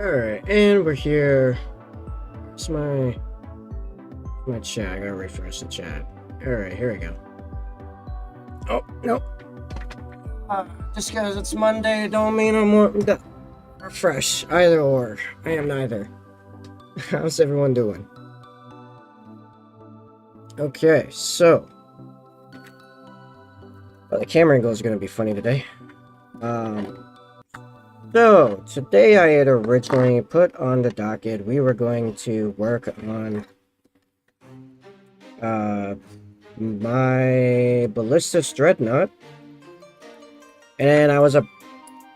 Alright, and we're here. Where's my chat? I gotta refresh the chat. Alright, here we go. Oh, nope. Just because it's Monday, don't mean I'm more refresh. Either or. I am neither. How's everyone doing? Okay, so. Well, the camera angle is gonna be funny today. So, today I had originally put on the docket, we were going to work on my Ballistic Dreadnought. And I was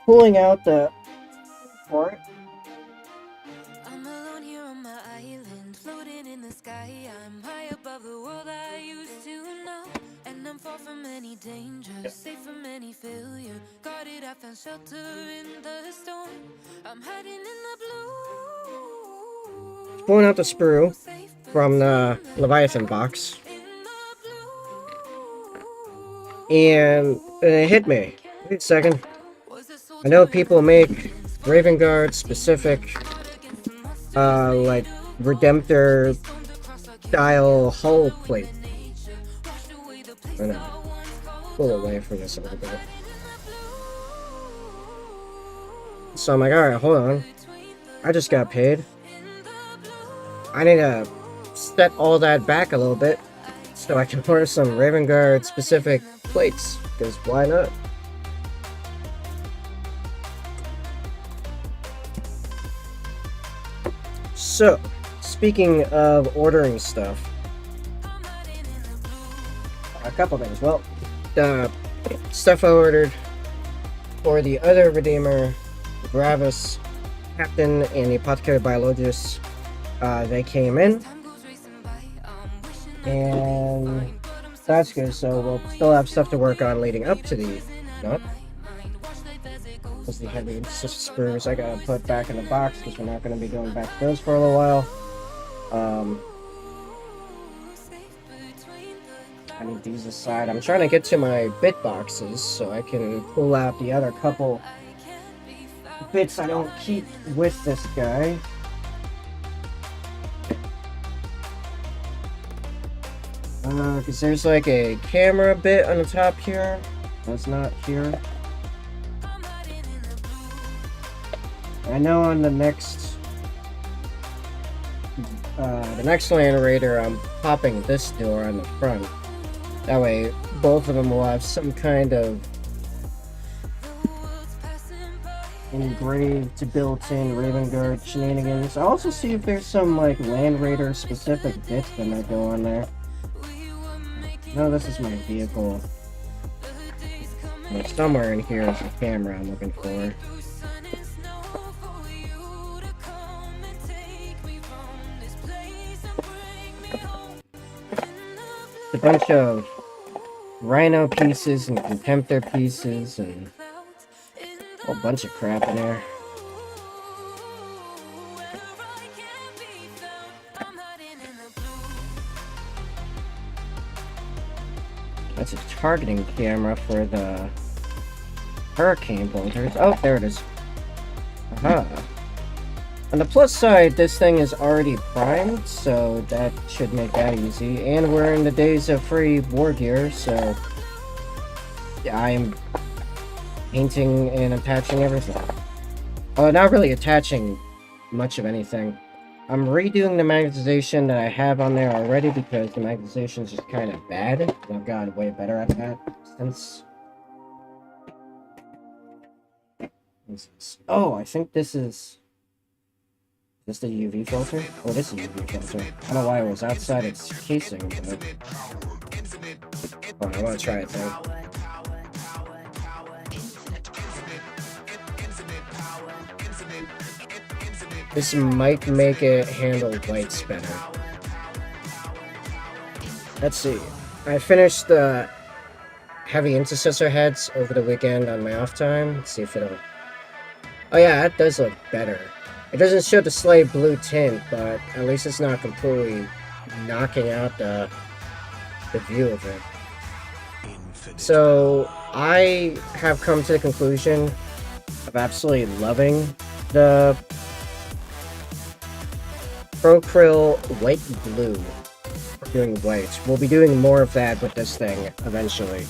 pulling out the for it. I'm alone here on my island, floating in the sky. I'm high above the world I used to know. And I'm far from any danger, safe from any failure. Guarded, I found shelter in the storm. I'm hiding in the blue. Pulling out the sprue from the Leviathan box. And it hit me. Wait a second. I know people make Raven Guard specific, like Redemptor style hull plate. I know. Pull away from this a little bit. So I'm like, alright, hold on. I just got paid. I need to step all that back a little bit so I can order some Raven Guard specific plates, because why not? So, speaking of ordering stuff, a couple things. Well, the stuff I ordered for the other Redeemer, the Gravis, Captain, and the Apothecary Biologist, they came in. And that's good, so we'll still have stuff to work on leading up to the nut. Because the heavy spurs I gotta put back in the box, because we're not going to be going back to those for a little while. I need these aside. I'm trying to get to my bit boxes so I can pull out the other couple bits I don't keep with this guy. Because there's like a camera bit on the top here. That's not here. I know on the next Land Raider, I'm popping this door on the front. That way, both of them will have some kind of engraved, built-in Raven Guard shenanigans. I'll also see if there's some like Land Raider specific bits that might go on there. No, this is my vehicle. Well, somewhere in here is the camera I'm looking for. A bunch of Rhino pieces and Contemptor pieces and a whole bunch of crap in there. That's a targeting camera for the hurricane bolters. Oh, there it is. Aha. On the plus side, this thing is already primed, so that should make that easy. And we're in the days of free war gear, so I'm painting and attaching everything. Not really attaching much of anything. I'm redoing the magnetization that I have on there already because the magnetization is just kind of bad. I've gotten way better at that since. Oh, I think this is. Is this the UV filter? Oh, this is UV filter. I don't know why it was outside its casing, but. Oh, I want to try it though. This might make it handle lights better. Let's see. I finished the heavy intercessor heads over the weekend on my off time. Let's see if it'll. Oh yeah, that does look better. It doesn't show the slight blue tint, but at least it's not completely knocking out the view of it. So I have come to the conclusion of absolutely loving the Procryl white blue. We're doing white. We'll be doing more of that with this thing eventually.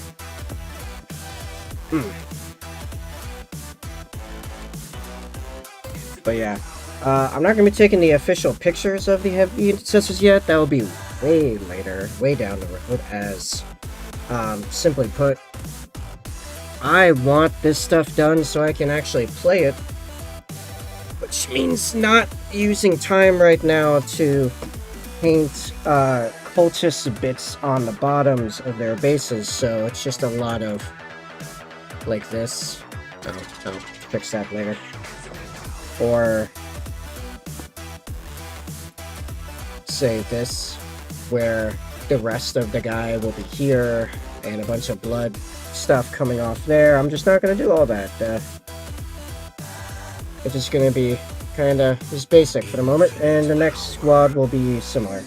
But yeah, I'm not going to be taking the official pictures of the heavy intercessors yet. That will be way later, way down the road, as simply put, I want this stuff done so I can actually play it, which means not using time right now to paint cultist bits on the bottoms of their bases, so it's just a lot of like this. I'll fix that later. Or say this, where the rest of the guy will be here and a bunch of blood stuff coming off there. I'm just not going to do all that. It's just going to be kind of just basic for the moment, and the next squad will be similar.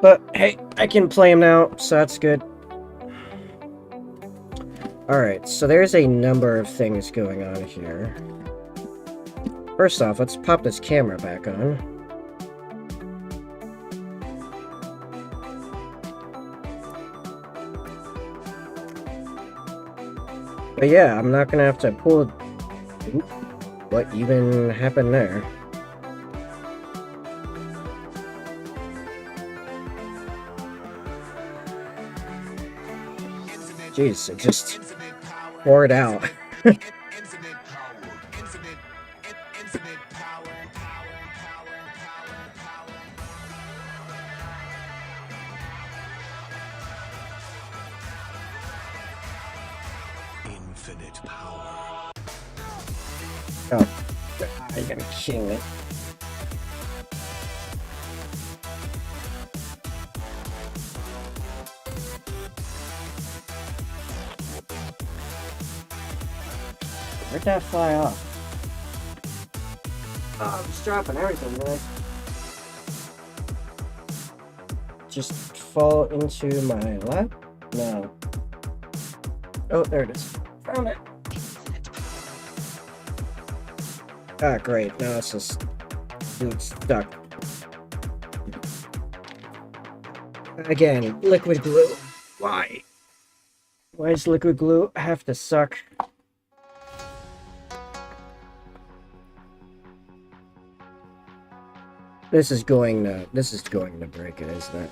But hey, I can play him now, so that's good. Alright, so there's a number of things going on here. First off, let's pop this camera back on. But yeah, I'm not gonna have to pull... Oop, what even happened there? Jeez, it just poured out. Infinite power. Oh, you're gonna kill me. Where'd that fly off? Oh, I'm just dropping everything, man. Just fall into my lap? No. Oh, there it is. Found it. Ah, great. Now it's just stuck. Again, liquid glue. Why? Why does liquid glue have to suck? This is going to break it, isn't it?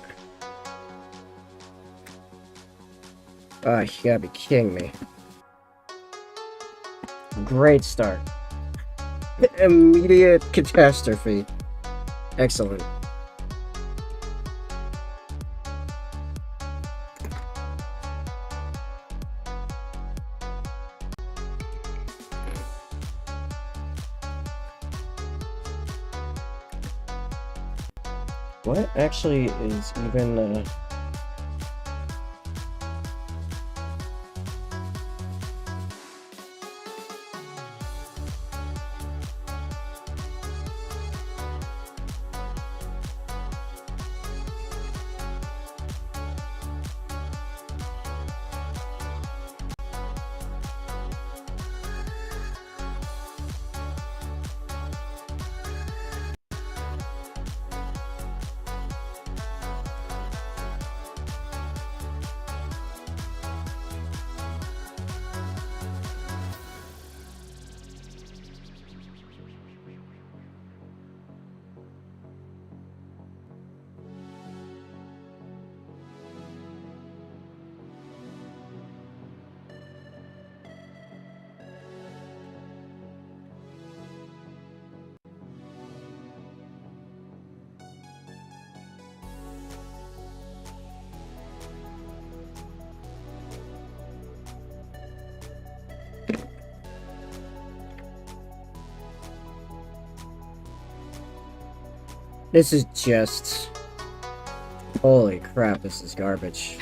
Ah, you gotta be kidding me. Great start. Immediate catastrophe. Excellent. What actually is even, this is just... Holy crap, this is garbage.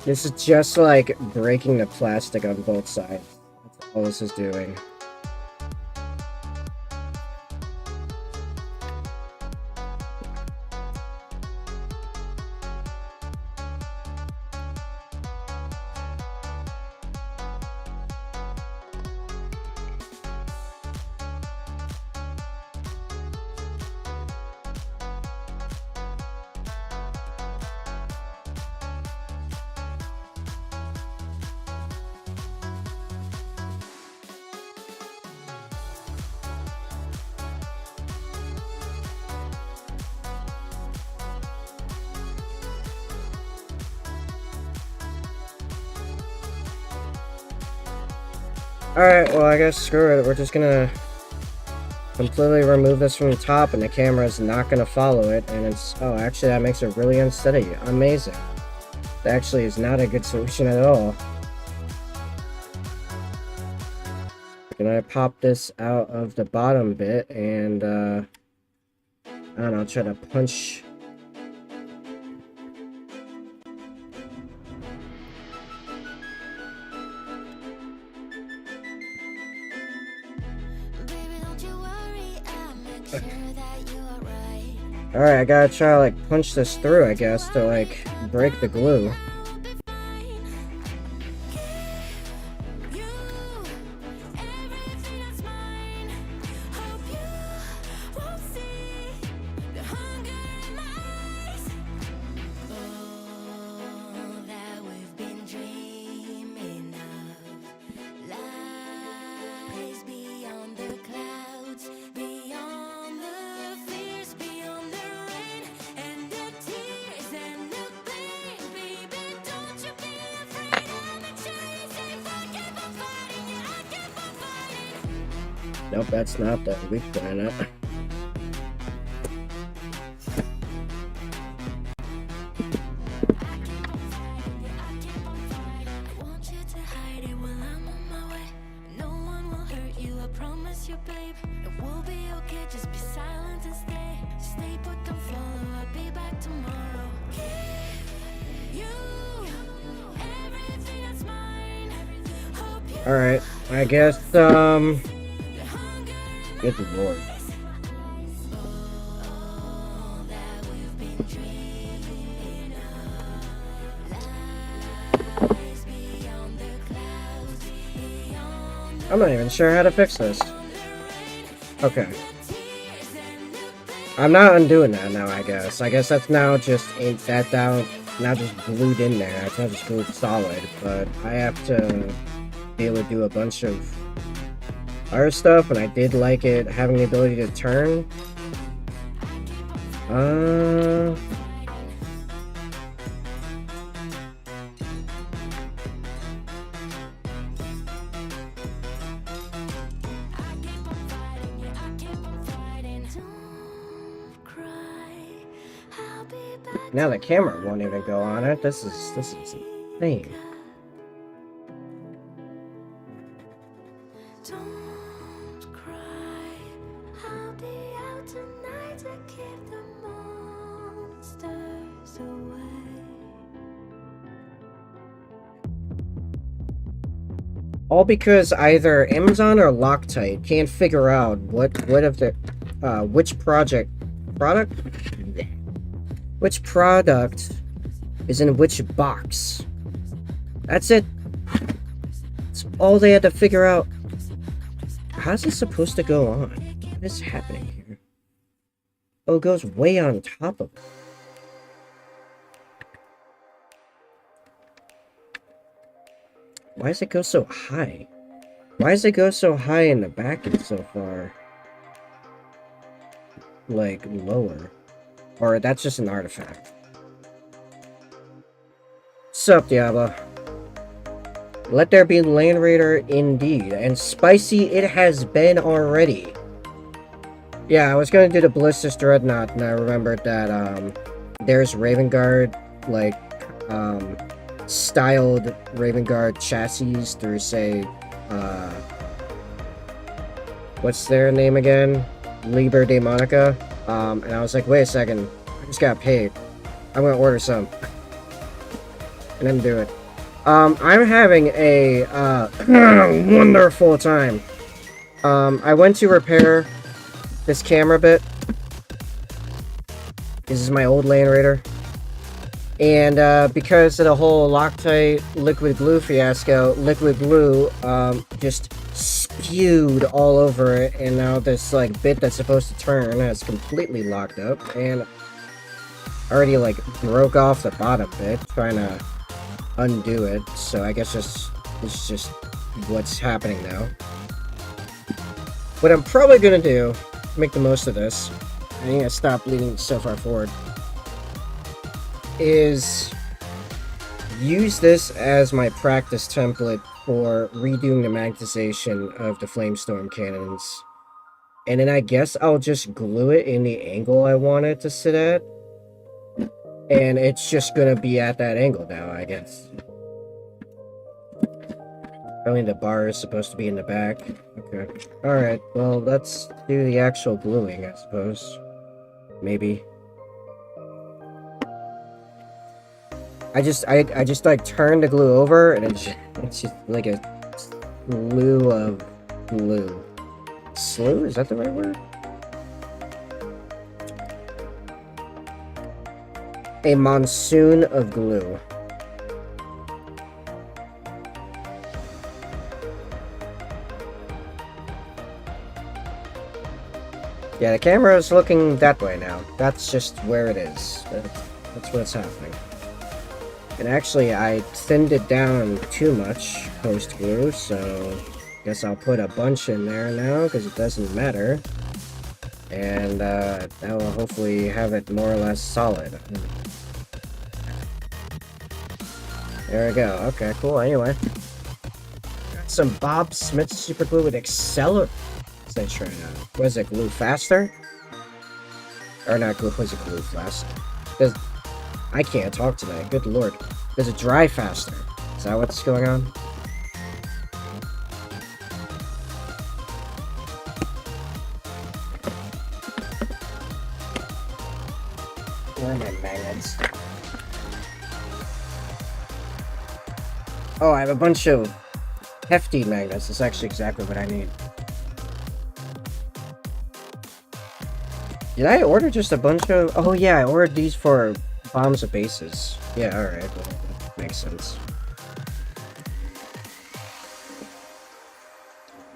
This is just like breaking the plastic on both sides. That's all this is doing. Alright, well, I guess screw it. We're just gonna completely remove this from the top, and the camera is not gonna follow it. And it's... Oh, actually, that makes it really unsteady. Amazing. That actually is not a good solution at all. Gonna pop this out of the bottom bit, and, I don't know, try to punch... Alright, I gotta try to, like, punch this through, I guess, to, like, break the glue. Nope, that's not the weak planet. Alright, I guess, good lord. I'm not even sure how to fix this. Okay. I'm not undoing that now, I guess. I guess that's now just ain't that down, now just glued in there. It's not just glued solid, but I have to be able to do a bunch of other stuff, and I did like it having the ability to turn. Now the camera won't even go on it. This is insane. All because either Amazon or Loctite can't figure out which product is in which box. That's it. That's all they had to figure out. How's this supposed to go on? What is happening here? Oh, it goes way on top of it. Why does it go so high? Why does it go so high in the back and so far, like, lower? Or that's just an artifact. Sup, Diablo? Let there be Land Raider indeed. And spicy it has been already. Yeah, I was gonna do the Ballistic Dreadnought, and I remembered that, there's Raven Guard, like, styled Raven Guard chassis through, say, what's their name again? Liber Demonica. And I was like, wait a second, I just got paid. I'm gonna order some. And then do it. I'm having a, wonderful time. I went to repair this camera bit. This is my old Land Raider. And, because of the whole Loctite liquid glue fiasco, liquid glue, just spewed all over it, and now this, like, bit that's supposed to turn is completely locked up, and already, like, broke off the bottom bit, trying to undo it, so I guess it's just what's happening now. What I'm probably gonna do, to make the most of this, I need to stop leaning so far forward, is use this as my practice template for redoing the magnetization of the flamestorm cannons. And then I guess I'll just glue it in the angle I want it to sit at. And it's just gonna be at that angle now, I guess. Only the bar is supposed to be in the back. Okay. Alright, well, let's do the actual gluing, I suppose. Maybe. I just like turn the glue over, and it's just like a slew of glue. Slew? Is that the right word? A monsoon of glue. Yeah, the camera is looking that way now. That's just where it is. That's what's happening. And actually, I thinned it down too much post-glue, so guess I'll put a bunch in there now, because it doesn't matter. And that will hopefully have it more or less solid. There we go. Okay, cool. Anyway. Got some Bob Smith super glue with accelerate. Let's try it out. Was it glue faster? Or not glue, was it glue faster? Does I can't talk tonight, good lord. Does it dry faster? Is that what's going on? Where are my magnets? Oh, I have a bunch of hefty magnets. That's actually exactly what I need. Did I order just a bunch of... Oh yeah, I ordered these for bombs of bases. Yeah, alright, well, that makes sense.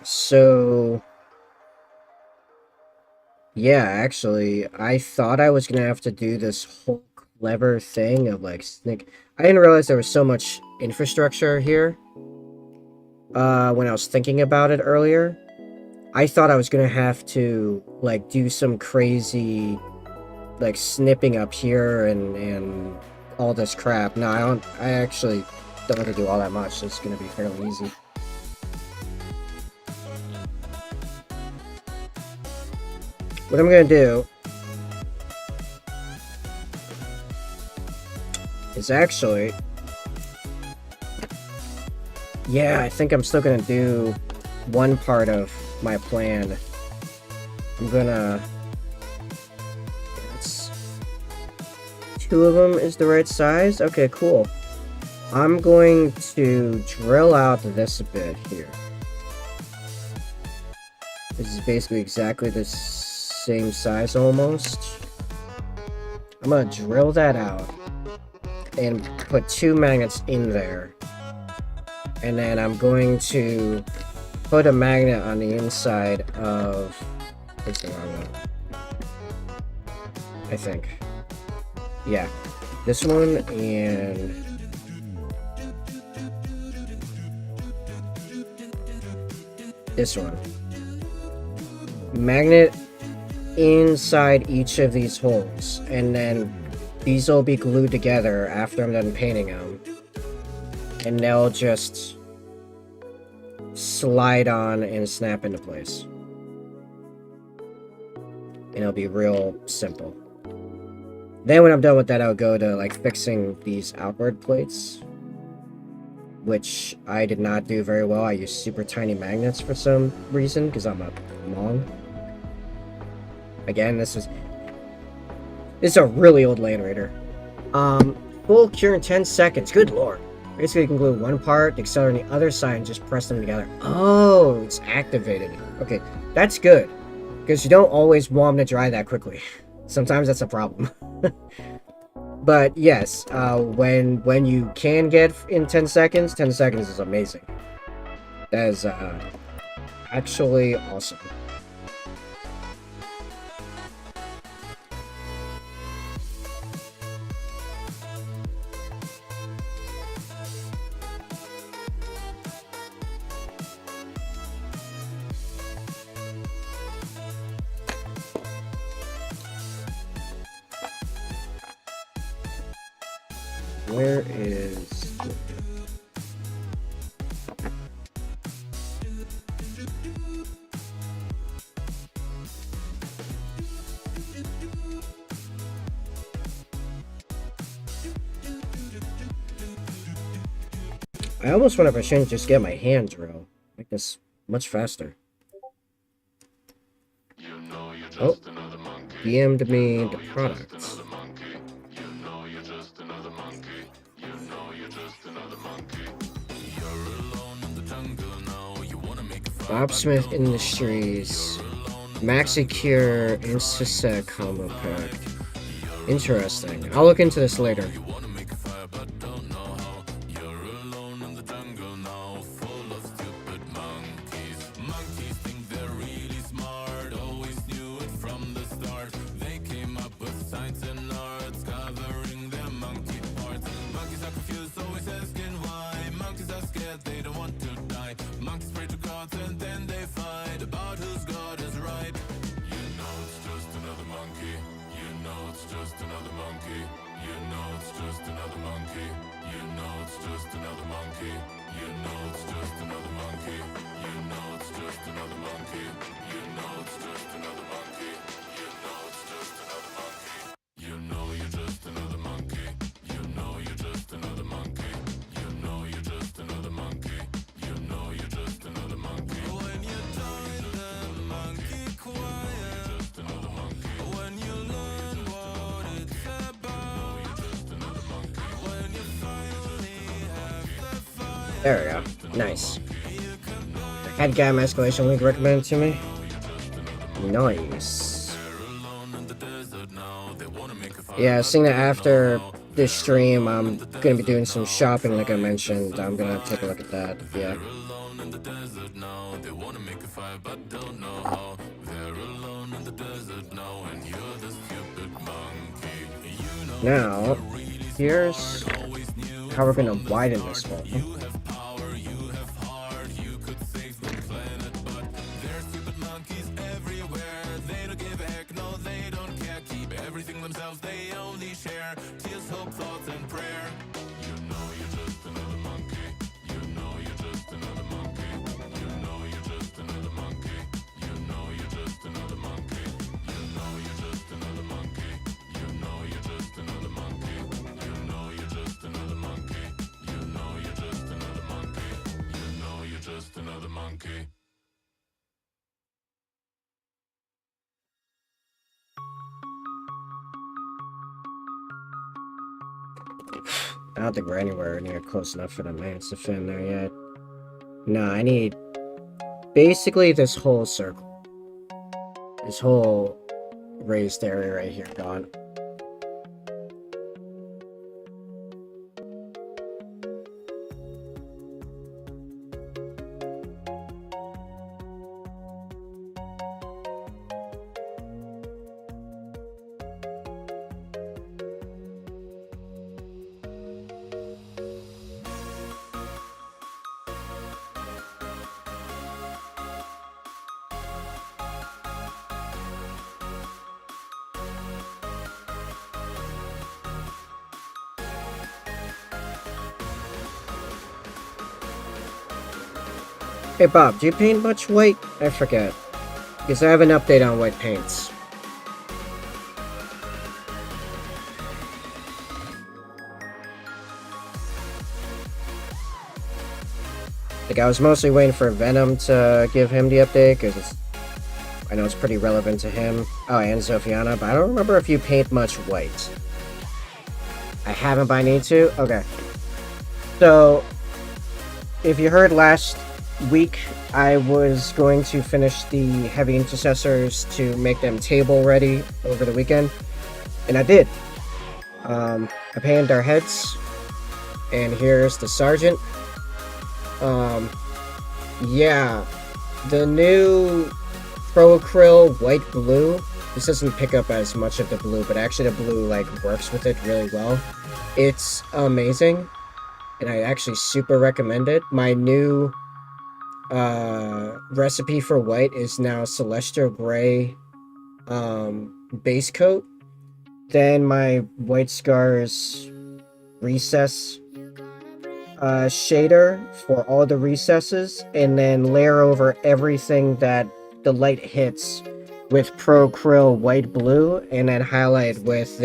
So... Yeah, actually, I thought I was gonna have to do this whole clever thing of, like, sneak... I didn't realize there was so much infrastructure here. When I was thinking about it earlier. I thought I was gonna have to, like, do some crazy, like, snipping up here and all this crap. No, I actually don't have to do all that much. It's gonna be fairly easy. What I'm gonna do is actually... Yeah, I think I'm still gonna do one part of my plan. I'm gonna... Two of them is the right size? Okay, cool. I'm going to drill out this bit here. This is basically exactly the same size almost. I'm gonna drill that out and put 2 magnets in there. And then I'm going to put a magnet on the inside of... What's the wrong one? I think. Yeah. This one and... this one. Magnet inside each of these holes. And then these will be glued together after I'm done painting them. And they'll just slide on and snap into place. And it'll be real simple. Then when I'm done with that, I'll go to, like, fixing these outward plates. Which I did not do very well. I used super tiny magnets for some reason, because I'm a long. Again, this is a really old Land Raider. Full cure in 10 seconds. Good lord. Basically, you can glue one part, accelerate on the other side, and just press them together. Oh, it's activated. Okay, that's good. Because you don't always want them to dry that quickly. Sometimes that's a problem. But yes, when you can get in 10 seconds, 10 seconds is amazing. That is actually awesome. Where is... I almost wonder if I shouldn't just get my hand drill. Make this much faster. Oh, DM'd me the products. Bob Smith Industries. Maxi Cure Insta-Set combo pack. Interesting. I'll look into this later. There we go. Nice. Head guy escalation link recommended to me. Nice. Yeah, seeing that after this stream, I'm gonna be doing some shopping like I mentioned. I'm gonna take a look at that. Yeah. Now, here's how we're gonna widen this one. I don't think we're anywhere near close enough for the mans to fit in there yet. No, I need basically this whole circle. This whole raised area right here gone. Hey Bob, do you paint much white? I forget. Because I have an update on white paints. Like, I was mostly waiting for Venom to give him the update, because I know it's pretty relevant to him. Oh, and Zophiana, but I don't remember if you paint much white. I haven't, but I need to? Okay. So, if you heard last week, I was going to finish the heavy intercessors to make them table ready over the weekend, and I did. I painted our heads, and here's the sergeant. Yeah, the new Pro Acryl white blue, this doesn't pick up as much of the blue, but actually the blue like works with it really well. It's amazing, and I actually super recommend it. My new recipe for white is now Celestial Gray base coat, then my White Scars recess shader for all the recesses, and then layer over everything that the light hits with Pro Acryl white blue, and then highlight with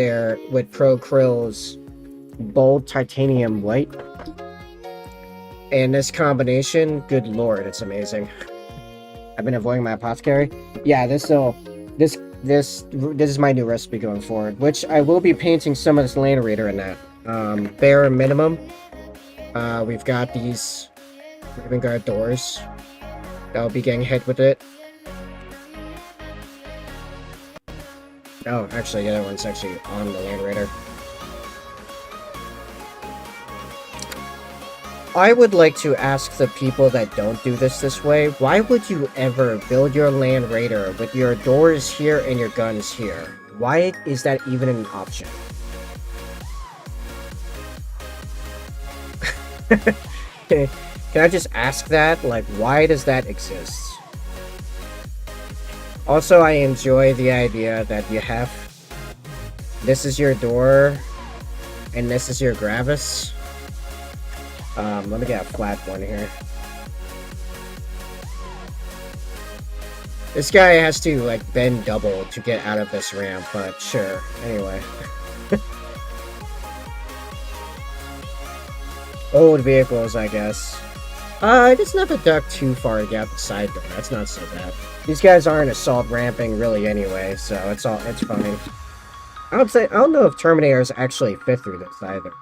Pro Acryl's bold titanium white. And this combination, good lord, it's amazing. I've been avoiding my apothecary. Yeah, this is my new recipe going forward, which I will be painting some of this Land Raider in that. Bare minimum. We've got these Raven Guard doors. That'll be getting hit with it. Oh, actually, the other one's actually on the Land Raider. I would like to ask the people that don't do this way, why would you ever build your Land Raider with your doors here and your guns here? Why is that even an option? Can I just ask that? Like, why does that exist? Also, I enjoy the idea that you have... This is your door, and this is your Gravis. Let me get a flat one here. This guy has to, like, bend double to get out of this ramp, but sure. Anyway. Old vehicles, I guess. I just have to duck too far to get out the side door. That's not so bad. These guys aren't assault ramping really anyway, so it's fine. I don't know if Terminators actually fit through this either.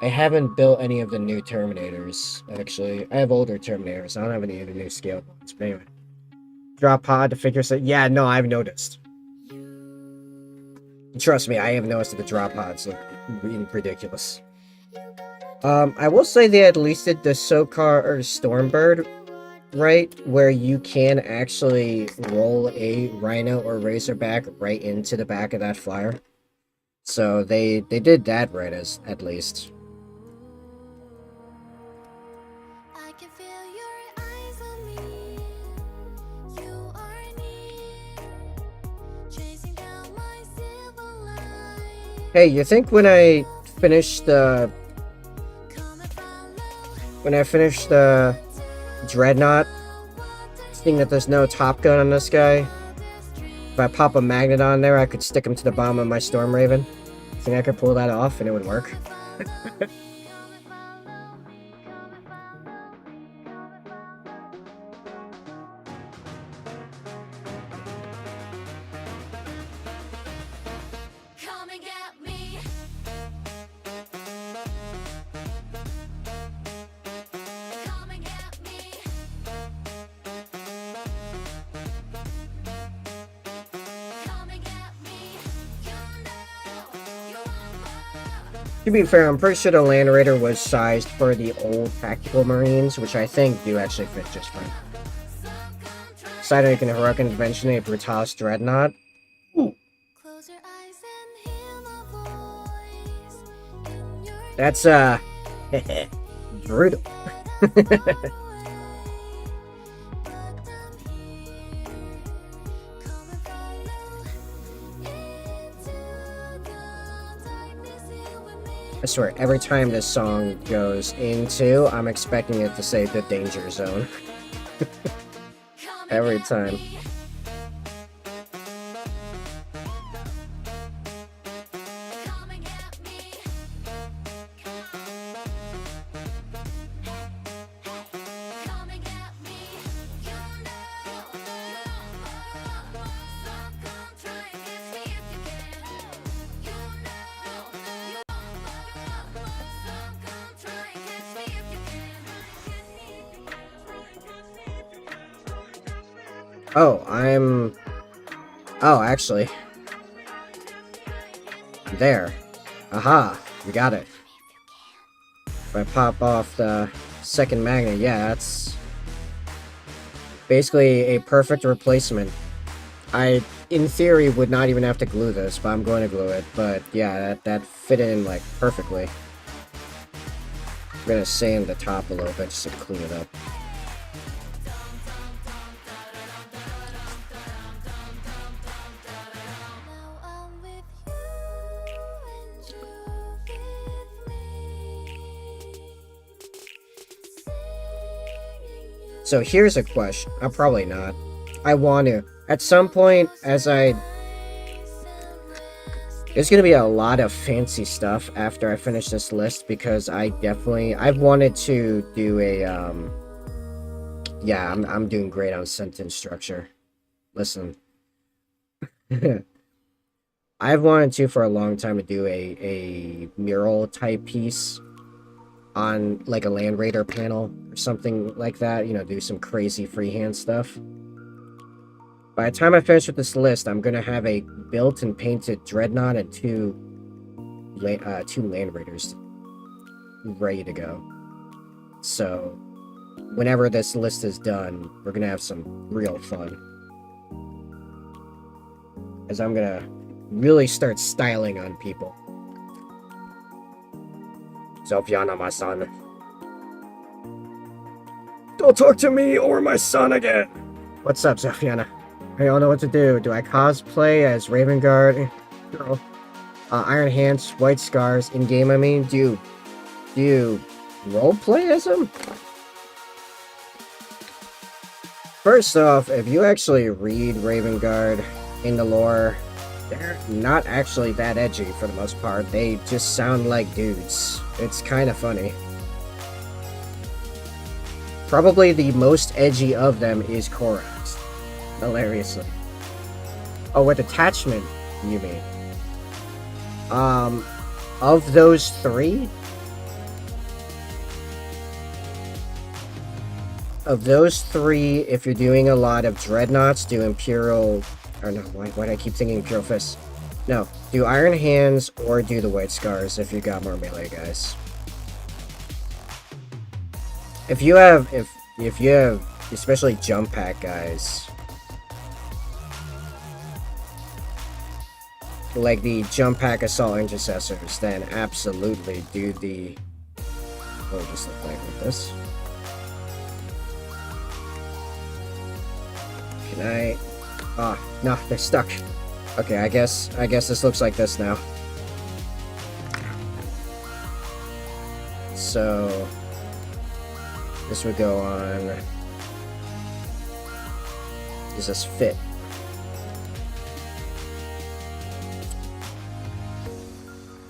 I haven't built any of the new Terminators, actually. I have older Terminators. I don't have any of the new scale ones, but anyway. Drop pod to figure set. Yeah, no, I've noticed. Trust me, I have noticed that the drop pods look really ridiculous. I will say they at least did the Sokar or Stormbird, right? Where you can actually roll a Rhino or Razorback right into the back of that flyer. So they did that right, at least. I can feel your eyes on me. You are near, chasing down my silver light. Hey, you think when I finish the Dreadnought, seeing that there's no Top Gun on this guy, if I pop a magnet on there, I could stick him to the bottom of my Storm Raven? Think I could pull that off and it would work? Come and get me. Come and get me. Come and get me. You know you want more. To be fair, I'm pretty sure the Land Raider was sized for the old Tactical Marines, which I think do actually fit just fine. Siding a heroic intervention, a Brutalis Dreadnought. Ooh. Close your eyes and hear my voice in your That's, brutal. I swear, every time this song goes into, I'm expecting it to say the danger zone. Every time. Come and get me. Come and get me. You know you want more. So come try and catch me if you can. You know you want more. So come try and catch me if you can. Oh, Oh, actually. There. Aha, we got it. If I pop off the second magnet, yeah, that's basically a perfect replacement. I, in theory, would not even have to glue this, but I'm going to glue it. But yeah, that fit in, like, perfectly. I'm gonna sand the top a little bit just to clean it up. Now I'm with you and you with me. Singing you. So here's a question. Probably not. I want to. At some point, as I There's gonna be a lot of fancy stuff after I finish this list because I've wanted to do a yeah, I'm doing great on sentence structure. Listen. I've wanted to for a long time to do a mural type piece on like a Land Raider panel or something like that, you know, do some crazy freehand stuff. By the time I finish with this list, I'm gonna have a built and painted Dreadnought and two Land Raiders ready to go. So whenever this list is done, we're gonna have some real fun. As I'm gonna really start styling on people. Zofyana, my son. Don't talk to me or my son again! What's up, Zofyana? I don't know what to do. Do I cosplay as Raven Guard? Girl. Iron Hands, White Scars, in-game, I mean? Do you roleplay as him? First off, if you actually read Raven Guard in the lore, they're not actually that edgy for the most part. They just sound like dudes. It's kind of funny. Probably the most edgy of them is Korax. Hilariously. Oh, with attachment, you mean? Of those three? Of those three, if you're doing a lot of Dreadnoughts, do Imperial... Or no, why do I keep thinking Imperial Fist? No, do Iron Hands or do the White Scars if you got more melee guys. If you have especially jump pack guys, like the jump pack assault intercessors, then absolutely do the what would this look like with this? Can I no, they're stuck. Okay, I guess this looks like this now. So this would go on. Does this fit?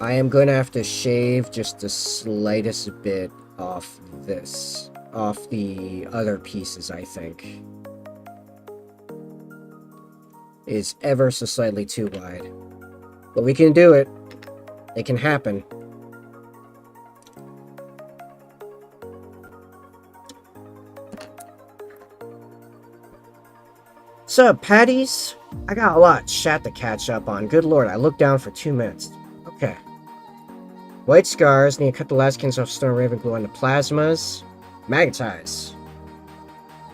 I am going to have to shave just the slightest bit off this, off the other pieces, I think. Is ever so slightly too wide. But we can do it. It can happen. Sup, Patties? I got a lot of chat to catch up on. Good lord, I looked down for 2 minutes. Okay. White Scars, need to cut the last kins off Stone Raven, glue into plasmas. Magnetize.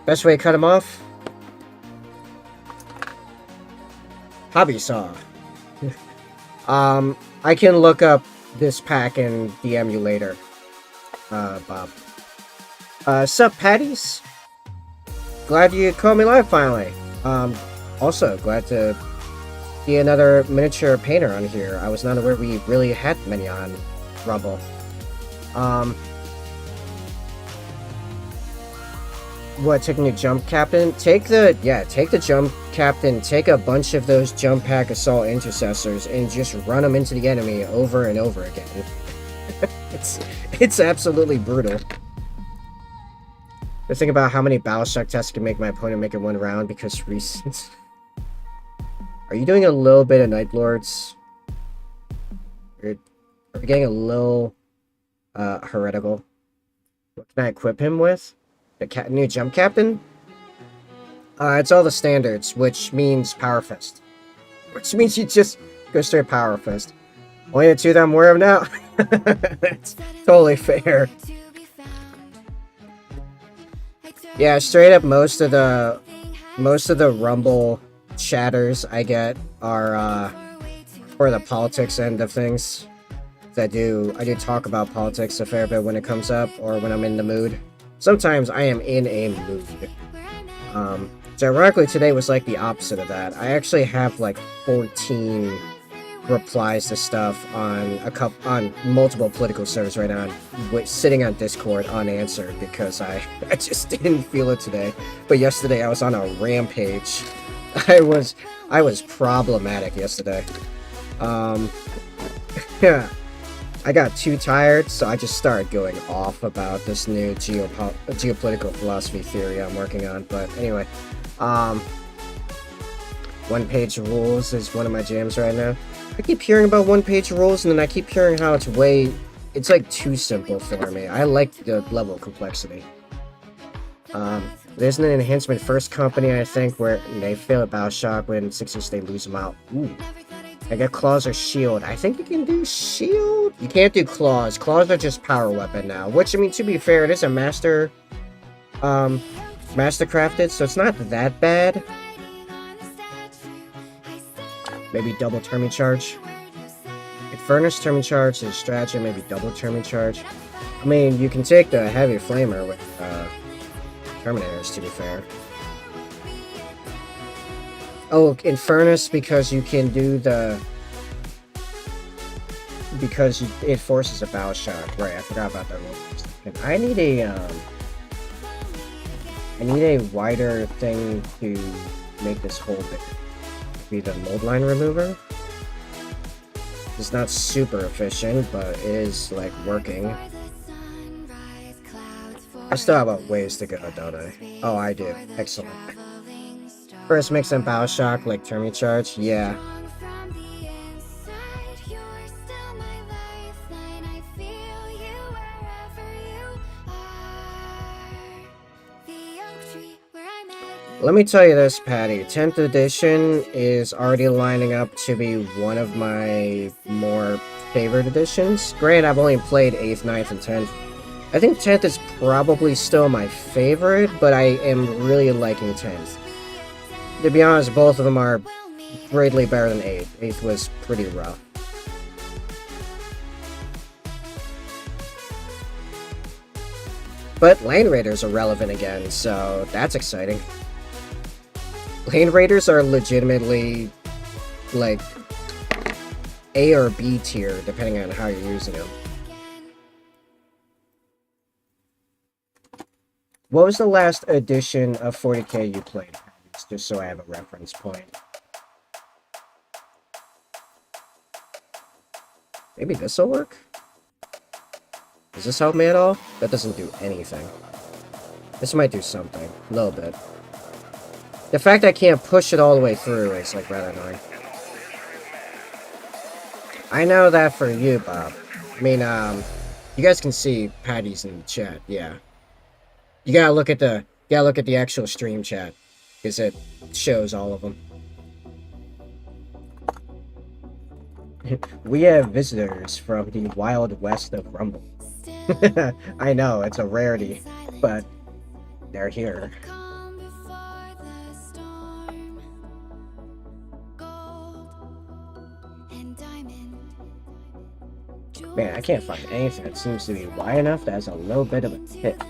Best way to cut them off? Hobby saw. I can look up this pack and DM you later, Bob. Sup, Patties? Glad you called me live finally. Also glad to see another miniature painter on here. I was not aware we really had many on Rumble. What, taking a jump captain? Take the jump captain, take a bunch of those jump pack assault intercessors and just run them into the enemy over and over again. it's absolutely brutal. The thing about how many Battleshock tests can make my opponent make it one round because reasons. Are you doing a little bit of Night Lords? Are we getting a little heretical? What can I equip him with? The new jump captain? It's all the standards, which means Power Fist. Which means you just go straight Power Fist. Only the two that I'm aware of now? That's totally fair. Yeah, straight up most of the Rumble chatters I get are for the politics end of things. I do talk about politics a fair bit when it comes up or when I'm in the mood. Sometimes I am in a mood. So ironically today was like the opposite of that. I actually have like 14 replies to stuff on multiple political servers right now, sitting on Discord unanswered because I just didn't feel it today. But yesterday I was on a rampage. I was problematic yesterday. Yeah, I got too tired, so I just started going off about this new geopolitical philosophy theory I'm working on. But anyway, one-page rules is one of my jams right now. I keep hearing about one-page rules, and then I keep hearing how it's like too simple for me. I like the level of complexity. There's an enhancement first company, I think, where they fail at Bioshock when 6 they lose them out. Ooh. I get claws or shield. I think you can do shield? You can't do claws. Claws are just power weapon now. Which, I mean, to be fair, it is a mastercrafted, so it's not that bad. Maybe double turning charge. Infernus turning charge is strategy, maybe double turning charge. I mean, you can take the heavy flamer with Terminators, to be fair. Oh, Infernus, because you can do the... Because it forces a bow shot. Right, I forgot about that one. I need a wider thing to make this whole bit. Be the mold line remover. It's not super efficient, but it is, like, working. I still have a ways to go, don't I? Oh, I do. Excellent. First mix and Bioshock, like Termi Charge? Yeah. Let me tell you this, Patty. 10th edition is already lining up to be one of my more favorite editions. Granted, I've only played 8th, 9th, and 10th. I think 10th is probably still my favorite, but I am really liking 10th. To be honest, both of them are greatly better than 8th. 8th was pretty rough. But Lane Raiders are relevant again, so that's exciting. Lane Raiders are legitimately, like, A or B tier, depending on how you're using them. What was the last edition of 40k you played? Just so I have a reference point. Maybe this'll work? Does this help me at all? That doesn't do anything. This might do something. A little bit. The fact I can't push it all the way through is, like, rather annoying. I know that for you, Bob. I mean, you guys can see Patty's in the chat, yeah. You gotta look at the actual stream chat, because it shows all of them. We have visitors from the wild west of Rumble. I know, it's a rarity, but they're here. Man, I can't find anything that seems to be wide enough that has a little bit of a tip.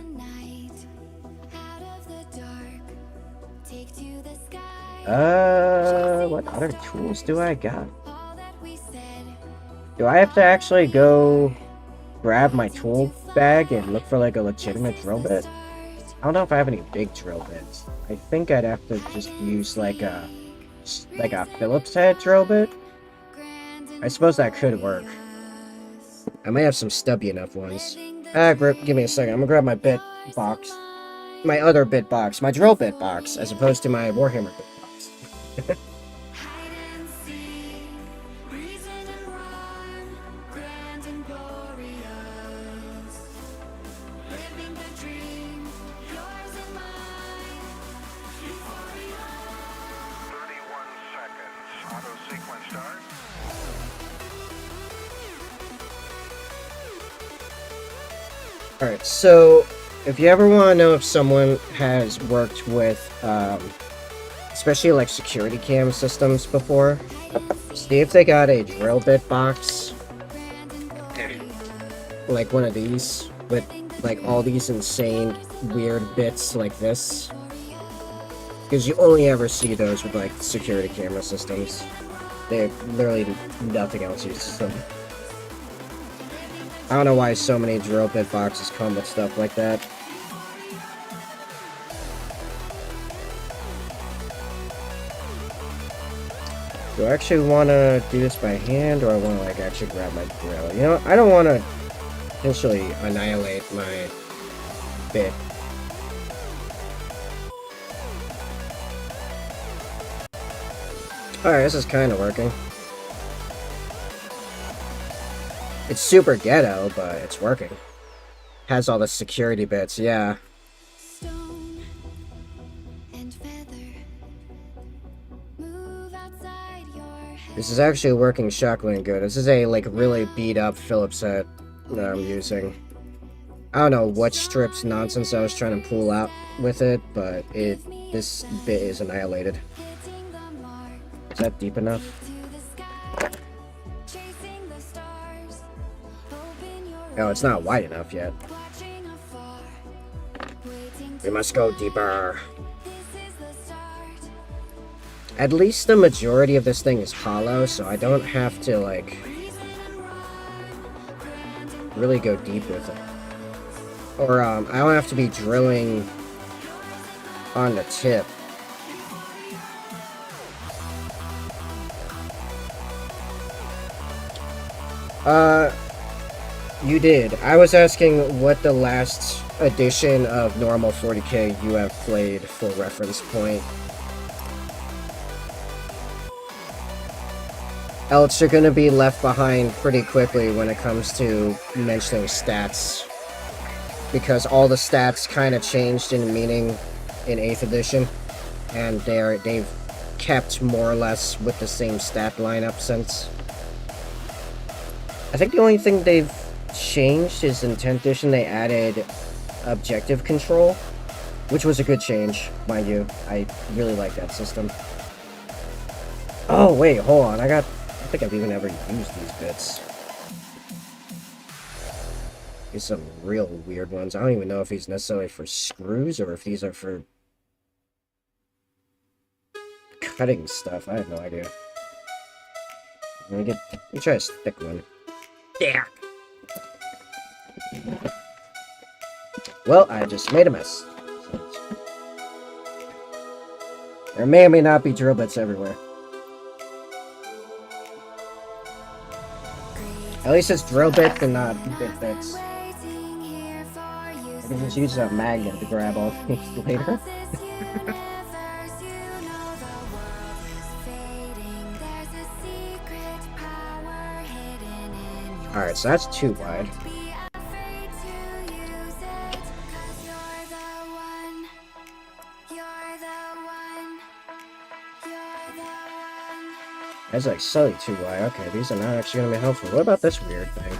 What other tools do I got? Do I have to actually go grab my tool bag and look for, like, a legitimate drill bit? I don't know if I have any big drill bits. I think I'd have to just use, like a Phillips head drill bit. I suppose that could work. I may have some stubby enough ones. Give me a second. I'm gonna grab my bit box. My other bit box. My drill bit box, as opposed to my Warhammer bit box. Alright, so if you ever want to know if someone has worked with, especially like security cam systems before, see if they got a drill bit box, like one of these, with like all these insane weird bits like this. Because you only ever see those with like security camera systems. They literally nothing else uses them. I don't know why so many drill bit boxes come with stuff like that. Do I actually want to do this by hand, or I want to like actually grab my drill? You know, I don't want to potentially annihilate my bit. Alright, this is kind of working. It's super ghetto, but it's working. Has all the security bits, yeah. Stone and feather. Move outside your head. This is actually working shockingly good. This is a like really beat up Phillips set that I'm using. I don't know what strips nonsense I was trying to pull out with it, but this bit is annihilated. Hitting the mark Is that deep enough? to the sky. Chasing the stars. Open your Oh, it's not wide enough yet. watching afar. Waiting We must go deeper. This is the start. At least the majority of this thing is hollow, so I don't have to like really go deep with it. Or I don't have to be drilling on the tip. You did. I was asking what the last edition of normal 40k you have played for reference point. Else you're gonna be left behind pretty quickly when it comes to mentioning stats. Because all the stats kind of changed in meaning in 8th edition. And they've kept more or less with the same stat lineup since. I think the only thing they've changed is in 10th edition they added objective control, which was a good change, mind you. I really like that system. Oh wait, hold on, I think I've even ever used these bits. These some real weird ones. I don't even know if these necessarily for screws or if these are for cutting stuff. I have no idea. Let me try a thick one. Yeah. Well, I just made a mess. There may or may not be drill bits everywhere. At least it's drill bits and not bit bits. I can just use a magnet to grab all these later. Alright, so that's too wide. That's like slightly too wide. Okay, these are not actually going to be helpful. What about this weird thing?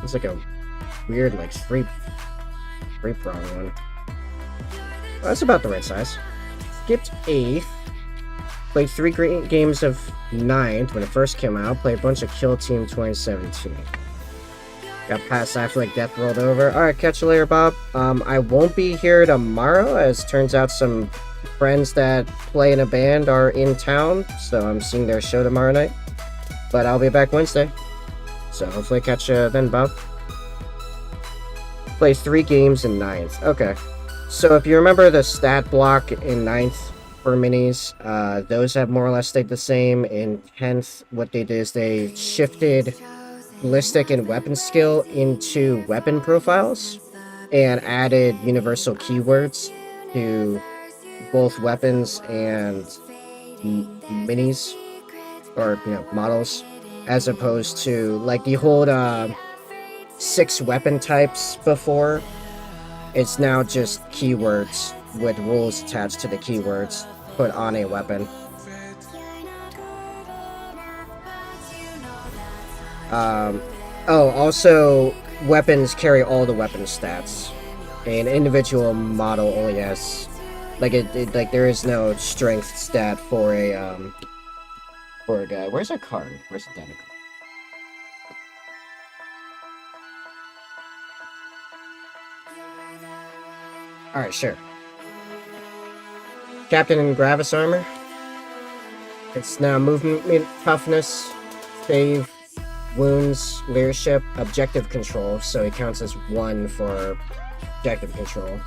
It's like a weird, like, three-prong one. Oh, that's about the right size. Skipped 8th. Played 3 great games of 9th when it first came out. Played a bunch of Kill Team 2017. Got past after like Death rolled over. Alright, catch you later, Bob. I won't be here tomorrow, as turns out some friends that play in a band are in town, so I'm seeing their show tomorrow night. But I'll be back Wednesday. So hopefully catch you then, Bob. Play 3 games in 9th. Okay. So if you remember the stat block in 9th for minis, those have more or less stayed the same. In 10th, what they did is they shifted ballistic and weapon skill into weapon profiles and added universal keywords to both weapons and minis, or models, as opposed to like the whole 6 weapon types before. It's now just keywords with rules attached to the keywords put on a weapon. Oh, also, weapons carry all the weapon stats. An individual model only has, like, like, there is no strength stat for a guy. Where's our card? Where's the data card? Alright, sure. Captain in Gravis armor. It's now movement toughness, save, wounds, leadership, objective control, so he counts as 1 for objective control.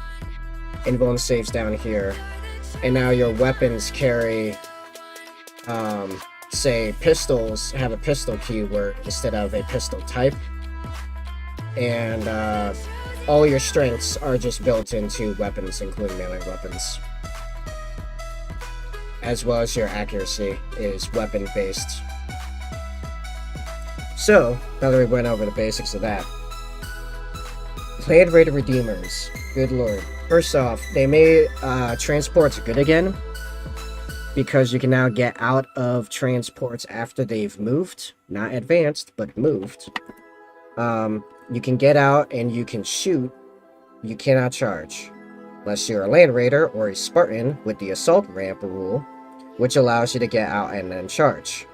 Invuln saves down here. And now your weapons carry, say, pistols have a pistol keyword instead of a pistol type. And all your strengths are just built into weapons, including melee weapons. As well as your accuracy is weapon-based. So, now that we went over the basics of that. Land Raider Redeemers. Good lord. First off, they made transports good again. Because you can now get out of transports after they've moved. Not advanced, but moved. You can get out and you can shoot. You cannot charge. Unless you're a Land Raider or a Spartan with the Assault Ramp rule, which allows you to get out and then charge.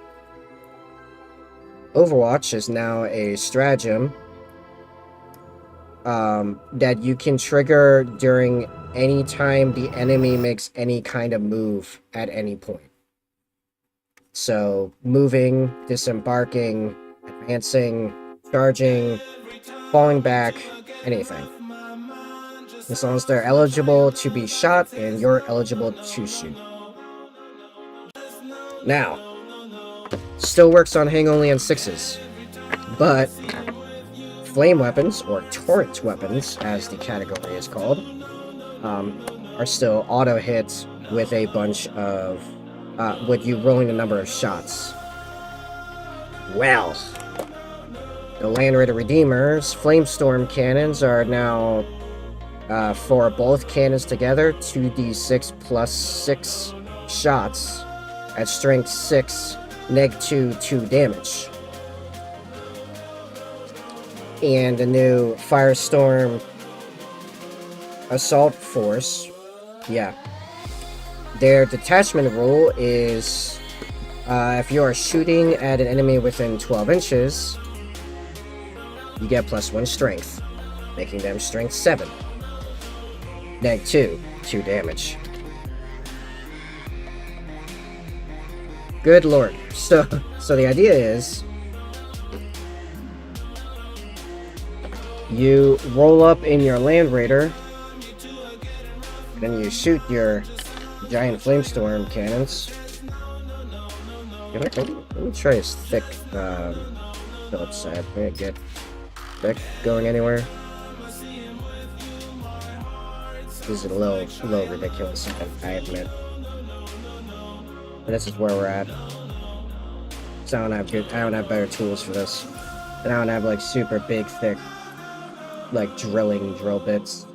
Overwatch is now a stratagem that you can trigger during any time the enemy makes any kind of move at any point. So, moving, disembarking, advancing, charging, falling back, anything. As long as they're eligible to be shot and you're eligible to shoot. Now, still works on hang only on 6s, but flame weapons, or torrent weapons, as the category is called, are still auto hits with a bunch of, with you rolling the number of shots. Well, the Land Raider Redeemers Flamestorm cannons are now, for both cannons together, 2d6 plus 6 shots at strength 6, -2 damage. And the new Firestorm Assault Force, yeah. Their detachment rule is, if you are shooting at an enemy within 12 inches, you get +1 strength, making them strength 7. -2 damage. Good lord. So the idea is, you roll up in your Land Raider, and then you shoot your giant Flamestorm cannons. Let me try his thick Phillips side. Can it get thick going anywhere? This is a little ridiculous, I admit. But this is where we're at. So I don't have better tools for this. And I don't have like super big, thick, like drill bits.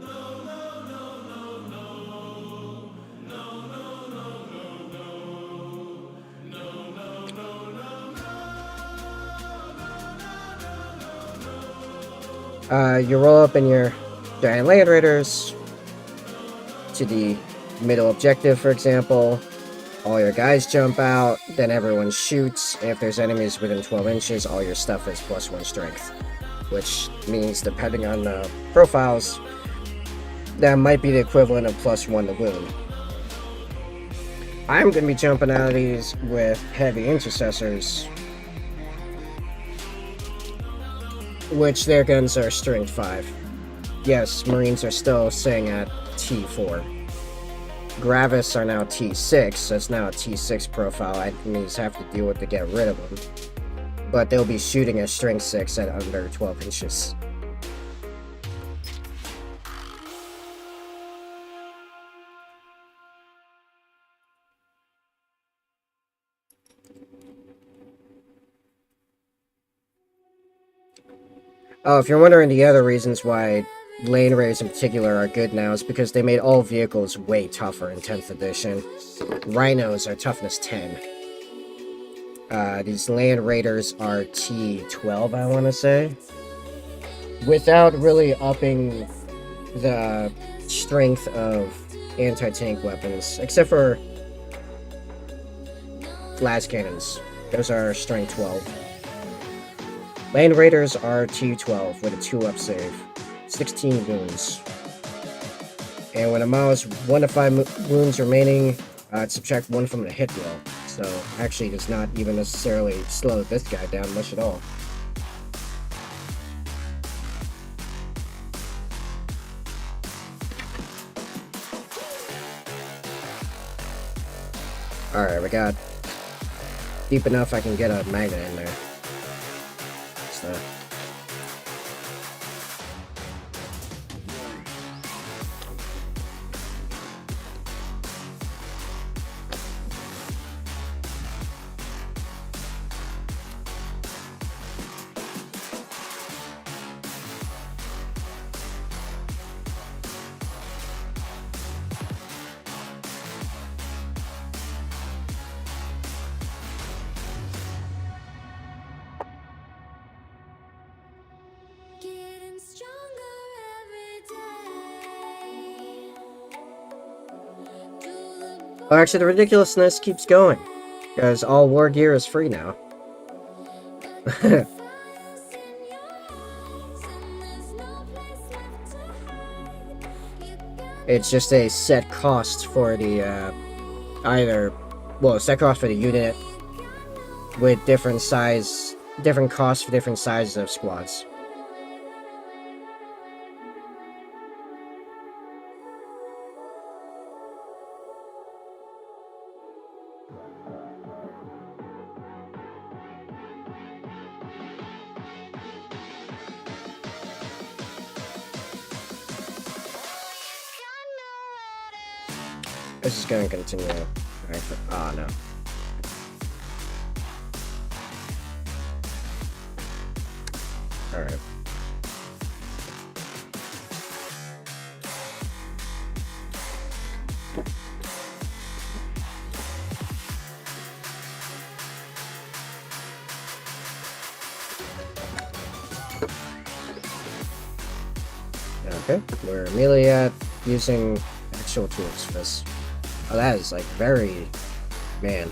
You roll up in your giant Land Raiders to the middle objective, for example. All your guys jump out, then everyone shoots. If there's enemies within 12 inches, all your stuff is +1 strength. Which means, depending on the profiles, that might be the equivalent of +1 to wound. I'm going to be jumping out of these with heavy intercessors, which their guns are strength 5. Yes, Marines are still staying at T4. Gravis are now T6, so it's now a T6 profile. Enemies have to deal with to get rid of them. But they'll be shooting at strength 6 at under 12 inches. Oh, if you're wondering the other reasons why Land Raiders in particular are good now, is because they made all vehicles way tougher in 10th edition. Rhinos are toughness 10. These Land Raiders are T12, I want to say. Without really upping the strength of anti-tank weapons. Except for las cannons. Those are strength 12. Land Raiders are T12 with a 2-up save. 16 wounds. And when a model has 1 to 5 wounds remaining, subtract 1 from the hit roll. So, actually does not even necessarily slow this guy down much at all. Alright, we got deep enough I can get a magnet in there. So. Getting stronger every day. Oh, actually, the ridiculousness keeps going. Because all war gear is free now. It's just a set cost for the, set cost for the unit with different costs for different sizes of squads. This is going to continue. Right, no. Alright. Okay, we're immediately at using actual tools for this. Oh, that is like very, man.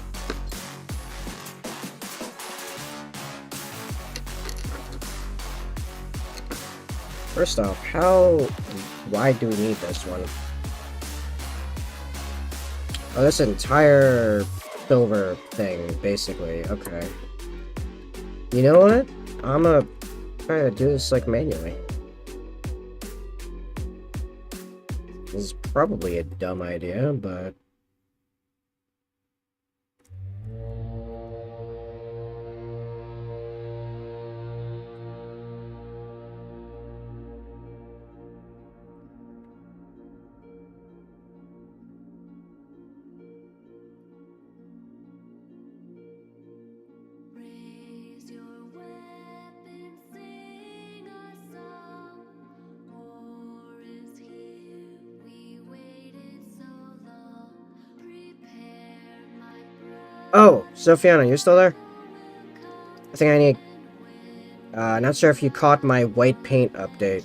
First off, why do we need this one? Oh, this entire silver thing, basically. Okay. You know what? I'm gonna try to do this like manually. This is probably a dumb idea, but... Raise your weapon, sing a song. War is here, we waited so long. Prepare my brother. Oh, Sophiana, you're still there? I think I need... not sure if you caught my white paint update.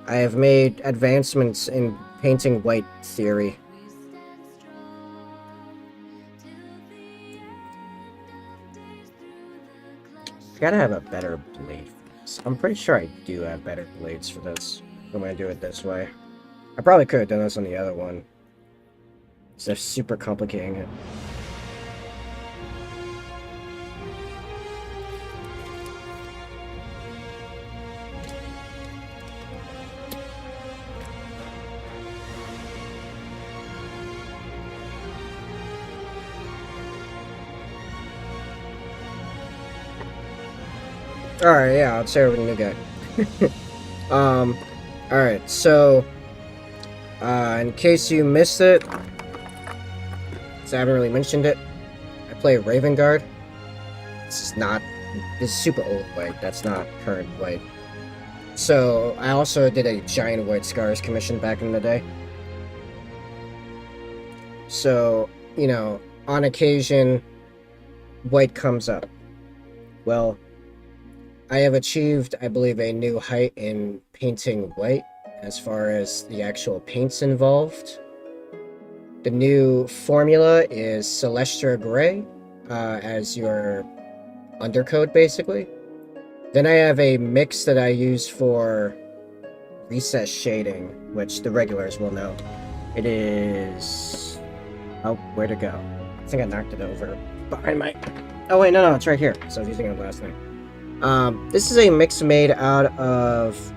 I have made advancements in painting white theory. I gotta have a better blade for this. I'm pretty sure I do have better blades for this. I'm gonna do it this way. I probably could have done this on the other one. Instead of super complicating it. Alright, yeah, I'll start with a new guy. Alright, so, in case you missed it, because I haven't really mentioned it, I play Raven Guard. This is super old white, that's not current white. So, I also did a giant white scars commission back in the day. So, you know, on occasion, white comes up. Well, I have achieved, I believe, a new height in painting white as far as the actual paints involved. The new formula is Celestia Gray as your undercoat, basically. Then I have a mix that I use for recess shading, which the regulars will know. It is... Oh, where'd it go? I think I knocked it over behind my... Oh wait, no, it's right here. So I was using it last night. This is a mix made out of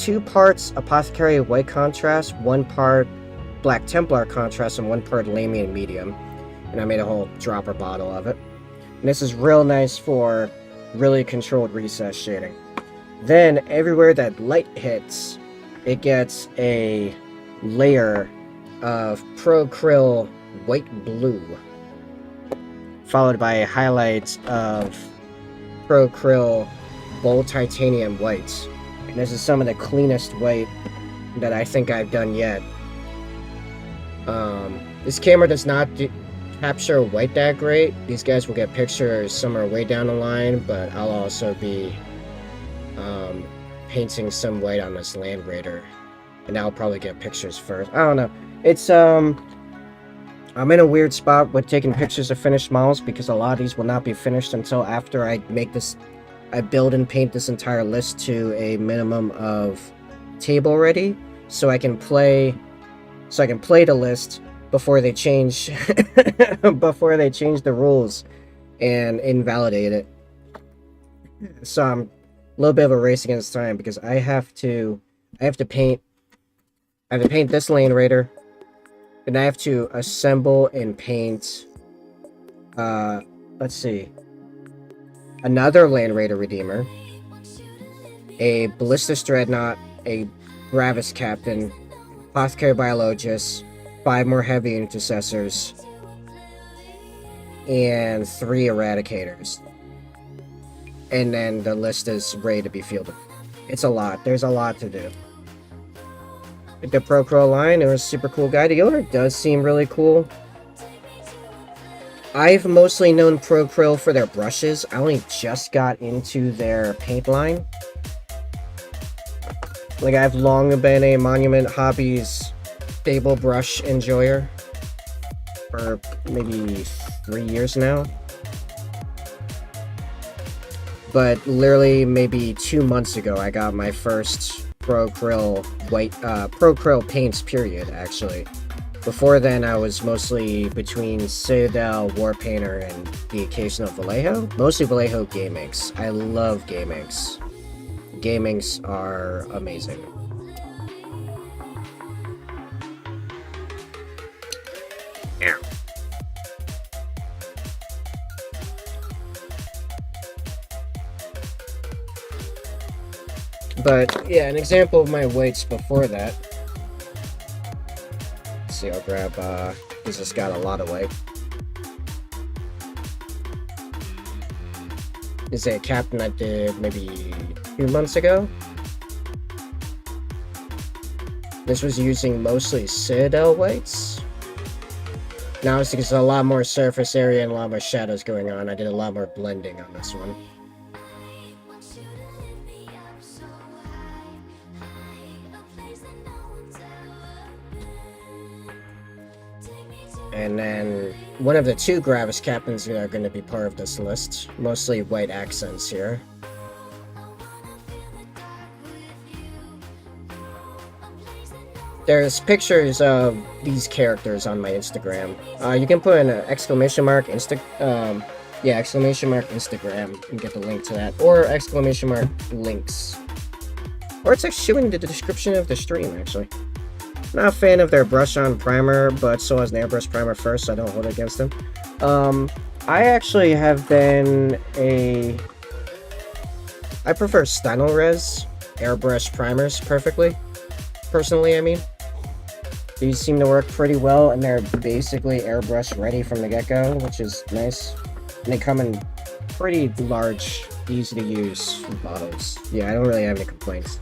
2 parts Apothecary White Contrast, 1 part Black Templar Contrast, and 1 part Lamian Medium. And I made a whole dropper bottle of it. And this is real nice for really controlled recess shading. Then, everywhere that light hits, it gets a layer of Pro Krill White Blue, followed by highlights of Pro Krill Bold Titanium Whites. And this is some of the cleanest white that I think I've done yet. This camera does not capture white that great. These guys will get pictures somewhere way down the line, but I'll also be painting some white on this Land Raider, and I'll probably get pictures first. I don't know. It's I'm in a weird spot with taking pictures of finished models because a lot of these will not be finished until after I make this. I build and paint this entire list to a minimum of table ready, so I can play the list before they change before they change the rules and invalidate it. So I'm a little bit of a race against time because I have to paint this Land Raider, and I have to assemble and paint let's see, another Land Raider Redeemer, a Ballistus Dreadnought, a Gravis Captain, Apothecary Biologist, 5 more Heavy Intercessors, and 3 Eradicators. And then the list is ready to be fielded. It's a lot. There's a lot to do. The Pro Krill line, it was a super cool guy. The owner does seem really cool. I've mostly known Pro Krill for their brushes. I only just got into their paint line. Like, I've long been a Monument Hobbies stable brush enjoyer for maybe 3 years now. But literally maybe 2 months ago, I got my first Pro Krill paints, period, actually. Before then, I was mostly between Citadel, Warpainter, and the occasional Vallejo. Mostly Vallejo game inks. I love game inks. Game inks are amazing. Yeah. But, yeah, an example of my weights before that. Let's see, I'll grab, this has got a lot of weight. This is a captain I did maybe 2 months ago. This was using mostly Citadel weights. Now, obviously, because there's a lot more surface area and a lot more shadows going on, I did a lot more blending on this one. And then one of the 2 Gravis Captains that are going to be part of this list. Mostly white accents here. There's pictures of these characters on my Instagram. You can put in an exclamation mark Instagram and get the link to that. Or exclamation mark links. Or it's actually in the description of the stream, actually. Not a fan of their brush-on primer, but so has an airbrush primer first, so I don't hold it against them. I actually have been I prefer Stynylrez airbrush primers personally, I mean. These seem to work pretty well, and they're basically airbrush ready from the get-go, which is nice. And they come in pretty large, easy-to-use bottles. Yeah, I don't really have any complaints.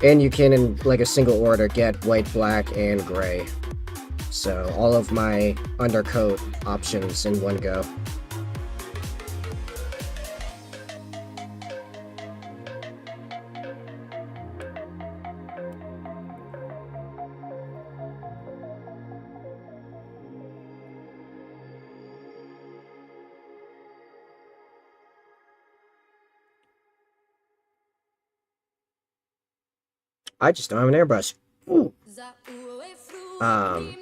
And you can, in like a single order, get white, black, and gray. So all of my undercoat options in one go. I just don't have an airbrush. Ooh.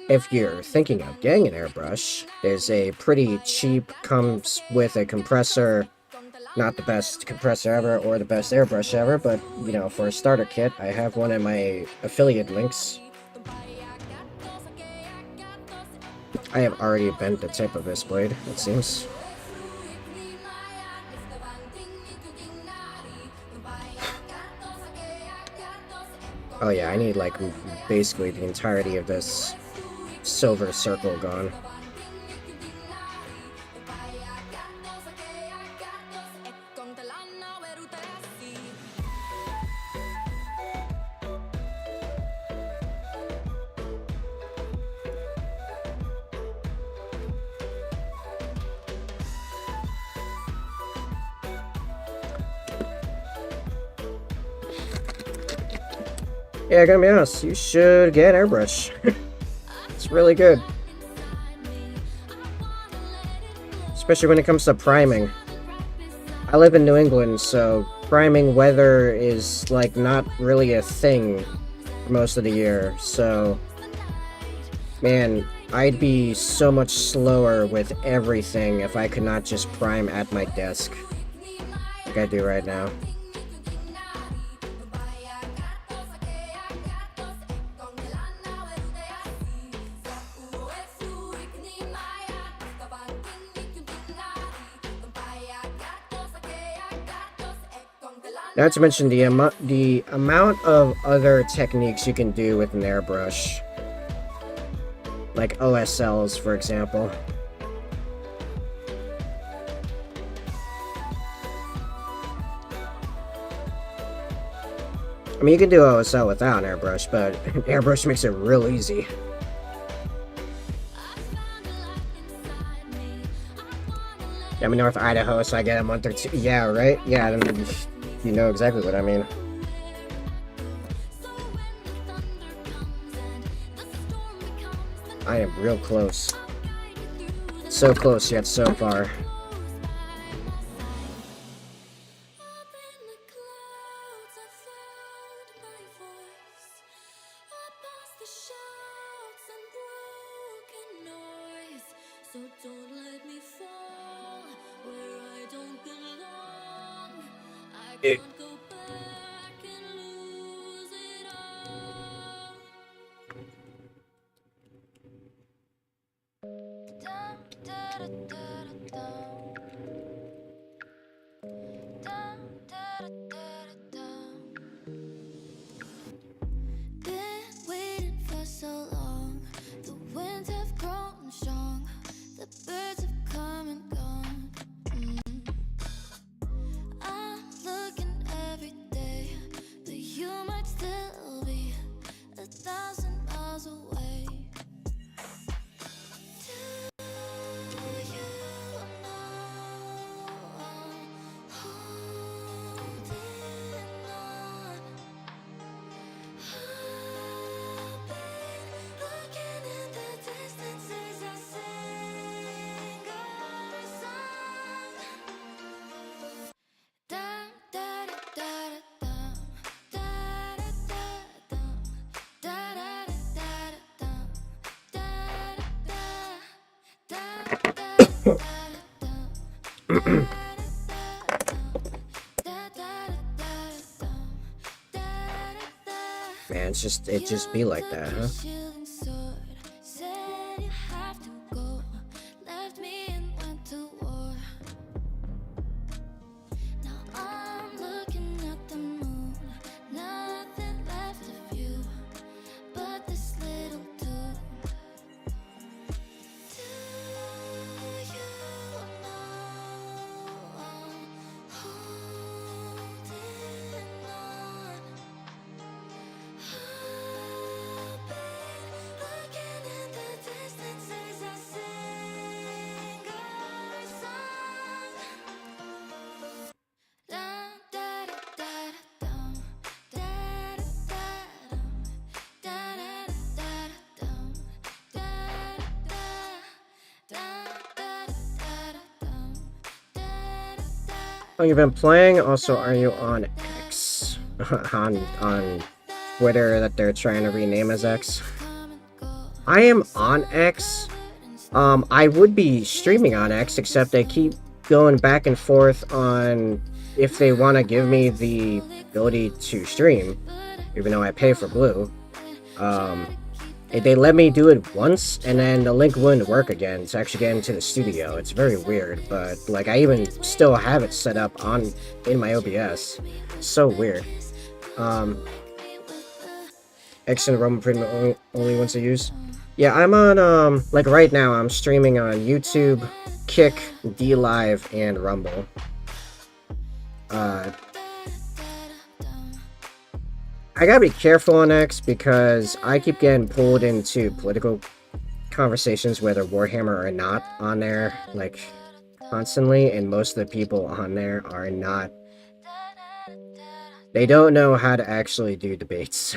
If you're thinking of getting an airbrush, there's a pretty cheap, comes with a compressor, not the best compressor ever or the best airbrush ever, but, you know, for a starter kit, I have one in my affiliate links. I have already bent the tip of this blade, it seems. Oh yeah, I need, like, basically the entirety of this silver circle gone. Yeah, I gotta be honest, you should get airbrush. It's really good. Especially when it comes to priming. I live in New England, so priming weather is, like, not really a thing for most of the year, so... Man, I'd be so much slower with everything if I could not just prime at my desk. Like I do right now. Not to mention the amount of other techniques you can do with an airbrush. Like OSLs, for example. I mean, you can do OSL without an airbrush, but airbrush makes it real easy. I'm in North Idaho, so I get a month or two. Yeah, right? Yeah, then you know exactly what I mean. I am real close. So close, yet so far. Man, it just be like that, huh? Oh, you've been playing? Also, are you on X? on Twitter that they're trying to rename as X? I am on X. I would be streaming on X, except they keep going back and forth on if they want to give me the ability to stream, even though I pay for Blue. They let me do it once, and then the link wouldn't work again to actually get into the studio. It's very weird, but like I even still have it set up in my OBS. So weird. X and Rumble pretty much only ones I use. Yeah, I'm on like right now I'm streaming on YouTube, Kick, D Live, and Rumble. I gotta be careful on X because I keep getting pulled into political conversations, whether Warhammer or not, on there, like, constantly, and most of the people on there are not... They don't know how to actually do debates.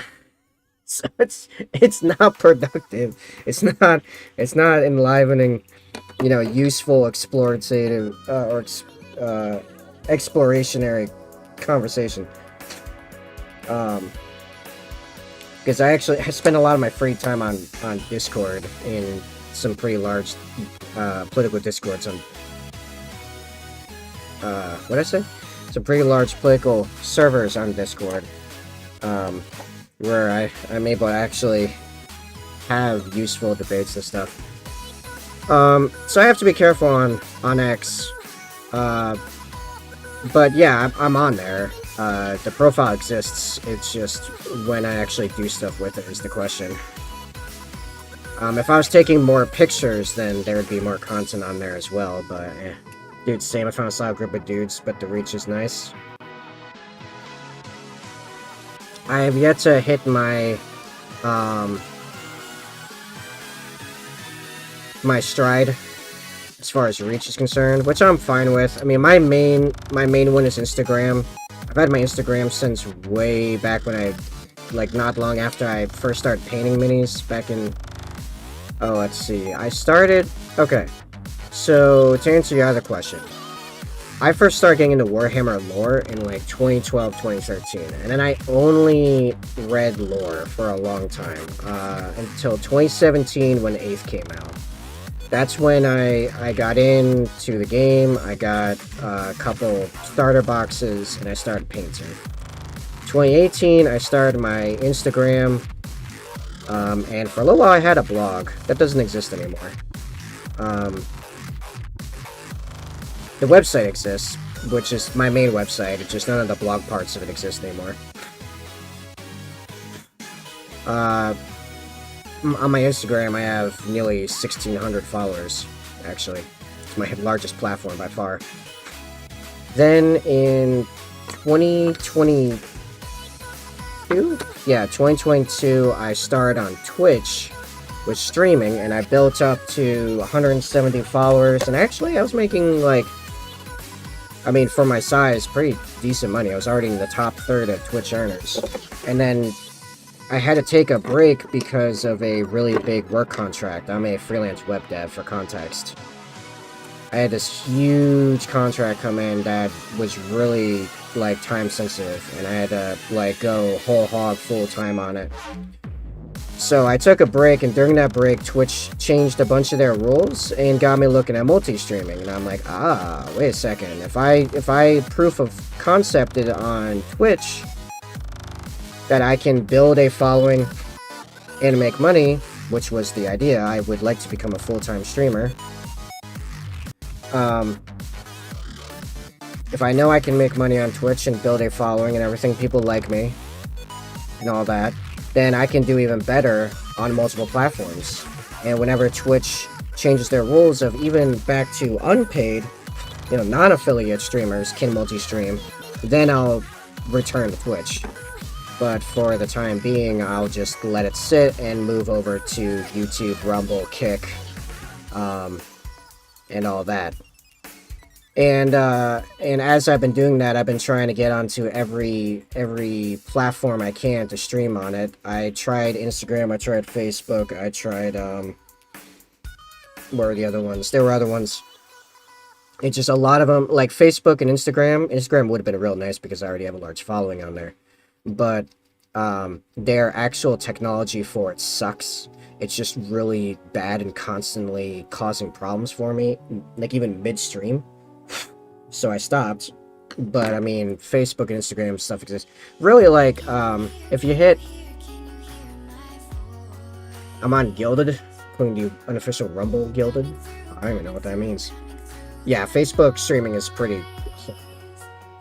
So it's not productive. It's not enlivening, you know, useful, explorative, explorationary conversation. Because I spend a lot of my free time on Discord in some pretty large political discords on what did I say? Some pretty large political servers on Discord, where I'm able to actually have useful debates and stuff. So I have to be careful on X, but yeah, I'm on there. The profile exists, it's just when I actually do stuff with it is the question. If I was taking more pictures, then there would be more content on there as well, but dude, same, I found a solid group of dudes, but the reach is nice. I have yet to hit my, my stride as far as reach is concerned, which I'm fine with. I mean, my main one is Instagram. I've had my Instagram since way back when like, not long after I first started painting minis, back in... Oh, let's see. I started... Okay. So, to answer your other question, I first started getting into Warhammer lore in, like, 2012, 2013. And then I only read lore for a long time, until 2017 when 8th came out. That's when I got into the game, I got a couple starter boxes, and I started painting. 2018, I started my Instagram, and for a little while I had a blog. That doesn't exist anymore. The website exists, which is my main website, it's just none of the blog parts of it exist anymore. On my Instagram, I have nearly 1,600 followers, actually. It's my largest platform by far. Then in 2022? Yeah, 2022, I started on Twitch with streaming, and I built up to 170 followers, and actually, I was making, like, I mean, for my size, pretty decent money. I was already in the top third of Twitch earners. And then I had to take a break because of a really big work contract. I'm a freelance web dev, for context. I had this huge contract come in that was really, like, time sensitive, and I had to, like, go whole hog full time on it. So I took a break, and during that break, Twitch changed a bunch of their rules and got me looking at multi-streaming, and I'm like, wait a second. If I proof of concepted on Twitch that I can build a following and make money, which was the idea, I would like to become a full-time streamer. If I know I can make money on Twitch and build a following and everything, people like me, and all that, then I can do even better on multiple platforms. And whenever Twitch changes their rules of even back to unpaid, you know, non-affiliate streamers can multi-stream, then I'll return to Twitch. But for the time being, I'll just let it sit and move over to YouTube, Rumble, Kick, and all that. And as I've been doing that, I've been trying to get onto every platform I can to stream on it. I tried Instagram, I tried Facebook, I tried, what were the other ones? There were other ones. It's just a lot of them, like Facebook and Instagram. Instagram would have been real nice because I already have a large following on there. But their actual technology for it sucks. It's just really bad and constantly causing problems for me, like even midstream. so I stopped. But I mean, Facebook and Instagram stuff exists. Really, like, if you hit, I'm on Gilded, including the unofficial Rumble Gilded. I don't even know what that means. Yeah, Facebook streaming is pretty.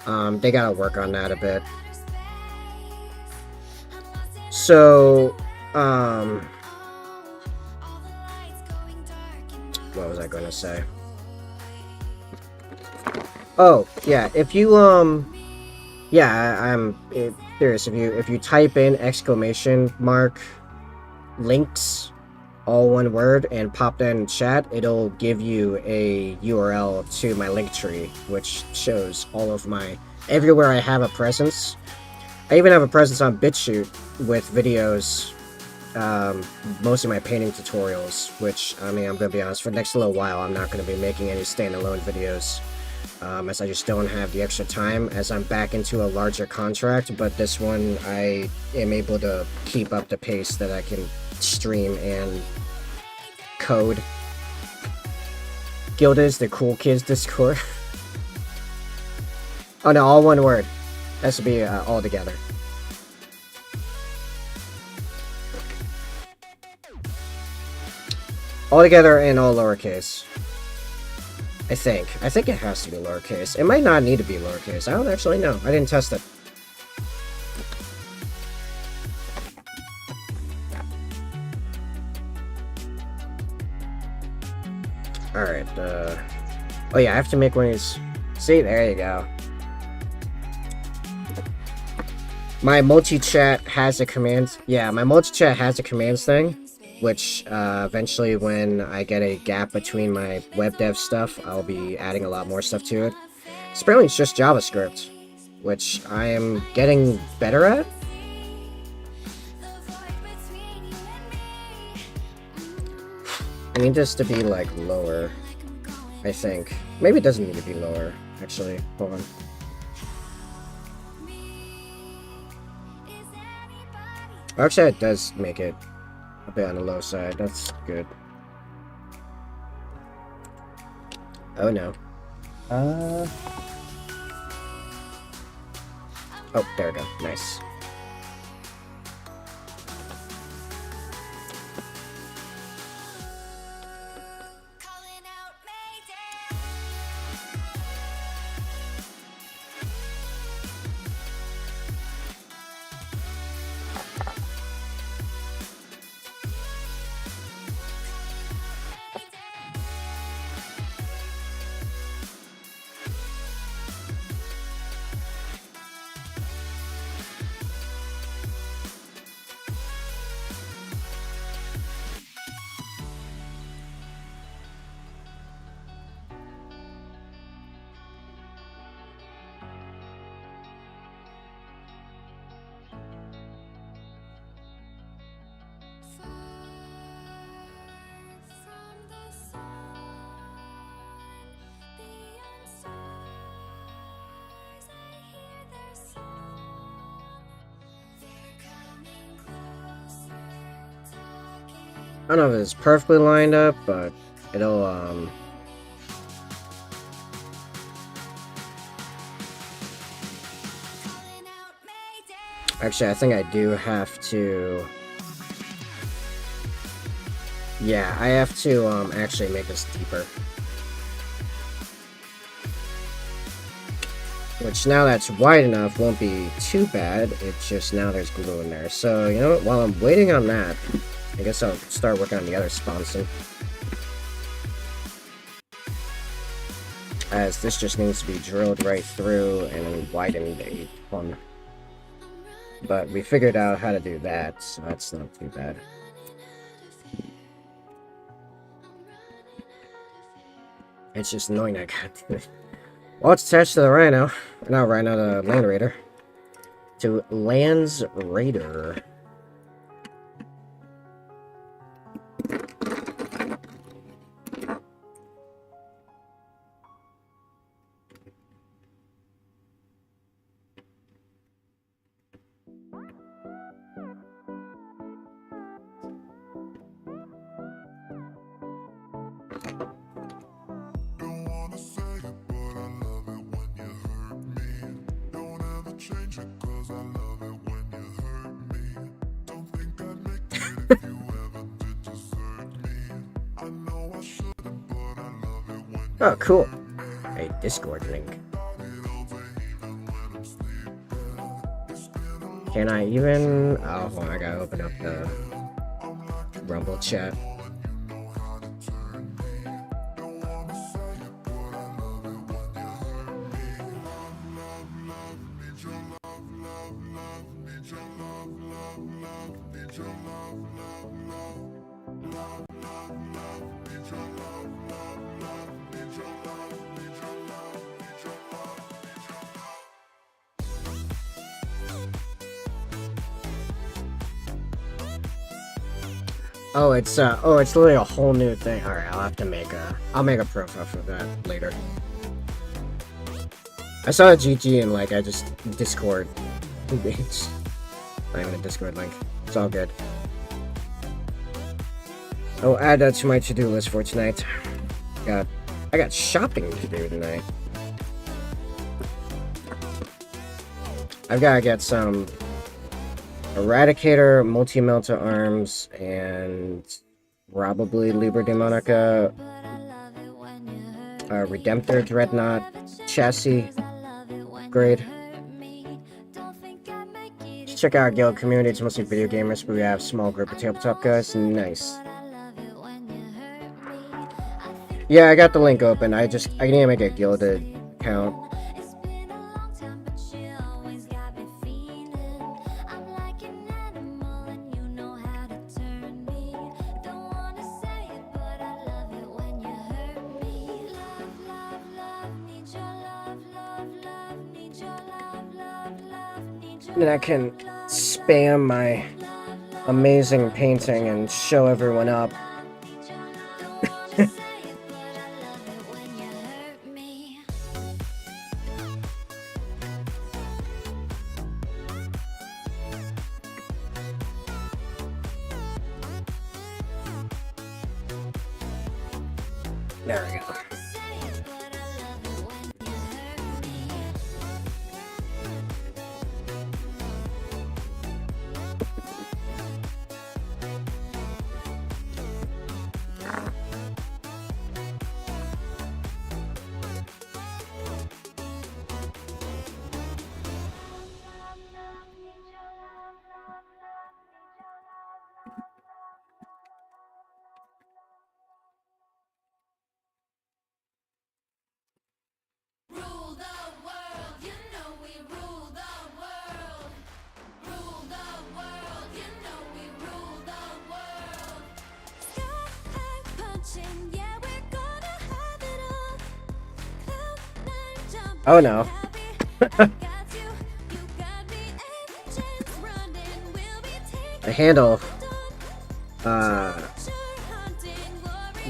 They gotta work on that a bit. So, what was I gonna say? Oh, yeah, if you, yeah, I'm curious. If you type in exclamation mark links, all one word, and pop that in chat, it'll give you a URL to my link tree, which shows all of my, everywhere I have a presence. I even have a presence on BitChute with videos, most of my painting tutorials, which, I mean, I'm gonna be honest, for the next little while, I'm not gonna be making any standalone videos. As I just don't have the extra time as I'm back into a larger contract, but this one I am able to keep up the pace that I can stream and code. Guild is the cool kids Discord. Oh no, all one word. Has to be all together. All together and all lowercase. I think it has to be lowercase. It might not need to be lowercase. I don't actually know. I didn't test it. Alright, oh yeah, I have to make one of these. See, there you go. My multi-chat has a commands. Yeah, my multi-chat has a commands thing. Which, eventually when I get a gap between my web dev stuff, I'll be adding a lot more stuff to it. Apparently it's just JavaScript, which I am getting better at. I need this to be, like, lower, I think. Maybe it doesn't need to be lower, actually. Hold on. Actually, it does make it a bit on the low side. That's good. Oh no. Oh, there we go. Nice. I don't know if it's perfectly lined up, but it'll, Actually, I think I do have to... Yeah, I have to, actually make this deeper. Which, now that's wide enough, won't be too bad. It's just now there's glue in there. So, you know what? While I'm waiting on that, I guess I'll start working on the other sponson. As this just needs to be drilled right through and then widened a ton. But we figured out how to do that, so that's not too bad. It's just annoying I got to it. Well, it's attached to the Rhino. Not Rhino, the Land Raider. To Lands Raider. Oh, cool. A Discord link. Can I even... Oh, hold on, I gotta open up the Rumble chat. Oh, it's literally a whole new thing. All right, I'll make a profile for that later. I saw a GG and like I just Discord. It's not even a Discord link. It's all good. I'll add that to my to-do list for tonight. I got shopping to do tonight. I've gotta get some Eradicator, Multi-Melta Arms, and probably Liber Demonica, Redemptor Dreadnought, Chassis, Grade. Just check out our guild community, it's mostly video gamers, but we have a small group of tabletop guys. Nice. Yeah, I got the link open, I need to make a guild account. Then I can spam my amazing painting and show everyone up. There we go. Oh no. The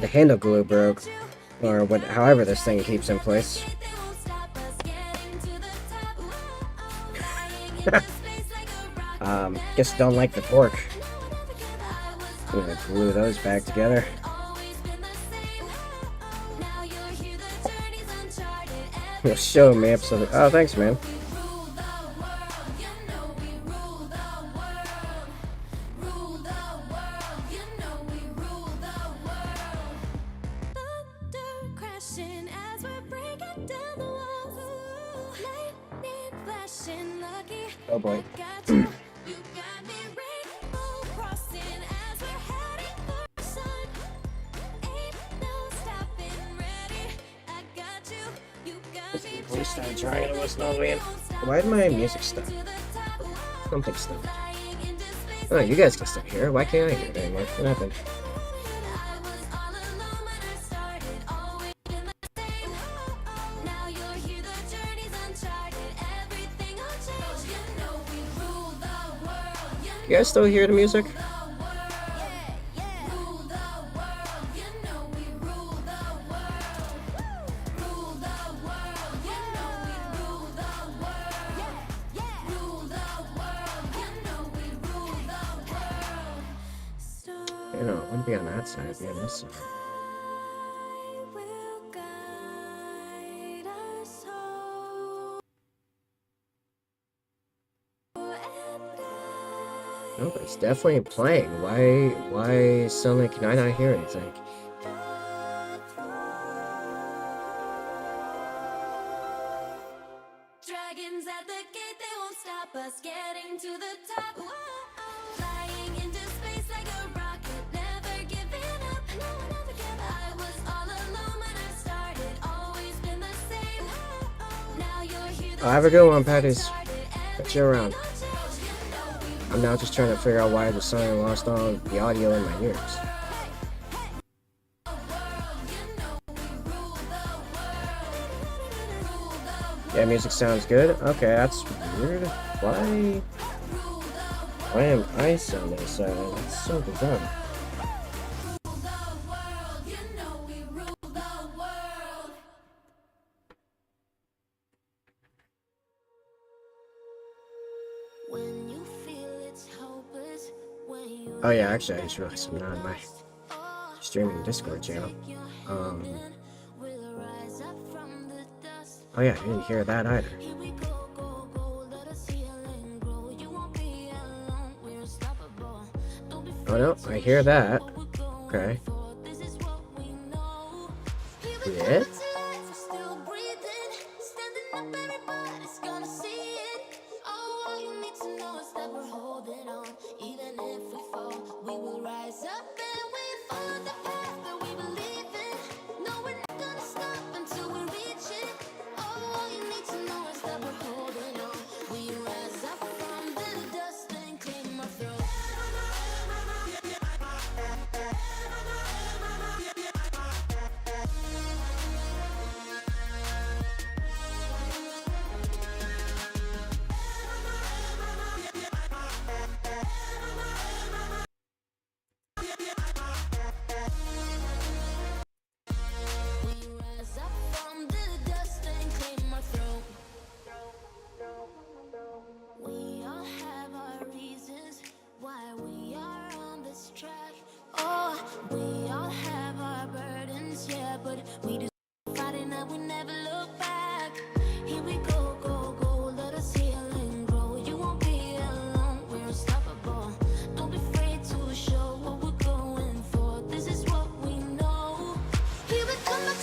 handle glue broke, or however this thing keeps in place. Guess don't like the torque. I'm gonna glue those back together. You'll show me absolutely. Oh, thanks, man. Oh boy. Why did my music stop? Something stopped. Oh, you guys can still hear. Why can't I hear it anymore? What happened? You guys still hear the music? You know, it wouldn't be on that side, it'd be on this side. Oh, it's definitely playing. Why suddenly can I not hear anything? Dragons at the gate, they won't stop us getting to the top. Whoa, flying into space like a rocket, never giving up. No, never give up. I was all alone when I started, always been the same. Now you're here. Have a good one, Patties. Catch you around. I'm now just trying to figure out why the song lost all the audio in my ears. Yeah, music sounds good. Okay, that's weird. Why am I sounding silent? That's so bizarre. Oh yeah, actually I just realized I'm not on my streaming Discord channel. Oh yeah, I didn't hear that either. Oh no, I hear that. Okay. Yeah?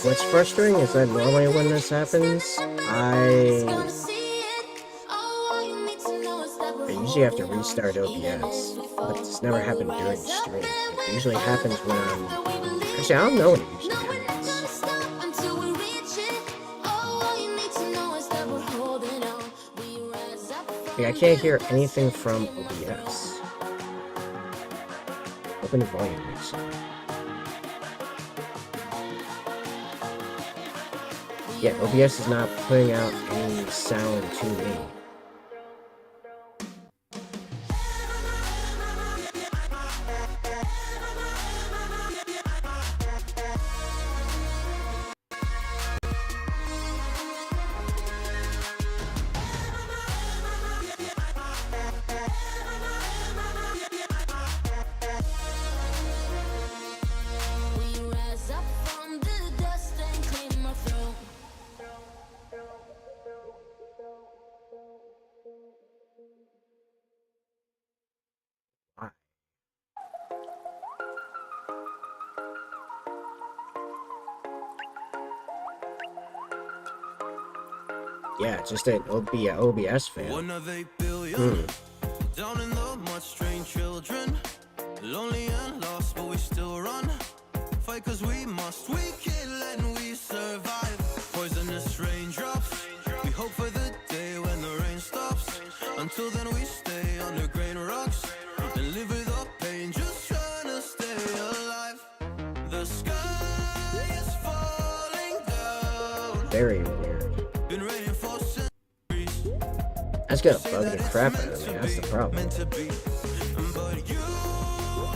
What's frustrating is that normally when this happens, I usually have to restart OBS, but it's never happened during stream. It usually happens when I'm... Actually, I don't know when it usually happens. Like, I can't hear anything from OBS. Open the volume mix. Yeah, OBS is not putting out any sound to me. Yeah, just an OBS fan. 1 of 8 billion down in the mud, strange children, lonely and lost, but we still run. Fight 'cause we must. We kill and we survive. Poisonous raindrops. We hope for the day when the rain stops. Until then, we stay under grain rocks and live with the pain, just trying to stay alive. The sky is falling down. Very weird. Been raining for centuries. That's gonna bug the crap out of me, that's the problem. Meant to be, but you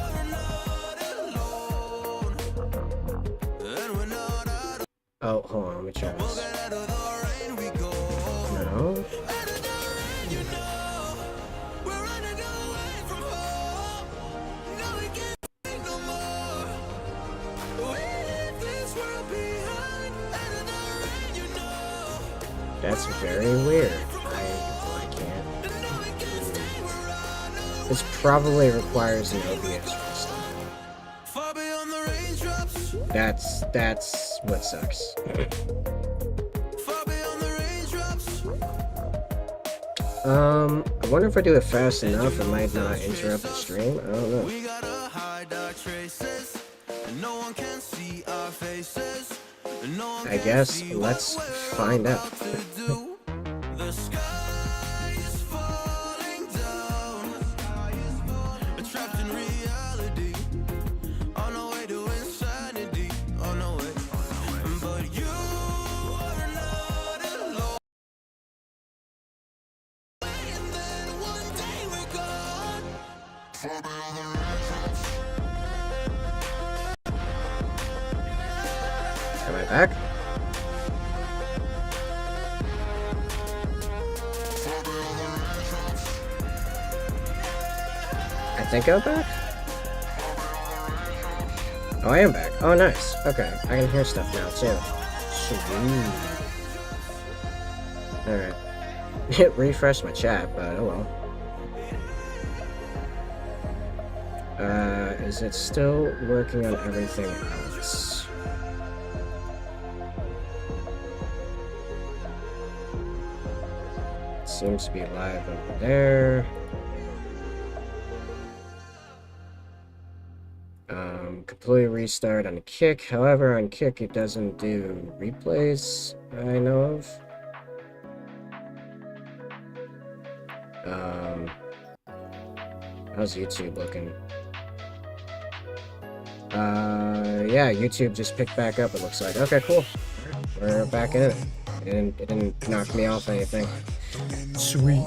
are not alone. And we're not out of, Oh, hold on, let me try we'll this. get out of the rain we go. No? Out of the rain, you know. We're running away from home. No, we can't take no more. We leave this world behind. Out of the rain, you know. That's very weird. I can't. No, we can't stay, we're This probably requires an OBS restart. Far beyond the raindrops. That's what sucks. Far beyond the raindrops. I wonder if I do it fast enough, it might not interrupt the stream. I don't know. We gotta hide our traces, and no one can see our faces. And no one I can guess see let's what we're find out. about to do. The sky is falling down. Trapped in reality. On our way to insanity. On our way. But you are not alone. And then one day we're gone. Am I back? I think I'm back? Oh, I am back. Oh, nice. Okay, I can hear stuff now, too. Sweet. Alright. It refreshed my chat, but oh well. Is it still working on everything else? It seems to be live over there. Completely restart on Kick. However, on Kick it doesn't do replays, I know of. How's YouTube looking? Yeah, YouTube just picked back up, it looks like. Okay, cool. We're back in it. It didn't knock me off anything. Sweet.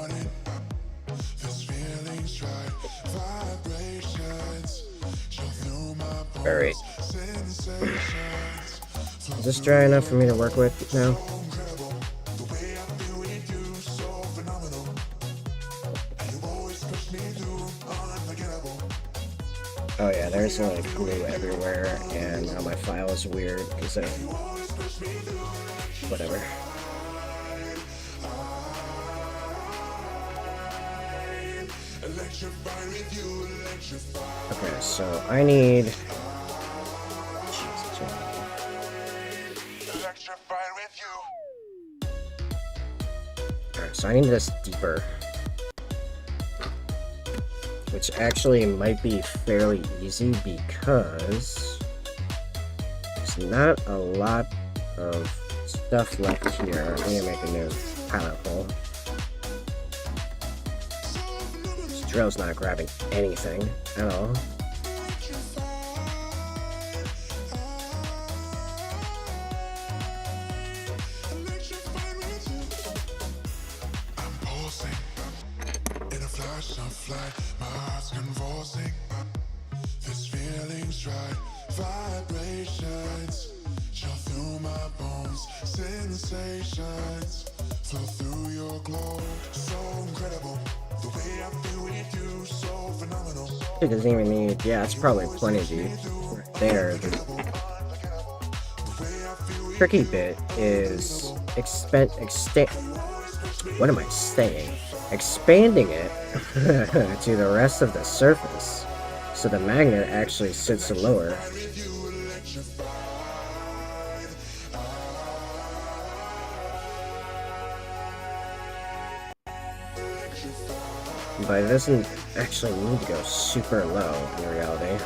Alright. Is this dry enough for me to work with now? Oh yeah, there's like glue everywhere, and now my file is weird because of whatever. Okay, so I need. Alright, so I need this deeper. Which actually might be fairly easy because there's not a lot of stuff left here. I'm gonna make a new pallet hole. This drill's not grabbing anything at all. It doesn't even need, yeah, it's probably plenty deep right there. The tricky bit is what am I saying? Expanding it to the rest of the surface so the magnet actually sits lower. But it doesn't actually need to go super low in reality.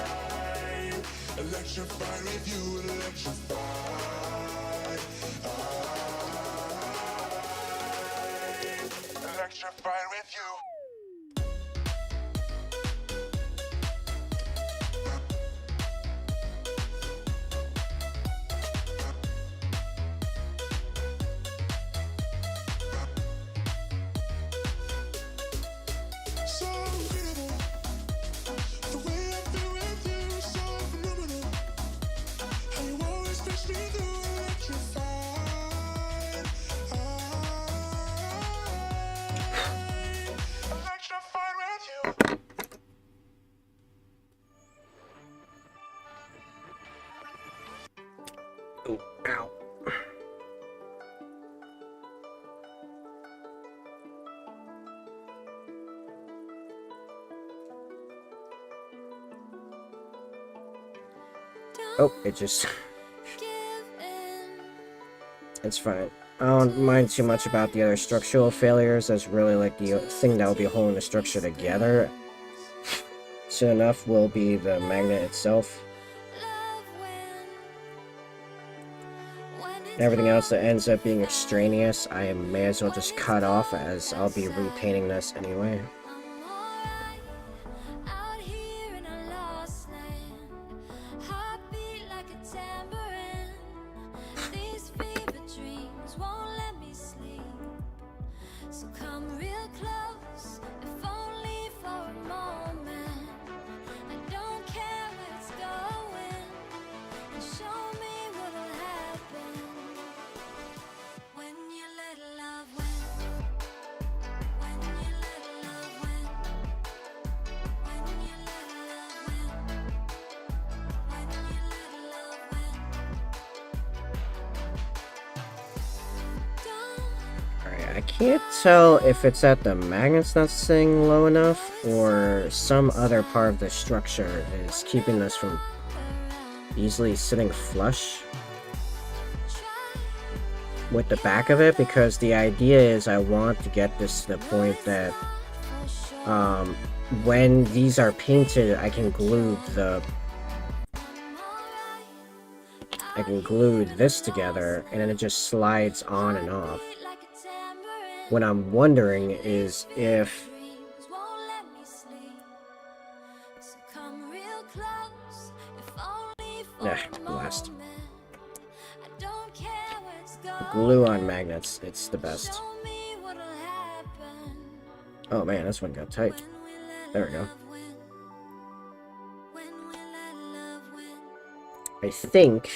Oh, it just... give in. It's fine. I don't mind too much about the other structural failures. That's really like the thing that will be holding the structure together. Soon enough will be the magnet itself. Love when it's Everything else that hard ends to up being find. extraneous, I may as well just cut off, as I'll be repainting this anyway. I'm alright out here in a lost land. Heartbeat like a tambourine. These fever dreams won't let me sleep. So come real close, if only for a moment. I don't care where it's going, and show me what'll happen when you let love win. When you let love win. When you let love win. When you let love win. Don't Alright, I can't tell if it's at the magnets not staying low enough, or some other part of the structure is keeping this from easily sitting flush with the back of it, because the idea is I want to get this to the point that when these are painted, I can glue this together, and then it just slides on and off. What I'm wondering is if blast. Glue on magnets, it's the best. Oh man, this one got tight. There we go. I think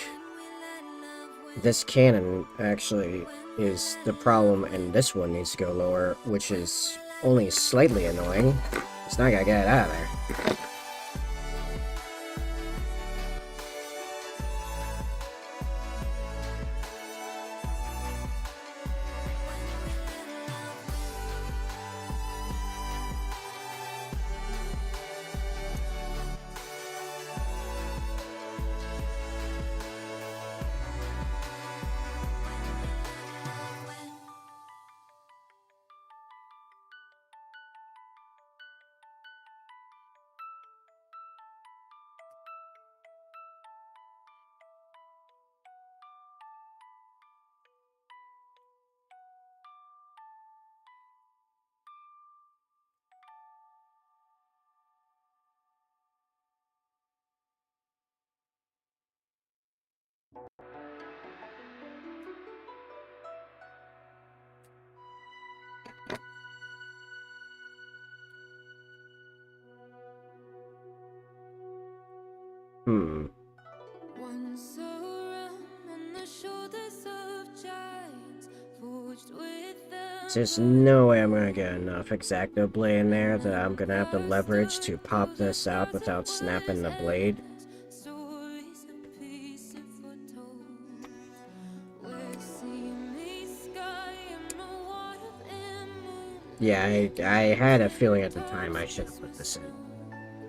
this cannon actually is the problem, and this one needs to go lower, which is only slightly annoying. It's not gonna get it out of there. Once around on the shoulders of giants, forged with them. There's no way I'm gonna get enough X-Acto blade in there that I'm gonna have to leverage to pop this out without snapping the blade. Stories of peace and foretold, where seemingly sky and a wild and moon. Yeah, I had a feeling at the time I should have put this in.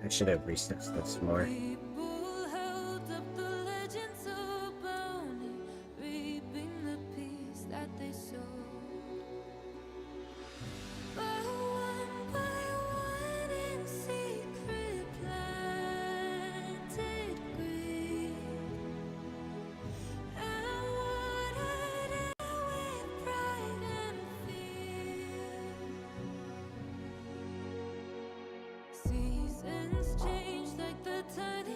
I should have researched this more. People held up the legends of bounty, reaping the peace that they sowed. By one in secret planted greed, and watered it with pride and fear. Seasons change like the tide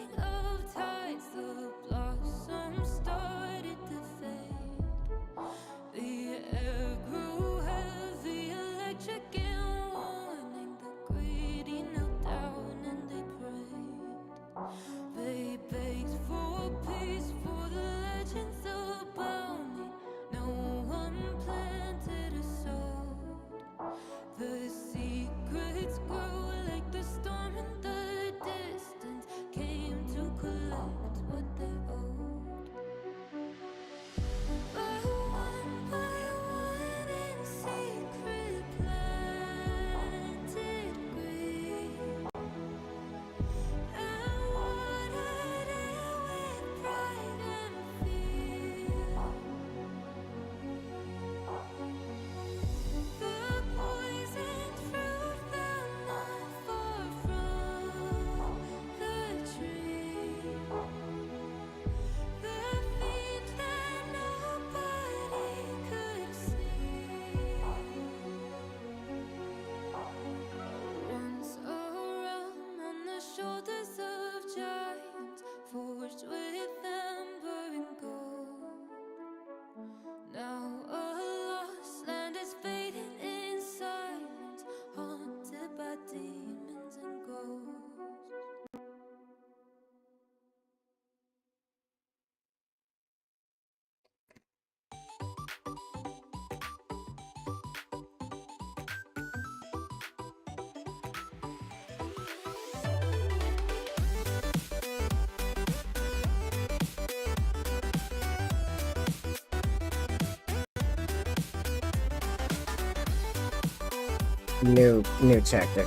new tactic.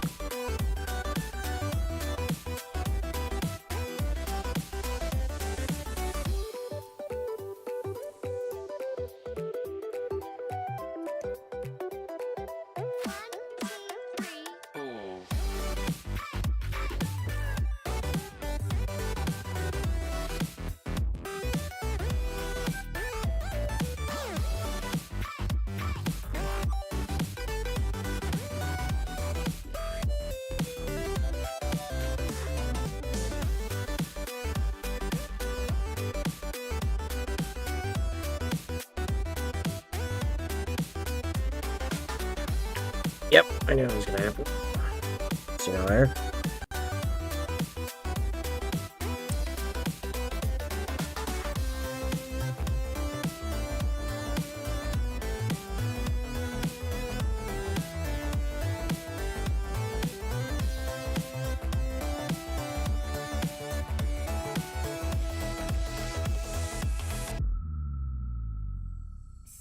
Yep, I knew it was gonna happen. See you later.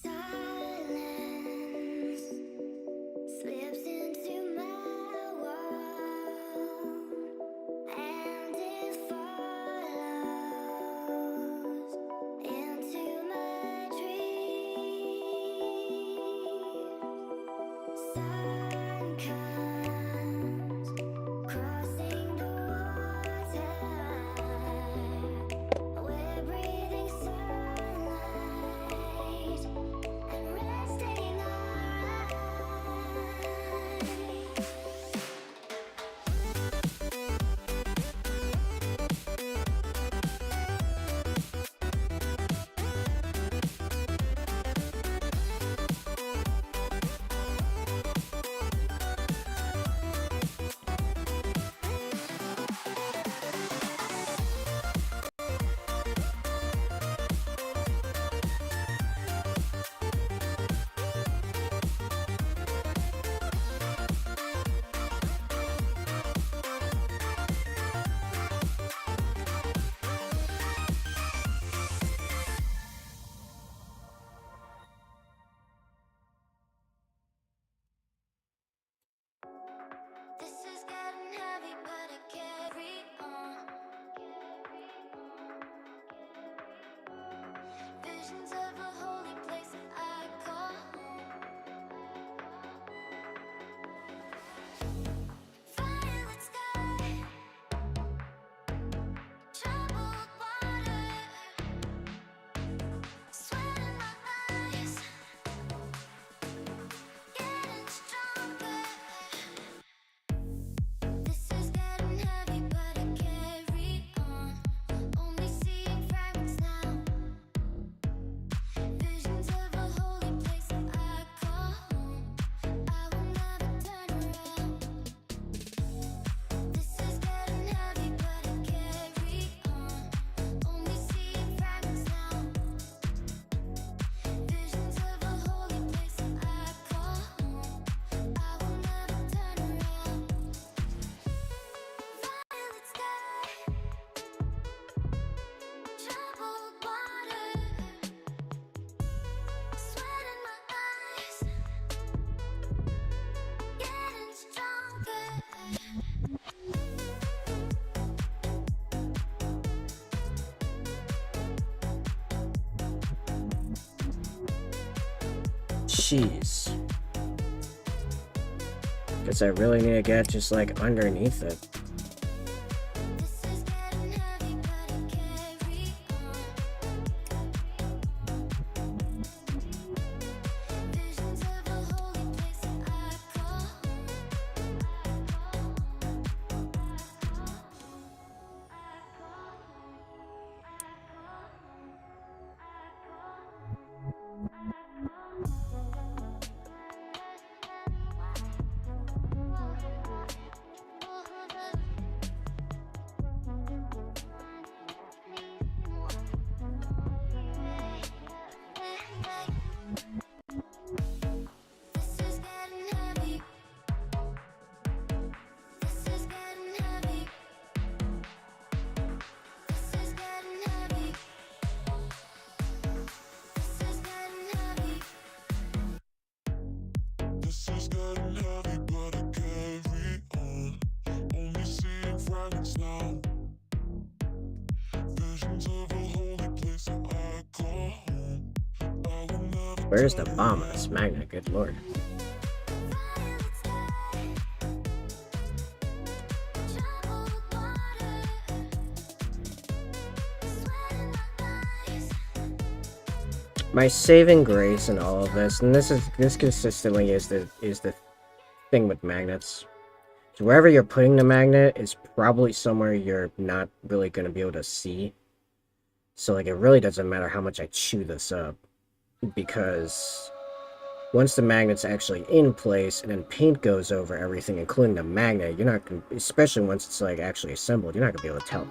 Silence slips into my world, and it follows into my dreams. Sun comes crossing the water. We're breathing sunlight and resting our eyes. This is getting heavy, but I carry on. Visions of a holy place that I call home. Violet sky, troubled water, sweat in my eyes, getting stronger. This is getting heavy, but I carry on. Only seeing fragments now. Visions of a holy place that I call home. I will never turn around. This is getting heavy, but I carry on. Only seeing fragments now. Visions of a holy place that I call home. I will never turn around. Violet sky, troubled water, sweat in my eyes, getting stronger. Jeez. Guess I really need to get just like underneath it. This is getting heavy, but I carry on. Visions of a holy place that I call home. Where's the bomb on this magnet? Good lord. My saving grace in all of this, and this consistently is the thing with magnets. So wherever you're putting the magnet is probably somewhere you're not really going to be able to see. So like it really doesn't matter how much I chew this up, because once the magnet's actually in place and then paint goes over everything, including the magnet, you're not gonna, especially once it's like actually assembled, you're not gonna be able to tell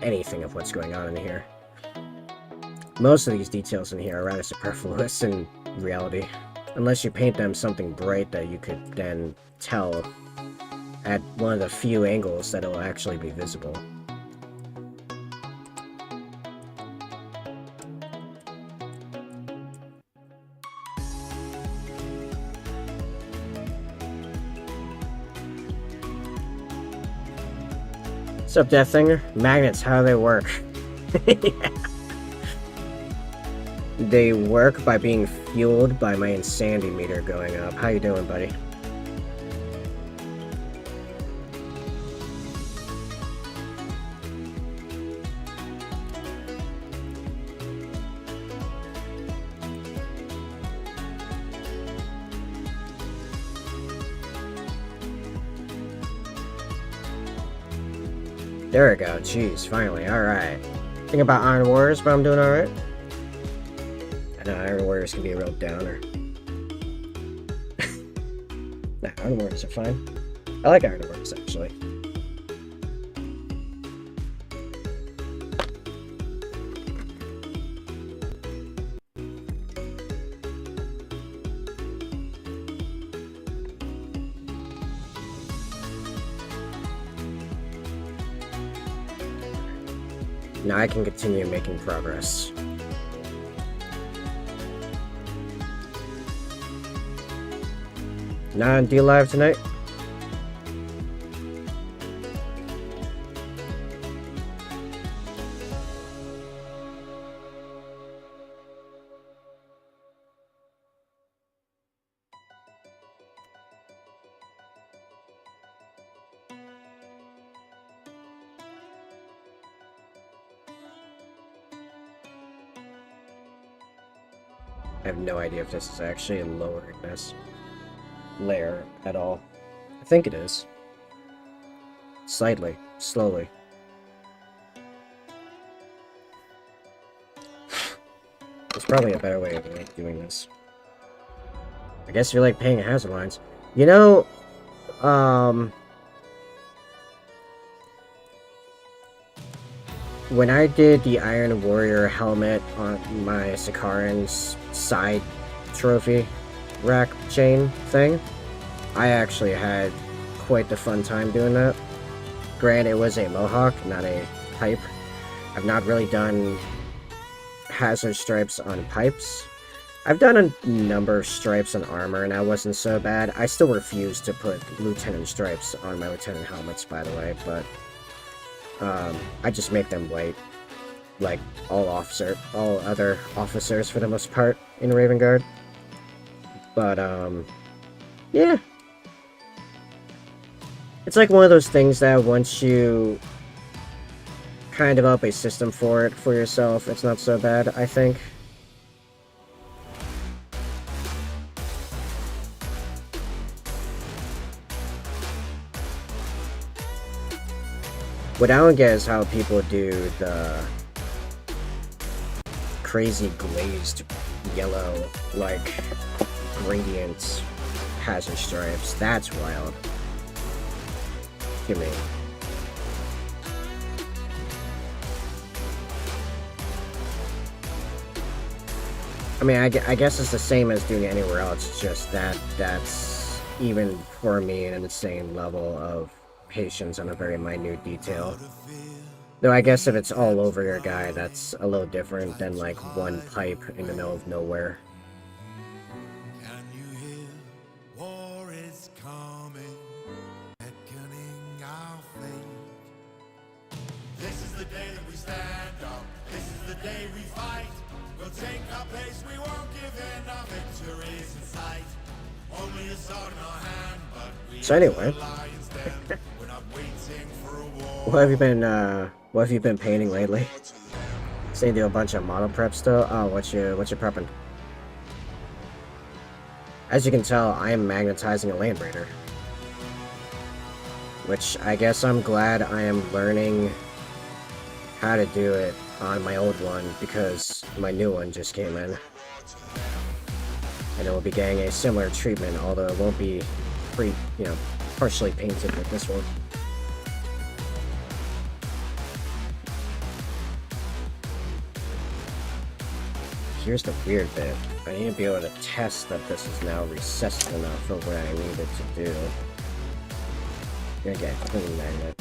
anything of what's going on in here. Most of these details in here are rather superfluous in reality, unless you paint them something bright that you could then tell at one of the few angles that will actually be visible. What's up, Deathfinger? Magnets, how do they work? Yeah. They work by being fueled by my insanity meter going up. How you doing, buddy? There we go. Jeez, finally. Alright. Think about Iron Warriors, but I'm doing alright. I know Iron Warriors can be a real downer. Nah, Iron Warriors are fine. I like Iron Warriors, actually. Now I can continue making progress. Not on D Live tonight? I have no idea if this is actually lowering this layer at all. I think it is. Slightly. Slowly. There's probably a better way of doing this. I guess you're like paying hazard lines. You know, when I did the Iron Warrior helmet on my Sakaran's side trophy rack chain thing, I actually had quite the fun time doing that. Granted, it was a mohawk, not a pipe. I've not really done hazard stripes on pipes. I've done a number of stripes on armor, and that wasn't so bad. I still refuse to put lieutenant stripes on my lieutenant helmets, by the way, but I just make them white, like all other officers for the most part in Raven Guard. But yeah, it's like one of those things that once you kind of up a system for it for yourself, it's not so bad, I think. What I don't get is how people do the crazy glazed yellow, like, gradient hazard stripes. That's wild to me. I mean, I guess it's the same as doing it anywhere else. It's just that's even for me an insane level of patience on a very minute detail. Though I guess if it's all over your guy, that's a little different than like one pipe in the middle of nowhere. Can you hear? War is coming, beckoning our fate. day we fight. We'll take our place, we won't give in, our victory's in sight. Only a sword in our hand, but we So anyway, we're not waiting for a war. what have you been painting lately? Say do a bunch of model prep still? Oh, what you prepping? As you can tell, I am magnetizing a Land Raider. Which I guess I'm glad I am learning how to do it on my old one because my new one just came in. And it will be getting a similar treatment, although it won't be partially painted like this one. Here's the weird bit. I need to be able to test that this is now recessed enough for what I need it to do. Gonna get a clean magnet.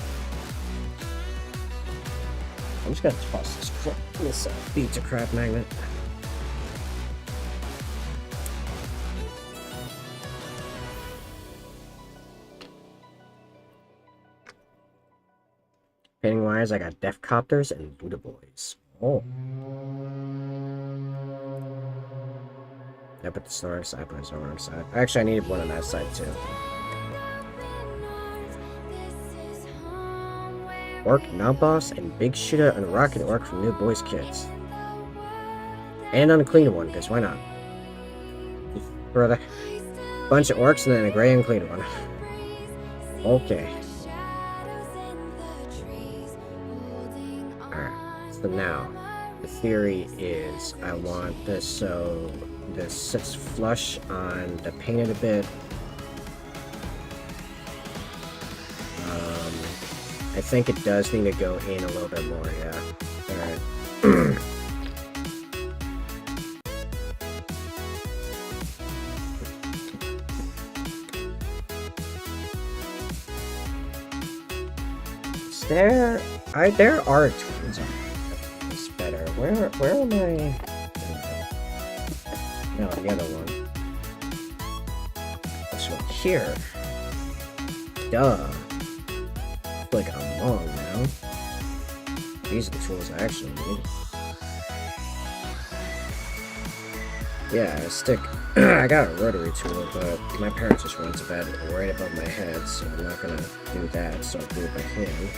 I'm just gonna toss this beat to crap magnet. Painting wise, I got Death Copters and Buddha Boys. Oh. I put the Snorlax side, I put the Snorlax side. Actually, I needed one on that side too. Orc Now Boss and Big Shooter and Rocket Orc from New Boys Kids. And unclean one, because why not? For the bunch of orcs and then a gray unclean one. Okay. Alright, so now the theory is I want this so this sits flush on the painted a bit. I think it does need to go in a little bit more, yeah. Alright. There are twins on this better. Where am I? No, the other one. This one here. Duh. Like I'm wrong now. These are the tools I actually need. Yeah, I got a rotary tool, but my parents just went to bed right above my head, so I'm not gonna do that, so I'll do it by hand.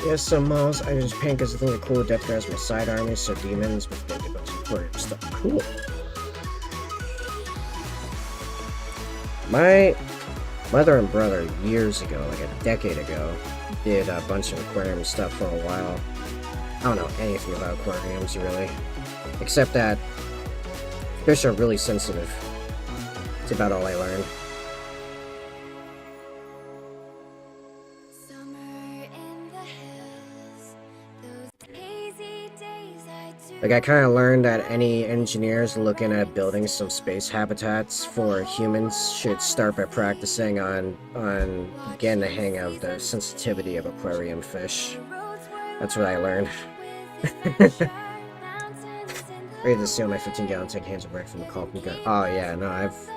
Yeah, so Miles, I just paint because I think the cool Death Guards my side army, so demons with maybe a bunch of aquarium stuff. Cool. My mother and brother, years ago, like a decade ago, did a bunch of aquarium stuff for a while. I don't know anything about aquariums, really. Except that fish are really sensitive. It's about all I learned. Like, I kind of learned that any engineers looking at building some space habitats for humans should start by practicing on getting the hang of the sensitivity of aquarium fish. That's what I learned. Ready to seal my 15-gallon tank, hands a break from the caulking gun. Oh yeah, no, I've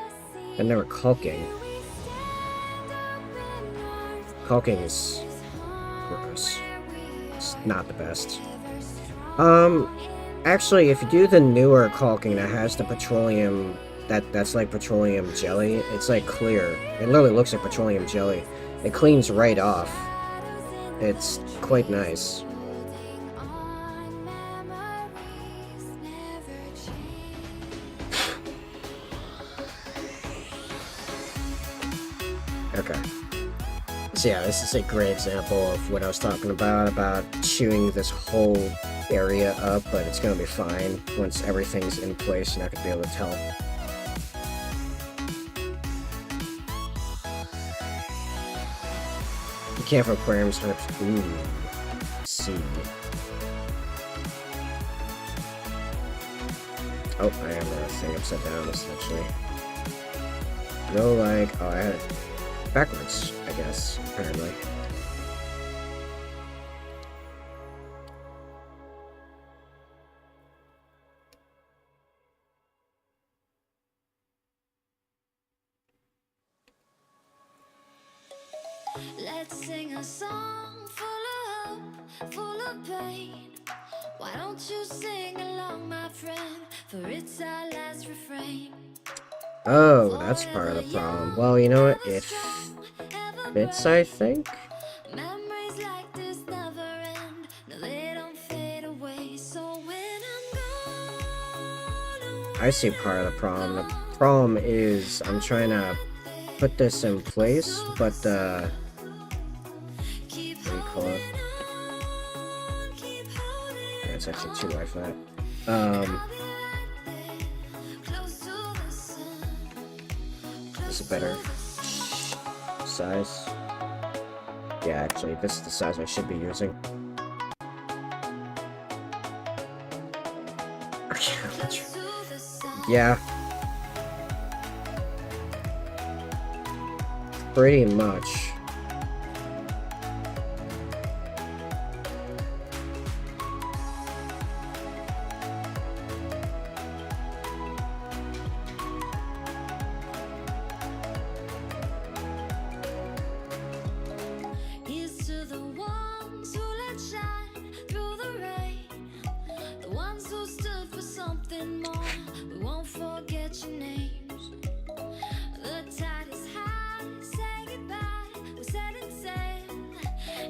never caulking. Caulking is gross. It's not the best. Actually, if you do the newer caulking that has the petroleum, that's like petroleum jelly, it's like clear. It literally looks like petroleum jelly. It cleans right off. It's quite nice. Okay. So yeah, this is a great example of what I was talking about chewing this whole area up, but it's gonna be fine once everything's in place and I could be able to tell. Be careful, aquariums. Ooh. See. Oh, I am the thing upside down, essentially. Go like... Oh, I had it backwards, I guess, apparently. Let's sing a song full of hope, full of pain. Why don't you sing along, my friend? For it's our last refrain. Oh, that's part of the problem. Well, you know what? It fits, I think? Memories like this never end. No, they don't fade away. So when I'm gone, I see part of the problem. The problem is I'm trying to put this in place, but what do you call it? Yeah, it's actually too wide for that. This is a better size. Yeah, actually, this is the size I should be using. Yeah. Pretty much. here's to the ones who let shine through the rain, the ones who stood for something more. We won't forget your names. The tide is high, say goodbye, we're setting sail,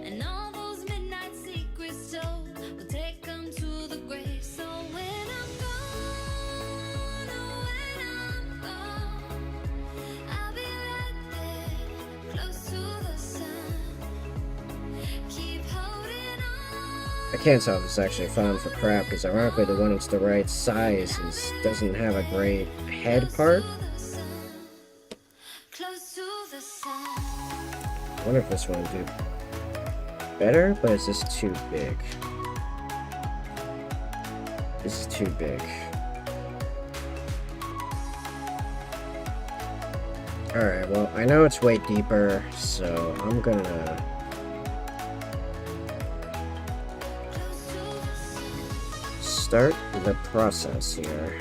and all those midnight secrets told, we'll take them to the grave. So when I'm gone, oh, when I'm gone, I'll be right there, close to the sun. Keep holding on. I can't tell if it's actually fun for crap, because ironically the one that's the right size doesn't have a great head part. Close to the sun. I wonder if this one would do better, but is this too big? This is too big. Alright, well, I know it's way deeper, so I'm gonna start the process here.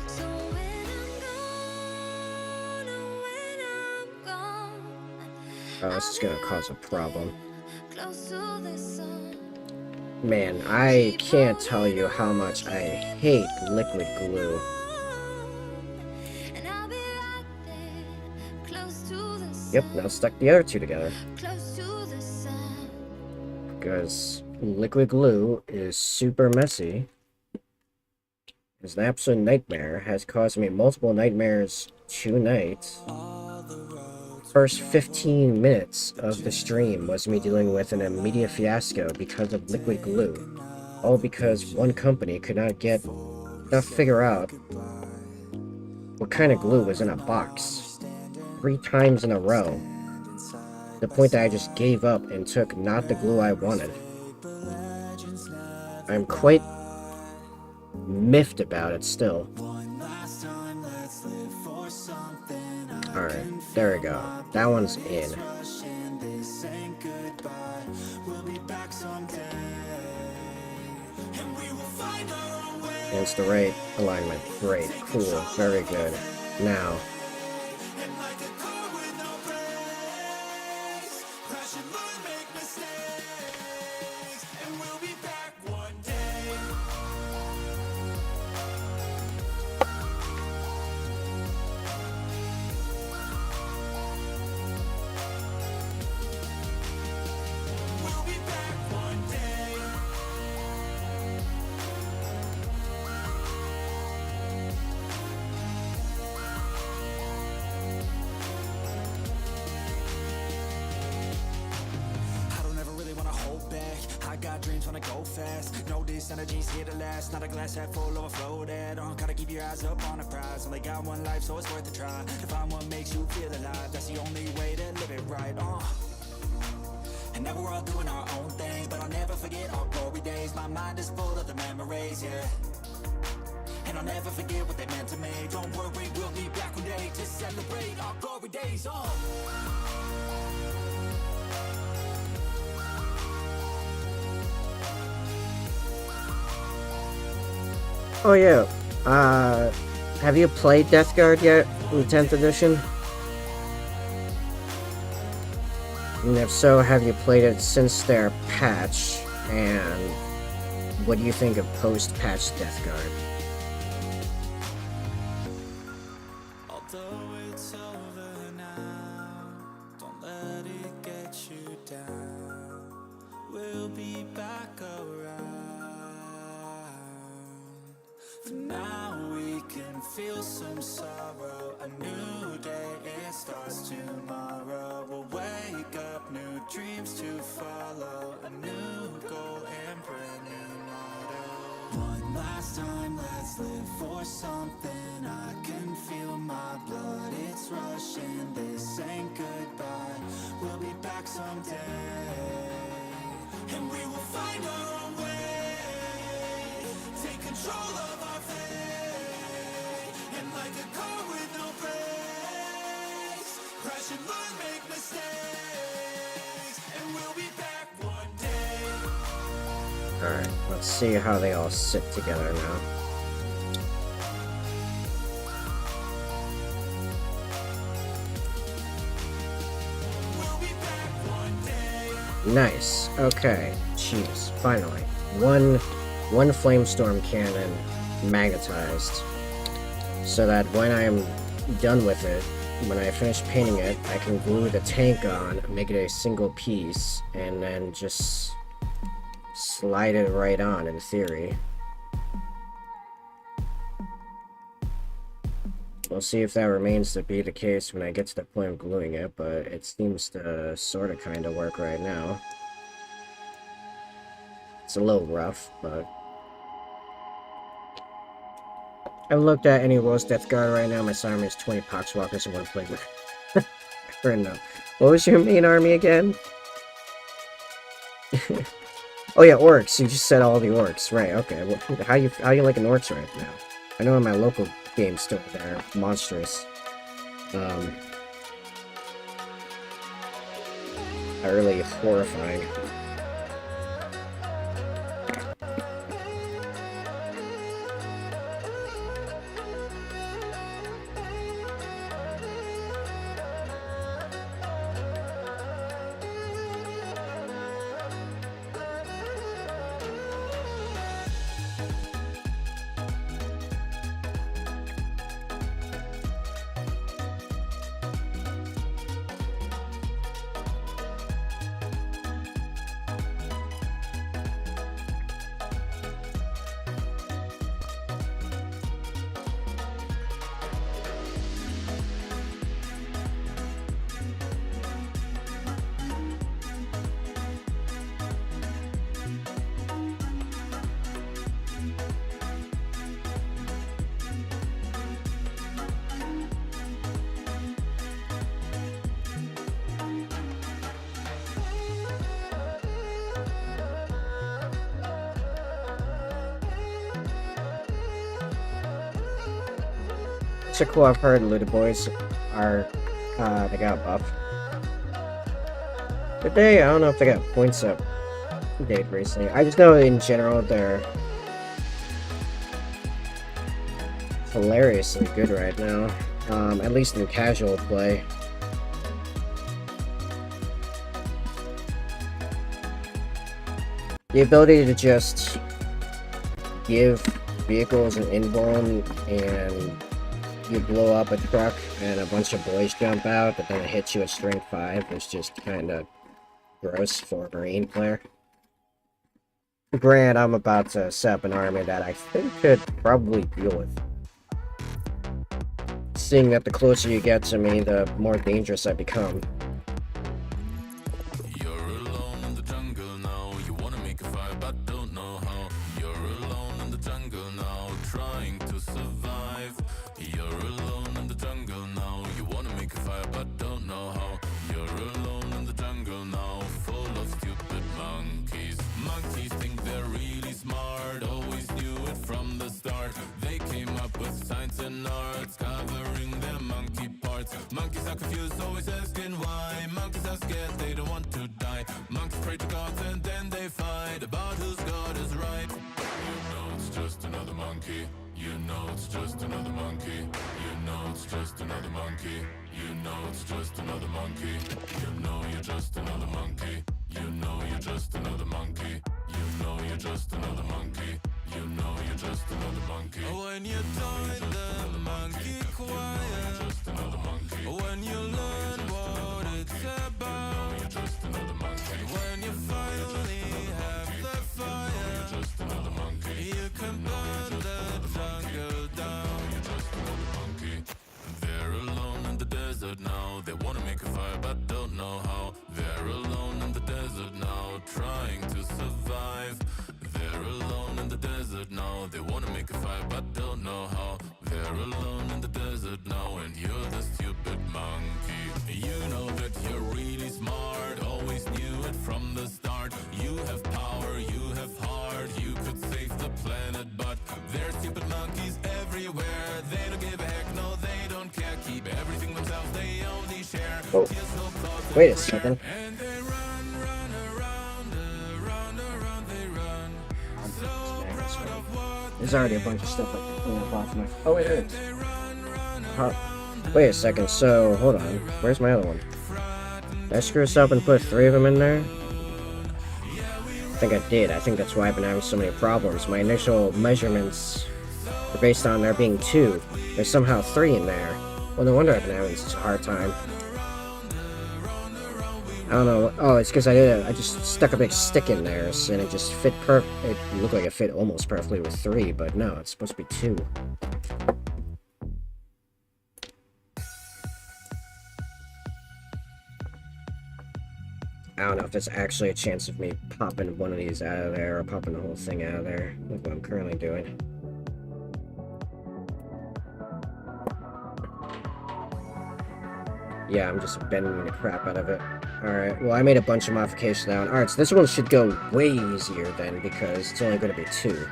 So when I'm gone, oh, when I'm gone, Oh, this is gonna cause a problem. close to the sun. Man, I can't tell you how much I hate liquid glue. And I'll be right there, close to the sun. Yep, now stuck the other two together. Close to the sun. Because liquid glue is super messy. It's an absolute nightmare. Has caused me multiple nightmares tonight. First 15 minutes of the stream was me dealing with an immediate fiasco because of liquid glue. All because one company could not figure out what kind of glue was in a box. 3 times in a row. To the point that I just gave up and took not the glue I wanted. I'm quite miffed about it still. Alright, there we go. That one's in. And it's the right alignment. Great, cool, very good. Now, my dreams wanna go fast. Know this energy's here to last. Not a glass half full, overflow that. Gotta keep your eyes up on the prize. Only got one life, so it's worth a try. To find what makes you feel alive. That's the only way to live it right. And now we're all doing our own things, but I'll never forget our glory days. My mind is full of the memories, yeah. And I'll never forget what they meant to me. Don't worry, we'll be back one day to celebrate our glory days. Oh yeah, have you played Death Guard yet in 10th edition? And if so, have you played it since their patch? And what do you think of post-patch Death Guard? Although it's over now, don't let it get you down. We'll be back around. For now we can feel some sorrow. A new day, it starts tomorrow. We'll wake up, new dreams to follow. A new goal and brand new motto. One last time, let's live for something. I can feel my blood, it's rushing. This ain't goodbye, we'll be back someday. And we will find our own way. Take control of our fate. And like a car with no brakes, crash and learn, make mistakes. And we'll be back one day. Alright, let's see how they all sit together now. We'll be back one day. Nice. Okay. Jeez. Finally. One flamestorm cannon magnetized. So that when I'm done with it, when I finish painting it, I can glue the tank on, make it a single piece, and then just slide it right on, in theory. We'll see if that remains to be the case when I get to the point of gluing it, but it seems to sort of kind of work right now. It's a little rough, but... I've looked at any World's Death Guard right now. My army is 20 Poxwalkers and 1 Plague. No. What was your main army again? Oh yeah, orcs. You just said all the orcs, right? Okay. Well, how you liking orcs right now? I know in my local game store they're monstrous. Utterly horrifying. So cool, I've heard Looted Boys are, they got buffed. Did they? I don't know if they got points up date recently. I just know in general they're hilariously good right now. At least in casual play. The ability to just give vehicles an invuln and you blow up a truck and a bunch of boys jump out, but then it hits you at strength 5 is just kind of gross for a Marine player. Granted, I'm about to set up an army that I think could probably deal with. Seeing that the closer you get to me, the more dangerous I become. You're alone in the jungle now. You wanna make a fire You're alone in the jungle now. You wanna make a fire but don't know how. You're alone in the jungle now, full of stupid monkeys. Monkeys think they're really smart, always knew it from the start. They came up with science and arts, covering their monkey parts. Monkeys are confused, always asking why. Monkeys are scared, they don't want to die. Monkeys pray to gods and then they fight about whose god is right. You know it's just another monkey. You know it's just another monkey. You know it's just another monkey. You know it's just another monkey. You know you're just another monkey. You know you're just another monkey. You know you're just another monkey. You know you're just another monkey. When you join the monkey choir, just another monkey. When you learn what it's about, you're just another monkey. When you finally have the fire, you're just another monkey. You can burn the jungle down. You're just another monkey. They're alone in the desert now. They wanna make a fire but don't know how. They're alone in the desert now, trying to survive. They're alone in the desert now. They wanna make a fire but don't know how. They're alone in the desert now, and you're the stupid monkey. You know that you're really smart, always knew it from the start. You have power, you have heart, you could save the planet, but there's stupid monkeys everywhere. They don't give a heck, no, they don't care. Keep everything themselves, they only share. Oh, wait a second. And they run around, they run. So proud of what There's already a bunch of stuff like clean up off my. Oh, it is. Huh. Wait a second. So hold on. Where's my other one? Did I screw this up and put 3 of them in there? I think I did. I think that's why I've been having so many problems. My initial measurements were based on there being 2. There's somehow 3 in there. Well, no wonder I've been having such a hard time. I don't know. Oh, it's because I just stuck a big stick in there, and it just fit it looked like it fit almost perfectly with 3, but no, it's supposed to be 2. I don't know if there's actually a chance of me popping one of these out of there or popping the whole thing out of there. Look what I'm currently doing. Yeah, I'm just bending the crap out of it. Alright, well I made a bunch of modifications now. Alright, so this one should go way easier then, because it's only going to be 2.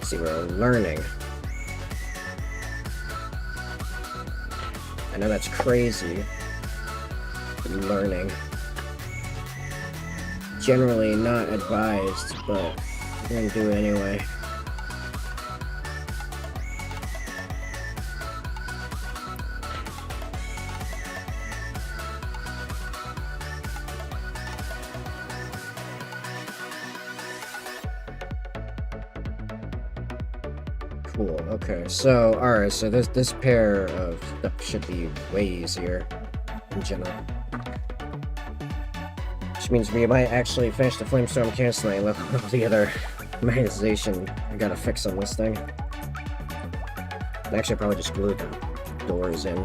See, we're learning. I know that's crazy. Learning. Generally not advised, but I'm gonna do it anyway. Cool, okay, so, alright, so this pair of stuff should be way easier in general. Which means we might actually finish the Flamestorm cancel and level up the other magnetization I gotta fix on this thing. Actually, I probably just glued the doors in.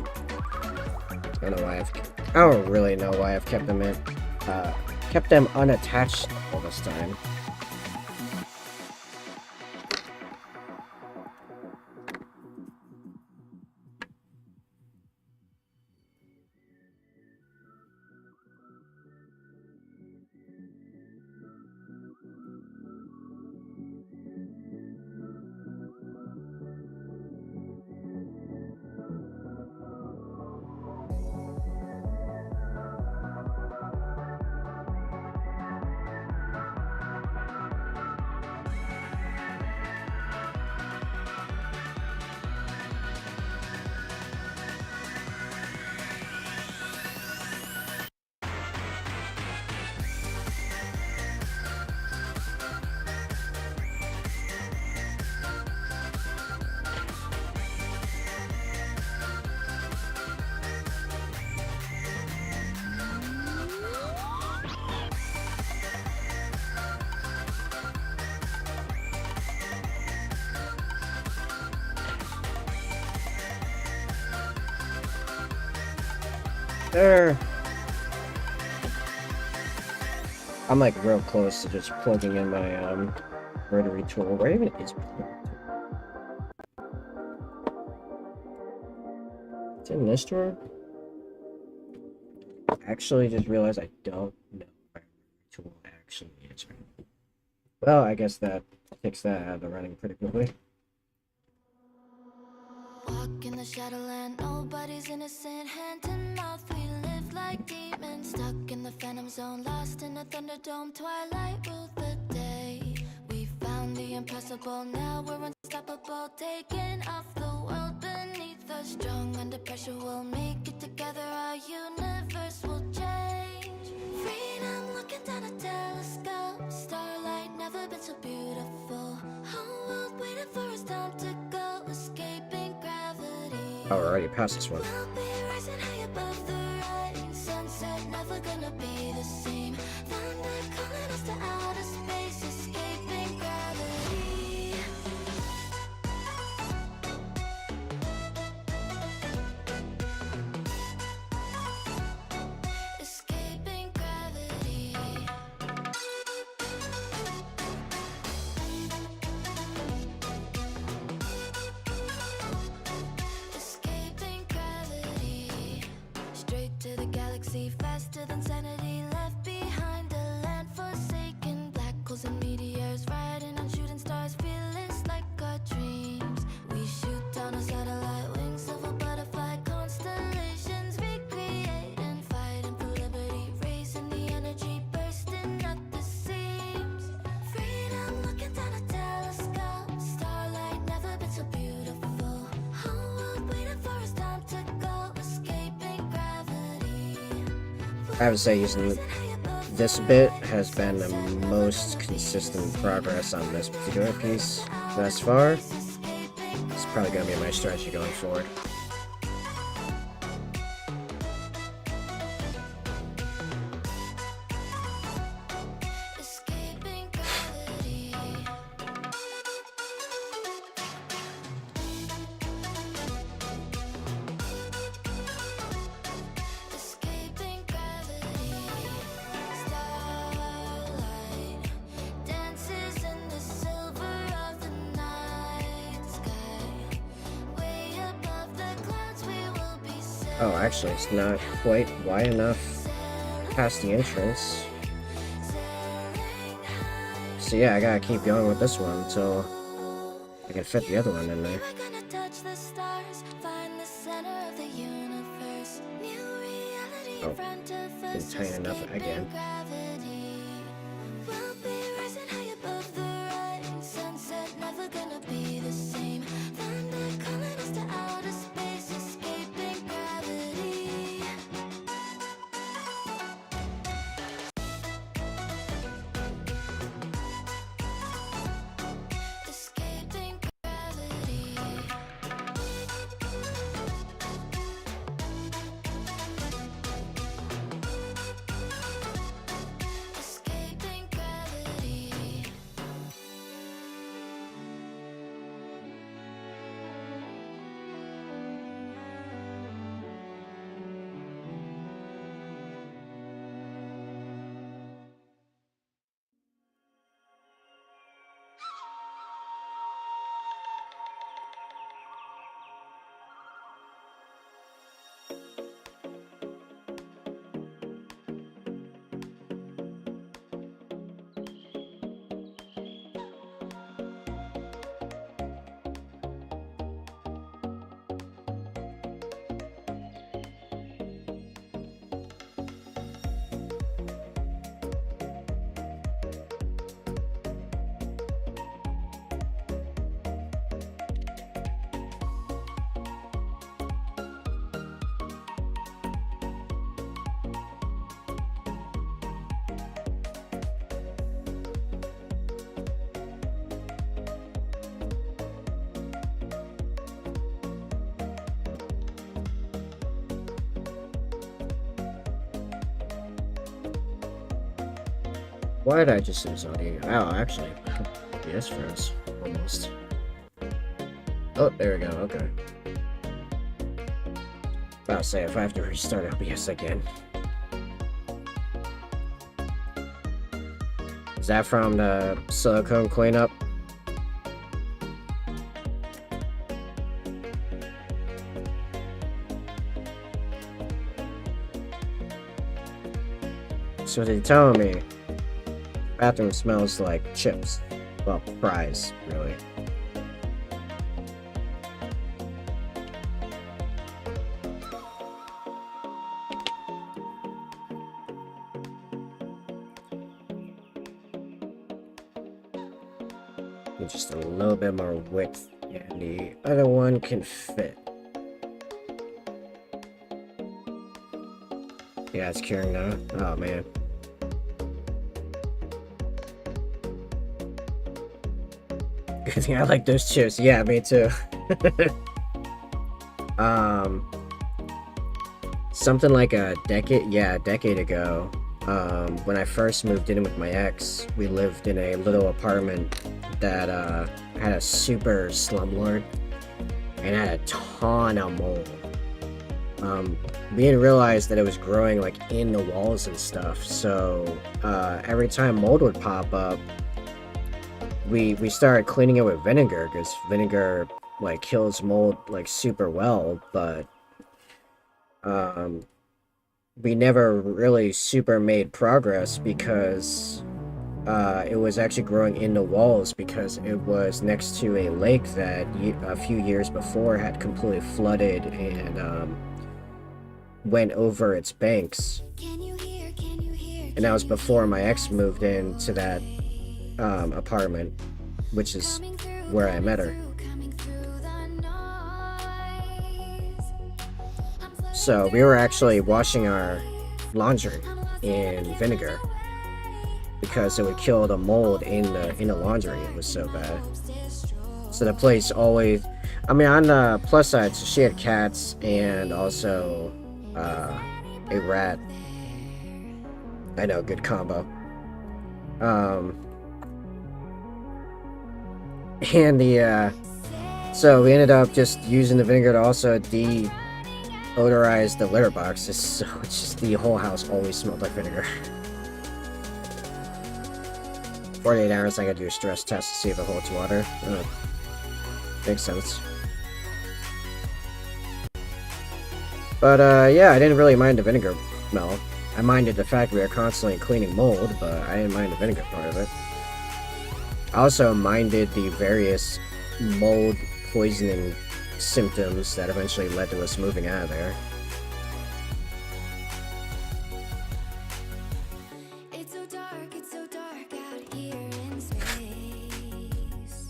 I don't really know why I've kept them in. Kept them unattached all this time. There. I'm like real close to just plugging in my rotary tool. Where even is it's in this drawer? Actually, just realized I don't know where my tool actually is. Well, I guess that takes that out of the running pretty quickly. Walk in the shadowland, nobody's innocent. Hand to mouth, we live like demons. Stuck in the phantom zone, lost in a thunderdome. Twilight ruled the day. We found the impossible, now we're unstoppable. Taking off the world beneath us. Strong under pressure, we'll make it together. Our universe will change. Freedom looking down a telescope. Starlight never been so beautiful. Whole world waiting for us time to go. Escaping gravity. Oh, we're already past this one. We'll be rising high above the rain. Sunset never gonna be the same. Thunder calling us to outer space. Escaping gravity. Escaping gravity. Escaping gravity. Straight to the galaxy, faster than sanity. Left behind a land forsaken. Black holes and meteors, riding on shooting stars. Fearless like our dreams. We shoot down a satellite, wings of a butterfly. Constellations recreate and fighting for liberty. Raising the energy, bursting at the seams. Freedom looking down a telescope. Starlight never been so beautiful. Whole world waiting for us time to go. Escaping gravity. I would say using this bit has been the most consistent progress on this particular piece thus far. It's probably going to be my strategy going forward. Escaping gravity. Escaping gravity. Starlight dances in the silver of the night sky. Way above the clouds, we will be Oh, actually, it's not quite wide enough past the entrance. So yeah, I gotta keep going with this one until I can fit the other one in there. We're gonna touch the stars, find the center of the universe. New reality in Oh, front of us. didn't tighten enough Escaping again. gravity. We'll be rising high above the rain. Sunset never gonna be the same. Thunder calling us to outer space. Escaping gravity. Escaping gravity. Escaping gravity. Why did I just lose audio? Oh, actually, yes, friends, almost. Oh, there we go. Okay. About to say if I have to restart OBS again. Is that from the silicone cleanup? So they're telling me bathroom smells like chips. Well, fries, really. Need just a little bit more width, and the other one can fit. Yeah, it's curing now. Oh man. Good thing I like those chips. Yeah, me too. Something like a decade ago, when I first moved in with my ex, we lived in a little apartment that had a super slumlord and had a ton of mold. We didn't realize that it was growing like in the walls and stuff, so every time mold would pop up, we started cleaning it with vinegar, because vinegar like kills mold like super well, but we never really super made progress because it was actually growing in the walls, because it was next to a lake that a few years before had completely flooded and went over its banks. And that was before my ex moved into that apartment, which is where I met her. So we were actually washing our laundry in vinegar because it would kill the mold in the laundry. It was so bad. So the place always, I mean, on the plus side, so she had cats and also a rat. I know, good combo. And so we ended up just using the vinegar to also deodorize the litter boxes, so it's just the whole house always smelled like vinegar. 48 hours, I gotta do a stress test to see if it holds water. Makes sense. But yeah, I didn't really mind the vinegar smell. I minded the fact we were constantly cleaning mold, but I didn't mind the vinegar part of it. I also minded the various mold poisoning symptoms that eventually led to us moving out of there. It's so dark out here in space.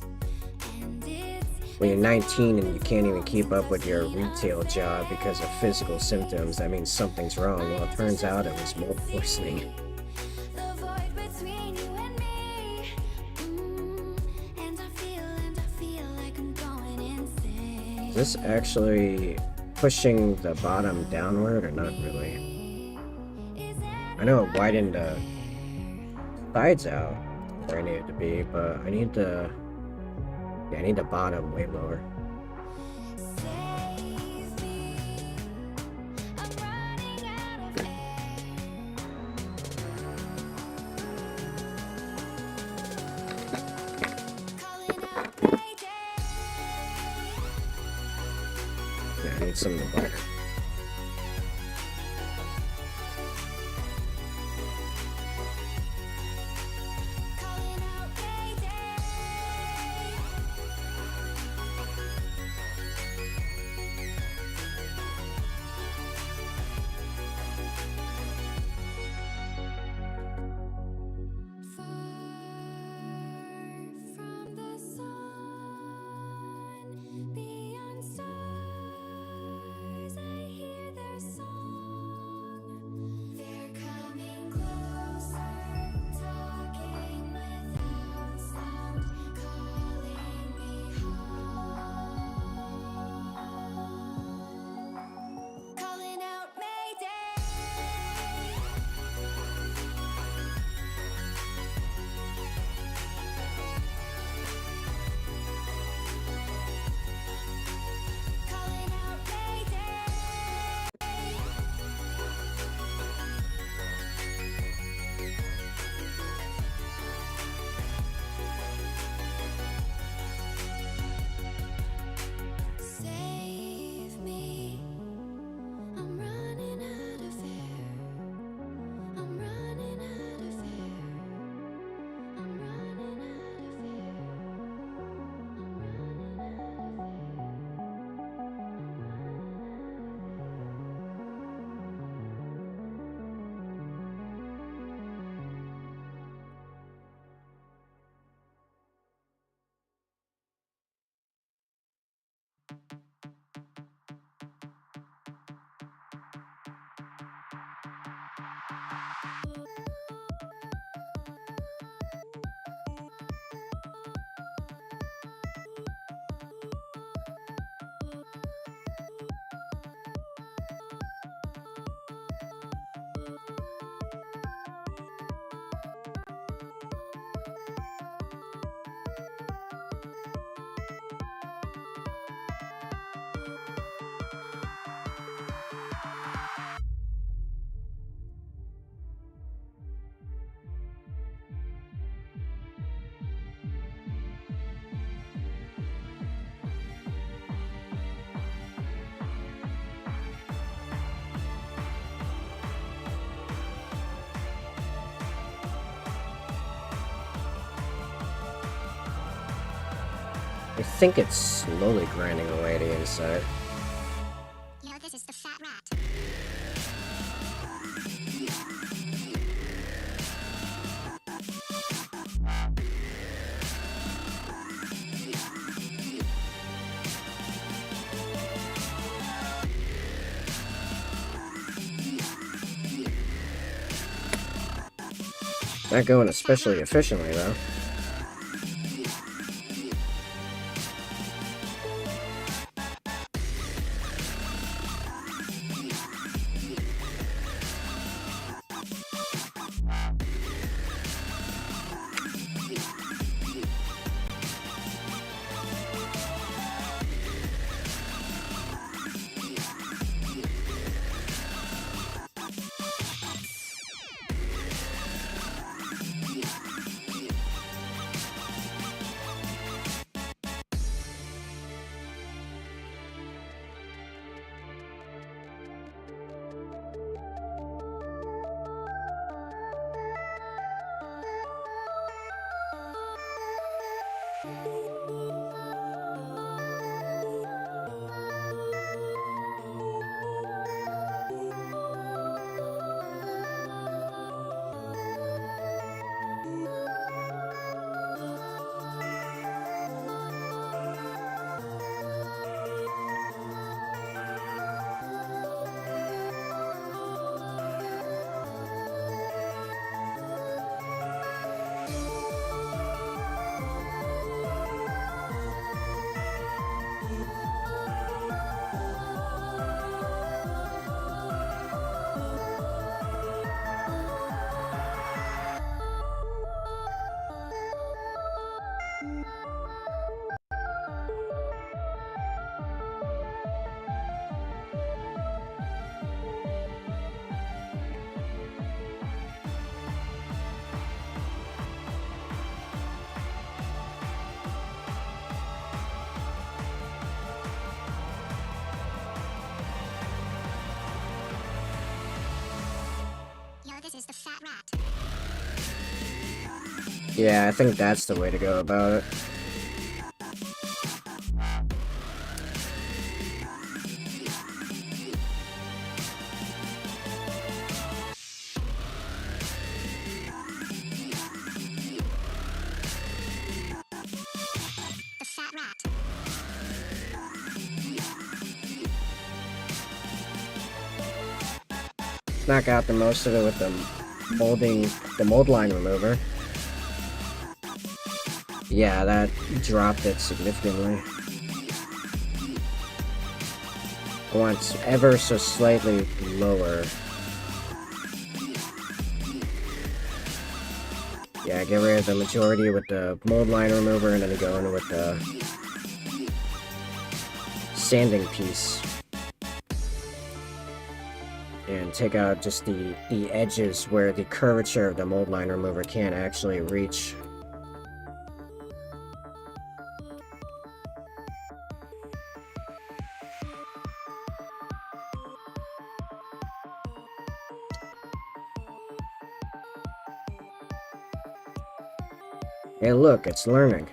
And it's When you're 19 and you can't even keep up with your retail job because of physical symptoms, that means something's wrong. Well, it turns out it was mold poisoning. the void between you and me. And I feel like I'm going insane. Is this actually pushing the bottom downward or not really? I know it widened the sides out where I need it to be, but I need the bottom way lower. Save me. I'm running out of air. Calling out Mayday. Yeah, I need something wider. Calling out Mayday. Far from the sun, beyond stars I think it's slowly grinding away the inside. You know, this is the fat rat. Not going especially efficiently, though. You know, this is the fat rat. Yeah, I think that's the way to go about it. The fat rat. Knock out the most of it with the mold line remover. Yeah, that dropped it significantly. I want ever so slightly lower. Yeah, get rid of the majority with the mold line remover and then go in with the sanding piece. And take out just the edges where the curvature of the mold line remover can't actually reach. Hey look, it's learning.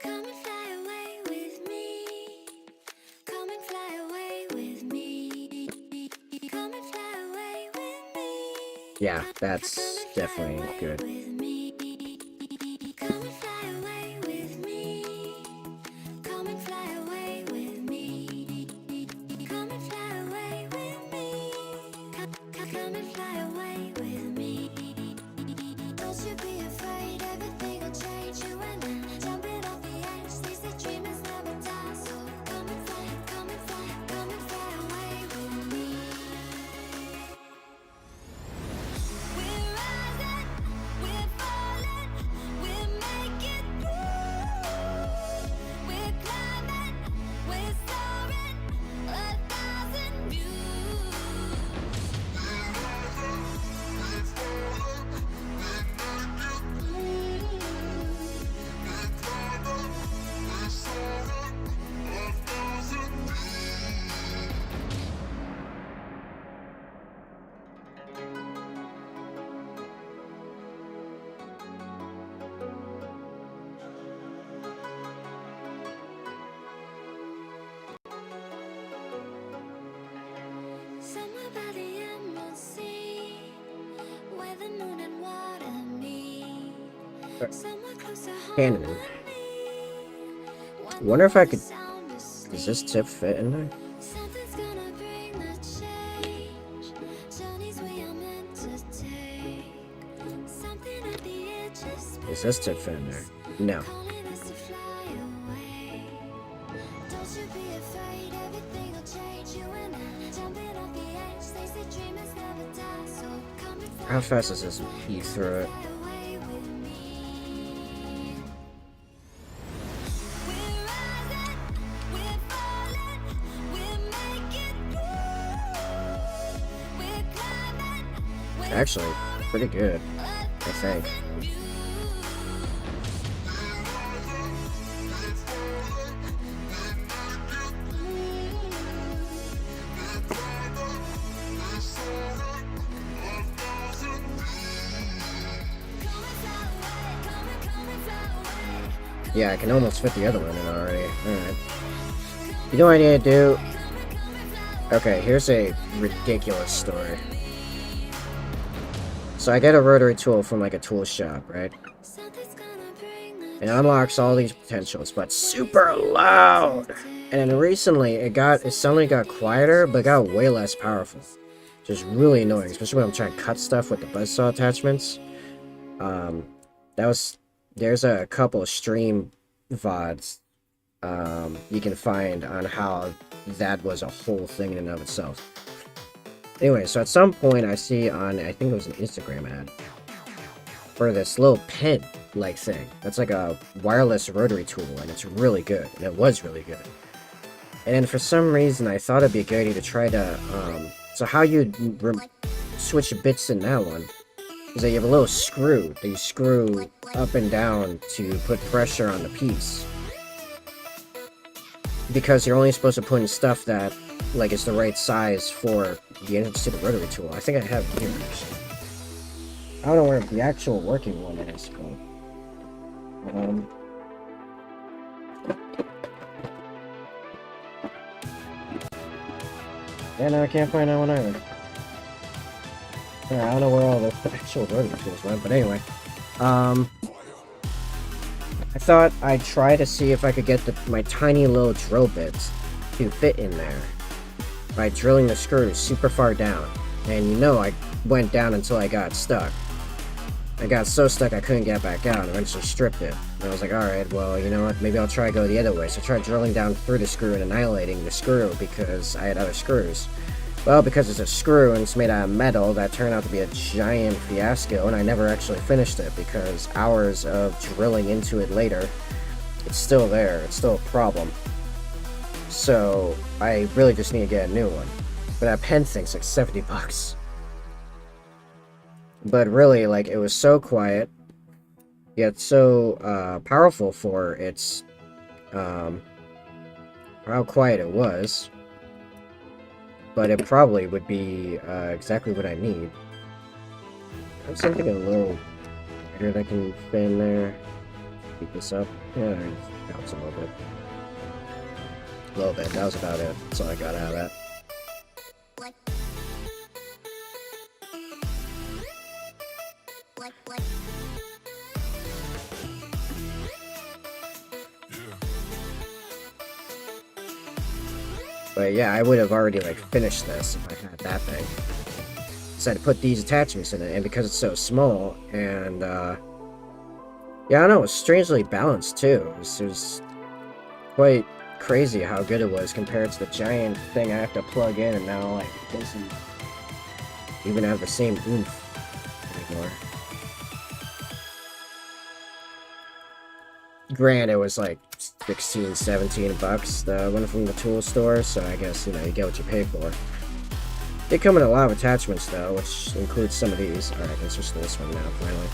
Come and fly away with me. Come and fly away with me. Come and fly away with me. Yeah, that's definitely good. With me. Come and fly away with me. Come and fly away with me. Come and fly away with me. Come and fly away with me. Don't you be afraid, everything will change. You and I. by the emerald sea, where the moon and water meet. Somewhere close to home Cannon. with me. Wonder if I could. Sound asleep. Does this tip fit in there? Something's gonna bring the change. Journeys we are meant to take. Something at the edge of space. Does this tip fit in there? No. Calling us to fly away. Don't you be afraid, everything will change. You and I jumping off the edge. They say dreamers never die. So come and fly How fast does this eat through it? away with me. We're rising, we're falling, we're making through. We're climbing, we're Actually, pretty good, I think. Yeah, I can almost fit the other one in already. Alright. You know what I need to do? Okay, here's a ridiculous story. So I get a rotary tool from like a tool shop, right? And it unlocks all these potentials, but super loud! And then recently it suddenly got quieter, but got way less powerful. Just really annoying, especially when I'm trying to cut stuff with the buzzsaw attachments. There's a couple of stream VODs you can find on how that was a whole thing in and of itself. Anyway, so at some point I see on, I think it was an Instagram ad, for this little pen like thing. That's like a wireless rotary tool, and it's really good. And it was really good. And then for some reason I thought it'd be a good idea to try to, so how you switch bits in that one is that you have a little screw that you screw up and down to put pressure on the piece. Because you're only supposed to put in stuff that, like, is the right size for the entrance to the rotary tool. I think I have it here, actually. I don't know where the actual working one is, but... yeah, no, I can't find that one either. Yeah, I don't know where all the actual rotary tools went, but anyway. I thought I'd try to see if I could get my tiny little drill bits to fit in there by drilling the screws super far down. And you know I went down until I got stuck. I got so stuck I couldn't get back out and eventually stripped it. And I was like, alright, well, you know what, maybe I'll try to go the other way. So I tried drilling down through the screw and annihilating the screw because I had other screws. Well, because it's a screw and it's made out of metal, that turned out to be a giant fiasco, and I never actually finished it because hours of drilling into it later, it's still there, it's still a problem. So, I really just need to get a new one. But that pen thing's like 70 bucks. But really, like, it was so quiet, yet so powerful for its, how quiet it was. But it probably would be exactly what I need. I have something a little bigger that can fit in there. Keep this up. Yeah, it helps a little bit. A little bit. That was about it. That's all I got out of that. But yeah, I would have already like finished this if I had that thing. So I had to put these attachments in it, and because it's so small, and yeah, I don't know, it's strangely balanced too. It was quite crazy how good it was compared to the giant thing I have to plug in, and now like it doesn't even have the same oomph anymore. Granted, it was like 16, 17 bucks, the one from the tool store, so I guess, you know, you get what you pay for. They come in a lot of attachments, though, which includes some of these. Alright, let's just do this one now, finally.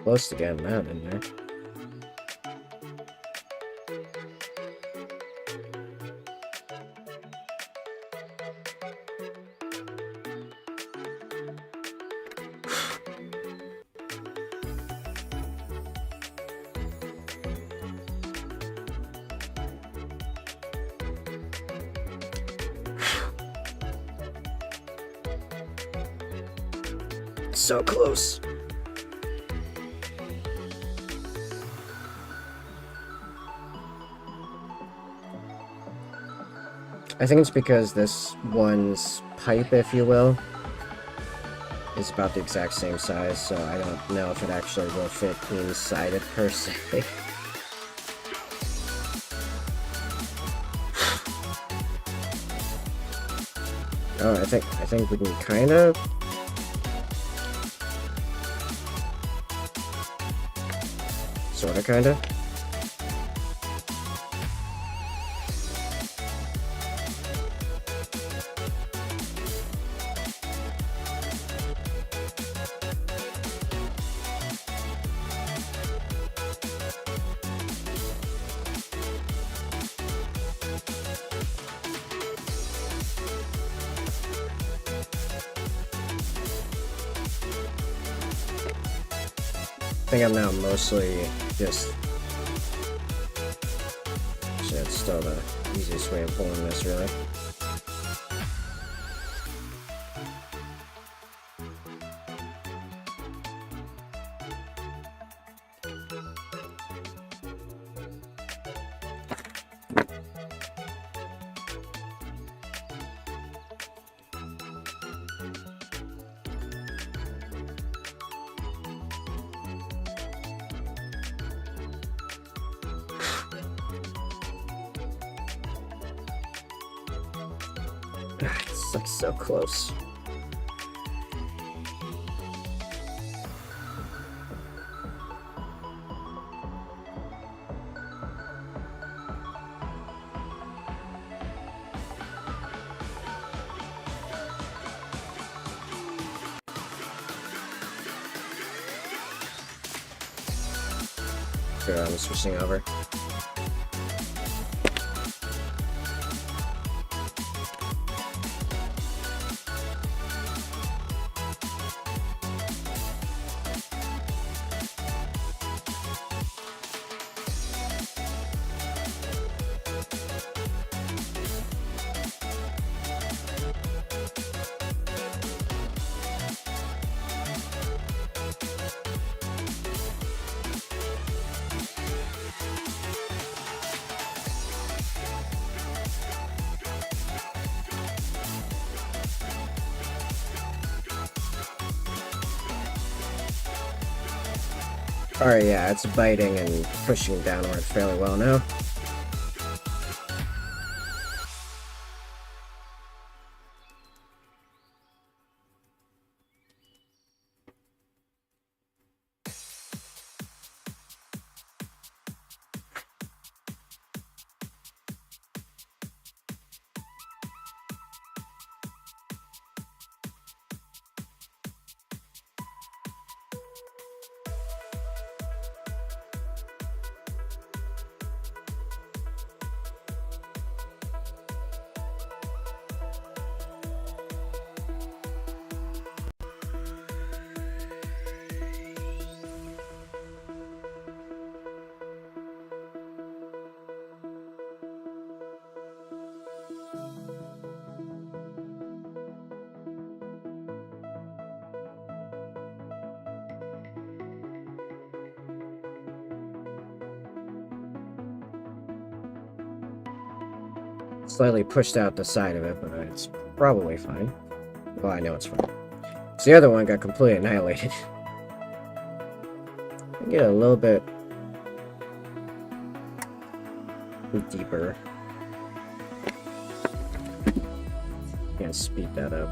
Close to getting that in there. So close. I think it's because this one's pipe, if you will, is about the exact same size, so I don't know if it actually will fit inside it per se. Oh, I think we can kind of. Sorta, kinda. I think I'm now mostly just. Actually, it's still the easiest way of pulling this, really. It's like so close. Good, I'm switching over. Alright, yeah, it's biting and pushing downward fairly well now. Slightly pushed out the side of it, but it's probably fine. Well, I know it's fine. So the other one got completely annihilated. Get a little bit deeper. Can't speed that up.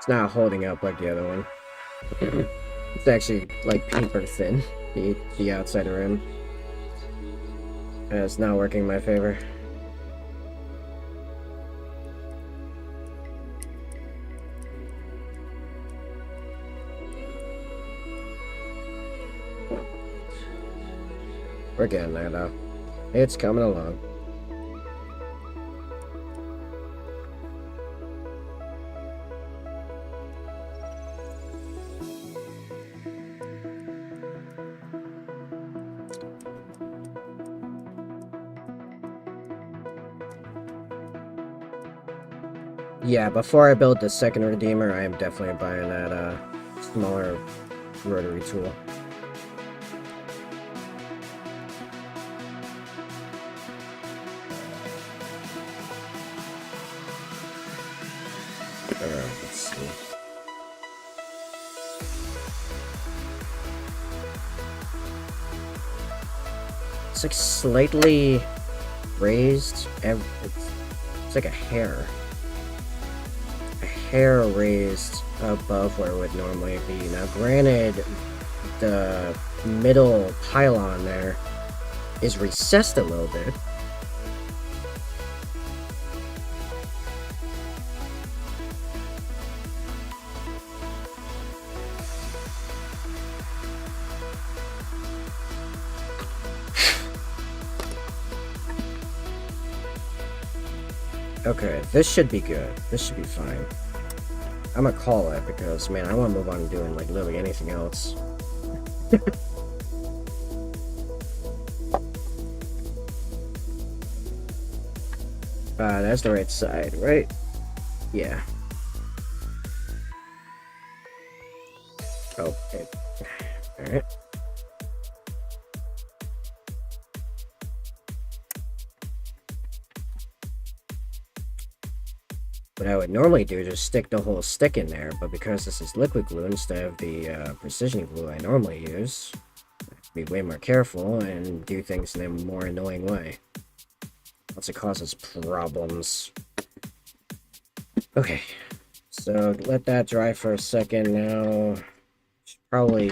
It's not holding up like the other one. It's actually like paper thin, the outside rim. And it's not working in my favor. We're getting there though. It's coming along. Yeah, before I build the second Redeemer, I am definitely buying that smaller rotary tool. Let's see. It's like slightly raised. It's like a hair. A hair raised above where it would normally be. Now, granted, the middle pylon there is recessed a little bit. Okay, this should be good. This should be fine. I'm gonna call it because, man, I want to move on to doing, like, literally anything else. That's the right side, right? Yeah. Okay. Alright. What I would normally do is just stick the whole stick in there, but because this is liquid glue instead of the precision glue I normally use, I have to be way more careful and do things in a more annoying way. Else it causes problems. Okay, so let that dry for a second now. Should probably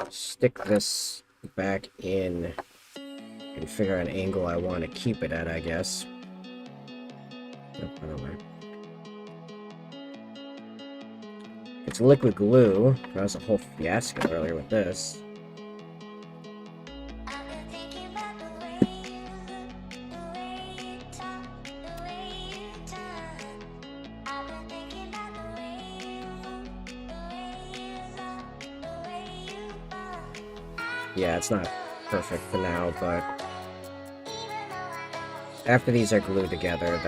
stick this back in and figure out an angle I want to keep it at, I guess. It's liquid glue. That was a whole fiasco earlier with this. Yeah, it's not perfect for now, but after these are glued together,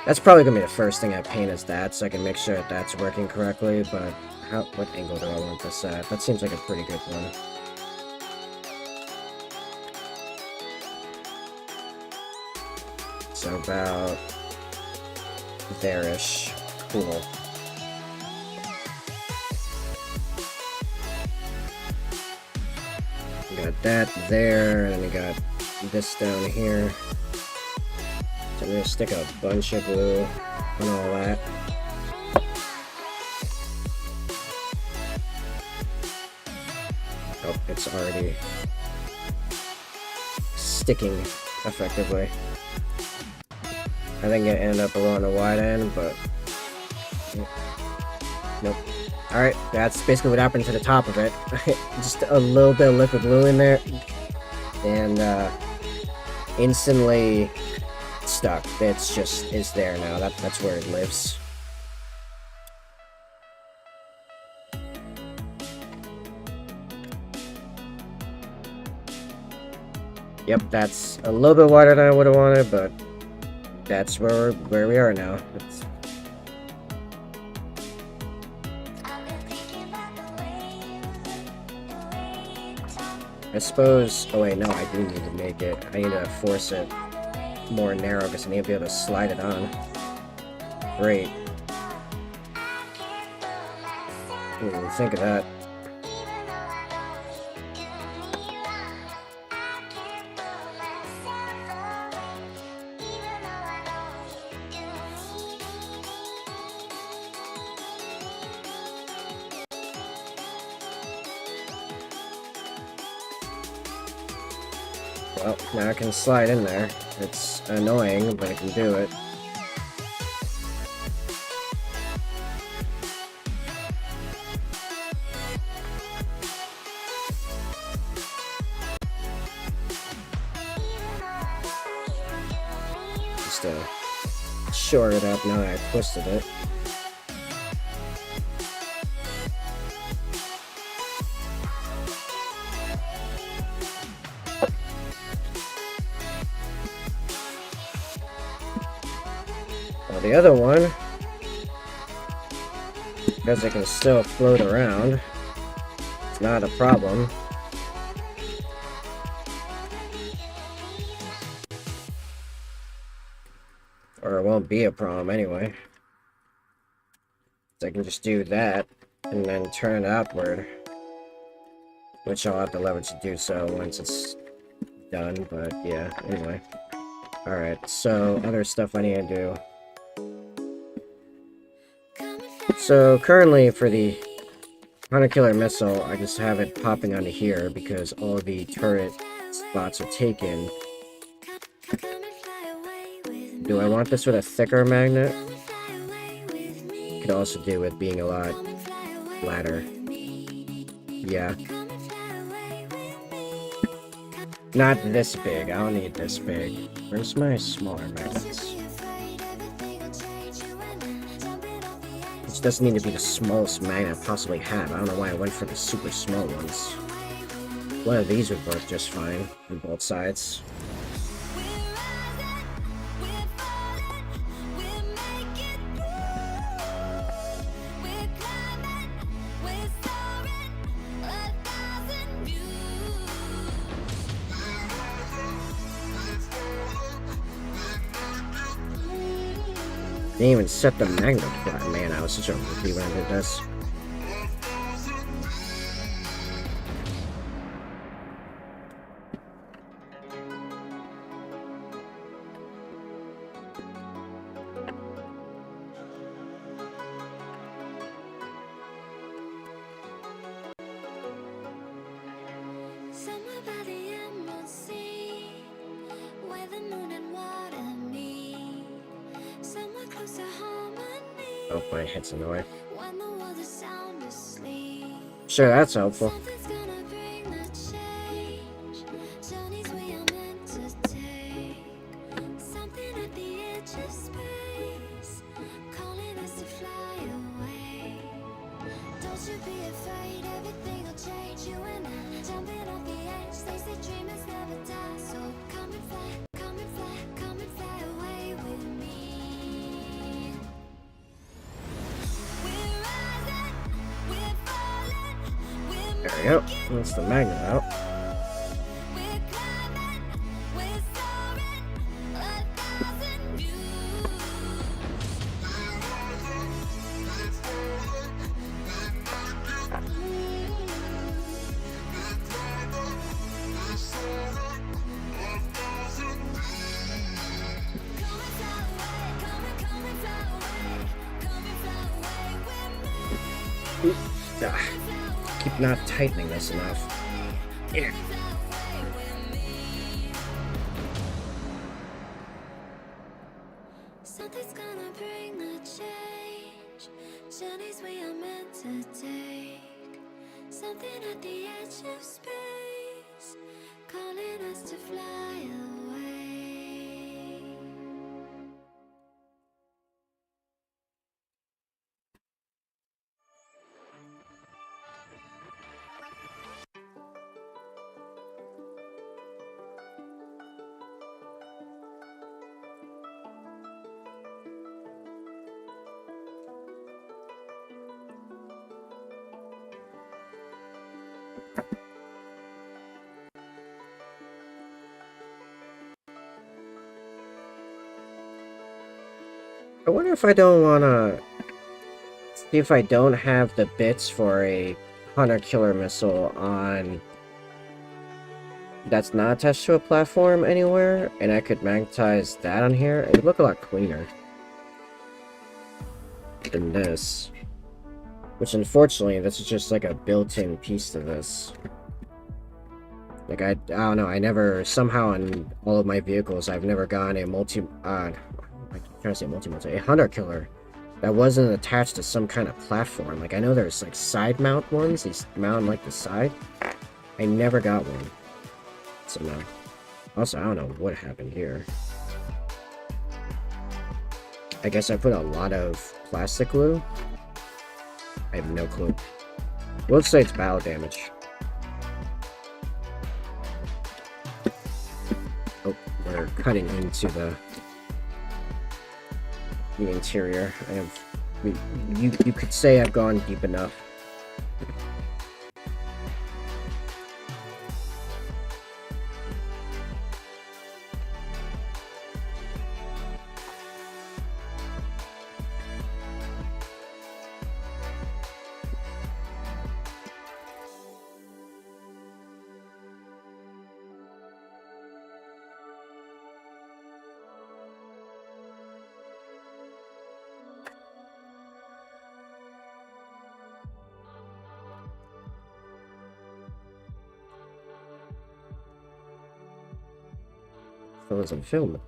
that's probably gonna be the first thing I paint is that, so I can make sure that that's working correctly. But what angle do I want this at? That seems like a pretty good one. So about there-ish. Cool. We got that there, and then we got this down here. So I'm gonna stick a bunch of glue on all that. Oh, it's already sticking effectively. I think it ended up along the wide end, but nope. Alright, that's basically what happened to the top of it. Just a little bit of liquid glue in there, and instantly stuck. It's there now. That's where it lives. Yep, that's a little bit wider than I would have wanted, but that's where we are now. I suppose. Oh wait, no, I do need to make it. I need to force it more narrow because I need to be able to slide it on. Great. Didn't even think of that. Well, now I can slide in there. It's annoying, but I can do it. Just to shore it up now that I twisted it. The other one, because it can still float around, it's not a problem. Or it won't be a problem anyway. So I can just do that, and then turn it upward. Which I'll have the leverage to do so once it's done, but yeah, anyway. Alright, so other stuff I need to do. So currently for the Hunter Killer Missile, I just have it popping onto here because all the turret spots are taken. Do I want this with a thicker magnet? Could also do with being a lot flatter. Yeah. Not this big, I don't need this big. Where's my smaller magnets? This doesn't need to be the smallest magnet I possibly have. I don't know why I went for the super small ones. One of these would work just fine on both sides. Didn't even set the magnet flat. Man, I was such a rookie when I did this. Somewhere by the emerald sea, where the moon and water meet. Somewhere close to harmony. Oh, my head's in the way. When the world is sound asleep. Sure, that's helpful. Something's gonna bring the change. Journeys we are meant to take. Something at the edge of space, calling us to fly away. Don't you be afraid, everything will change. You and I, jumping off the edge. They say dreamers never die, so come and fly, come and fly, come and fly away with me. We're rising, we're falling, we're There we go. That's the magnet out. we're climbing, we're soaring, 1,000 views. Keep not tightening this enough. Yeah. Something's gonna bring the change. Journeys we are meant to take. Something at the edge of space, calling us to fly away. I wonder if I don't wanna see if I don't have the bits for a Hunter Killer Missile on that's not attached to a platform anywhere, and I could magnetize that on here. It would look a lot cleaner than this. Which unfortunately, this is just like a built-in piece to this. Like, I don't know, I never, somehow in all of my vehicles, I've never gotten a I keep trying to say a hunter killer that wasn't attached to some kind of platform. Like, I know there's, like, side mount ones, these mount on, like, the side. I never got one. So, no. Also, I don't know what happened here. I guess I put a lot of plastic glue. I have no clue. Let's say it's battle damage. Oh, we're cutting into the interior. I have, you could say I've gone deep enough. Still isn't filming.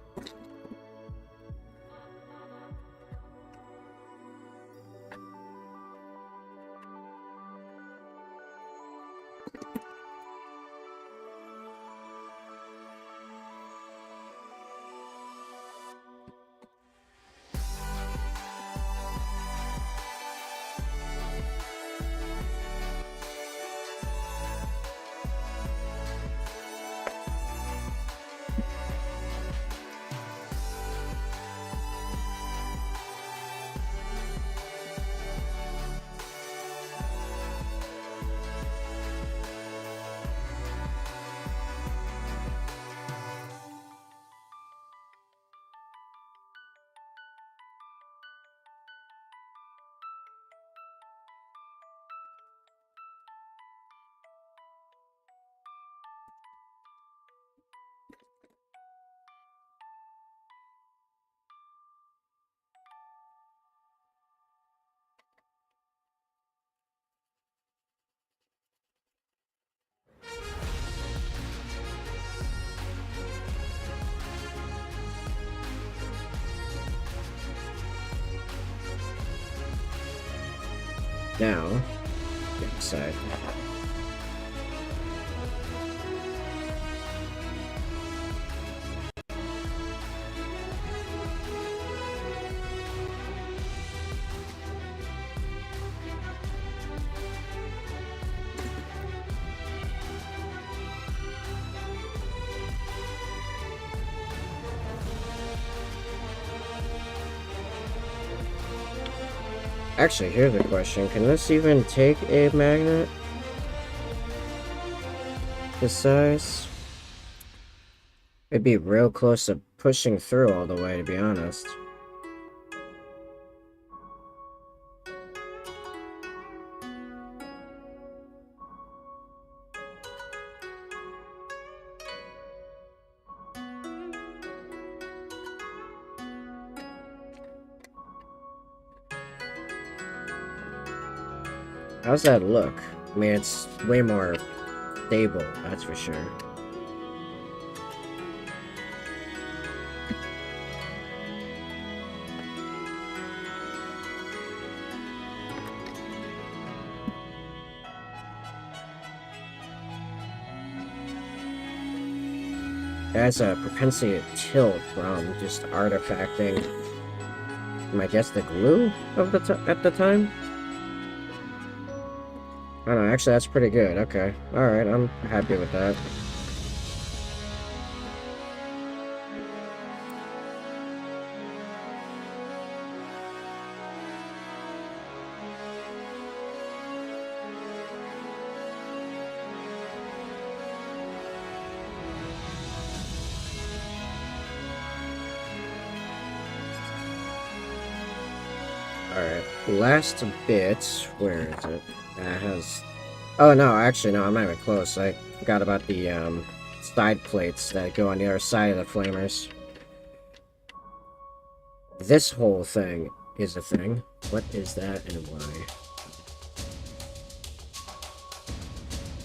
Now, get inside. Actually, here's a question. Can this even take a magnet? This size? It'd be real close to pushing through all the way, to be honest. How's that look? I mean, it's way more stable, that's for sure. It has a propensity to tilt from just artifacting, I guess, the glue of at the time? I don't know, actually that's pretty good. Okay. Alright, I'm happy with that. Alright, last bit, where is it? That has... Oh no, actually no, I'm not even close. I forgot about the side plates that go on the other side of the flamers. This whole thing is a thing. What is that and why?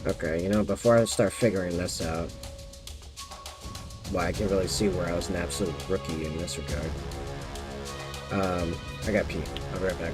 Okay, you know, before I start figuring this out, well, I can really see where I was an absolute rookie in this regard. I got pee. I'll be right back.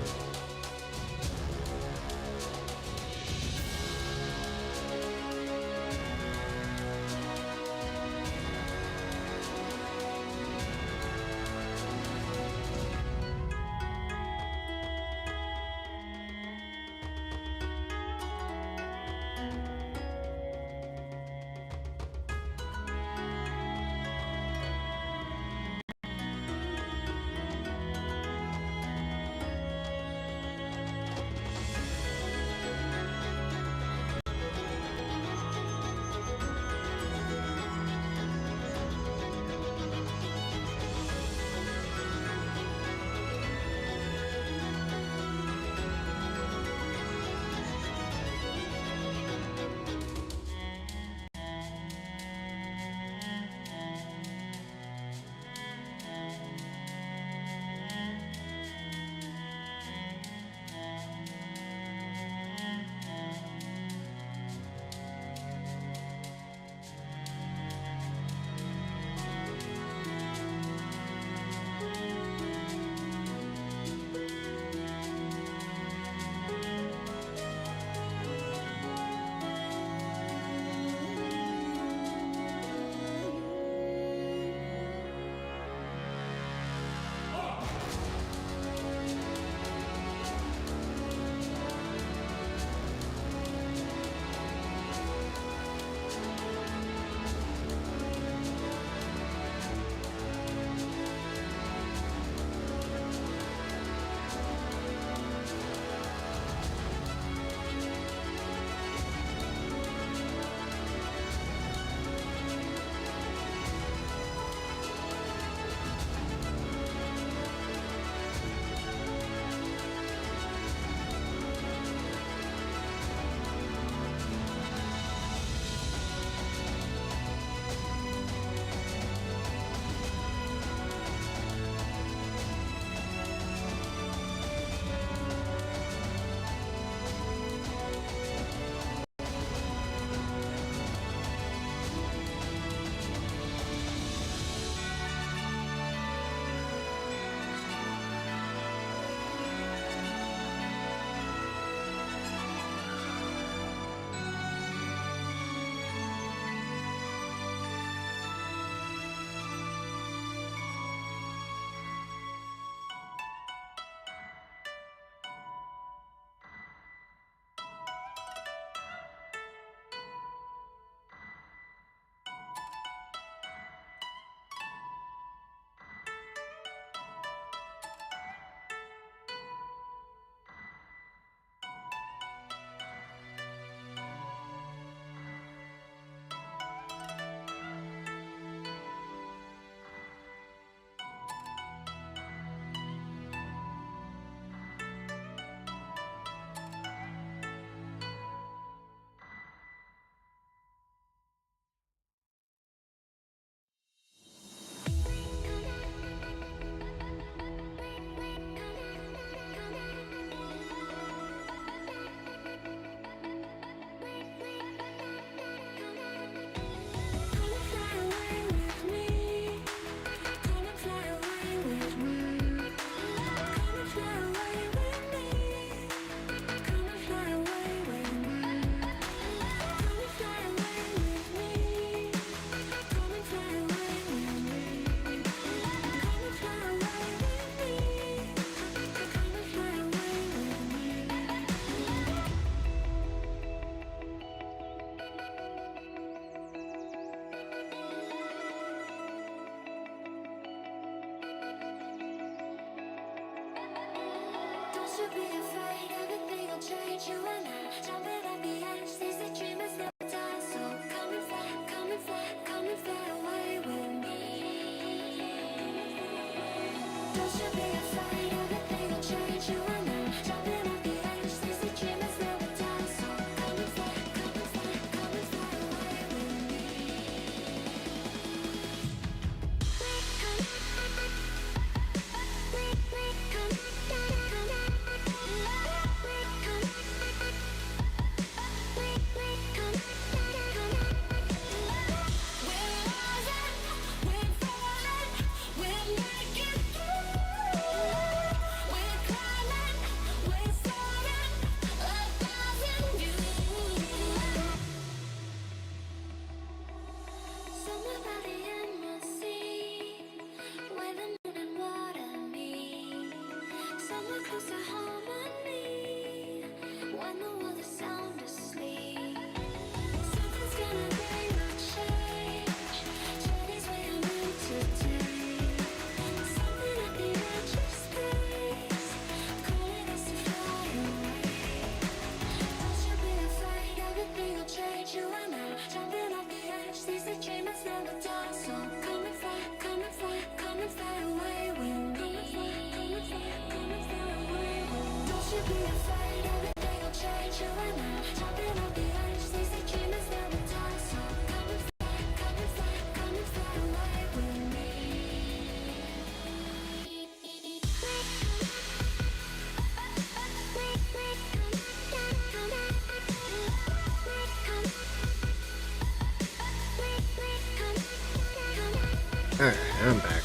Alright, I'm back.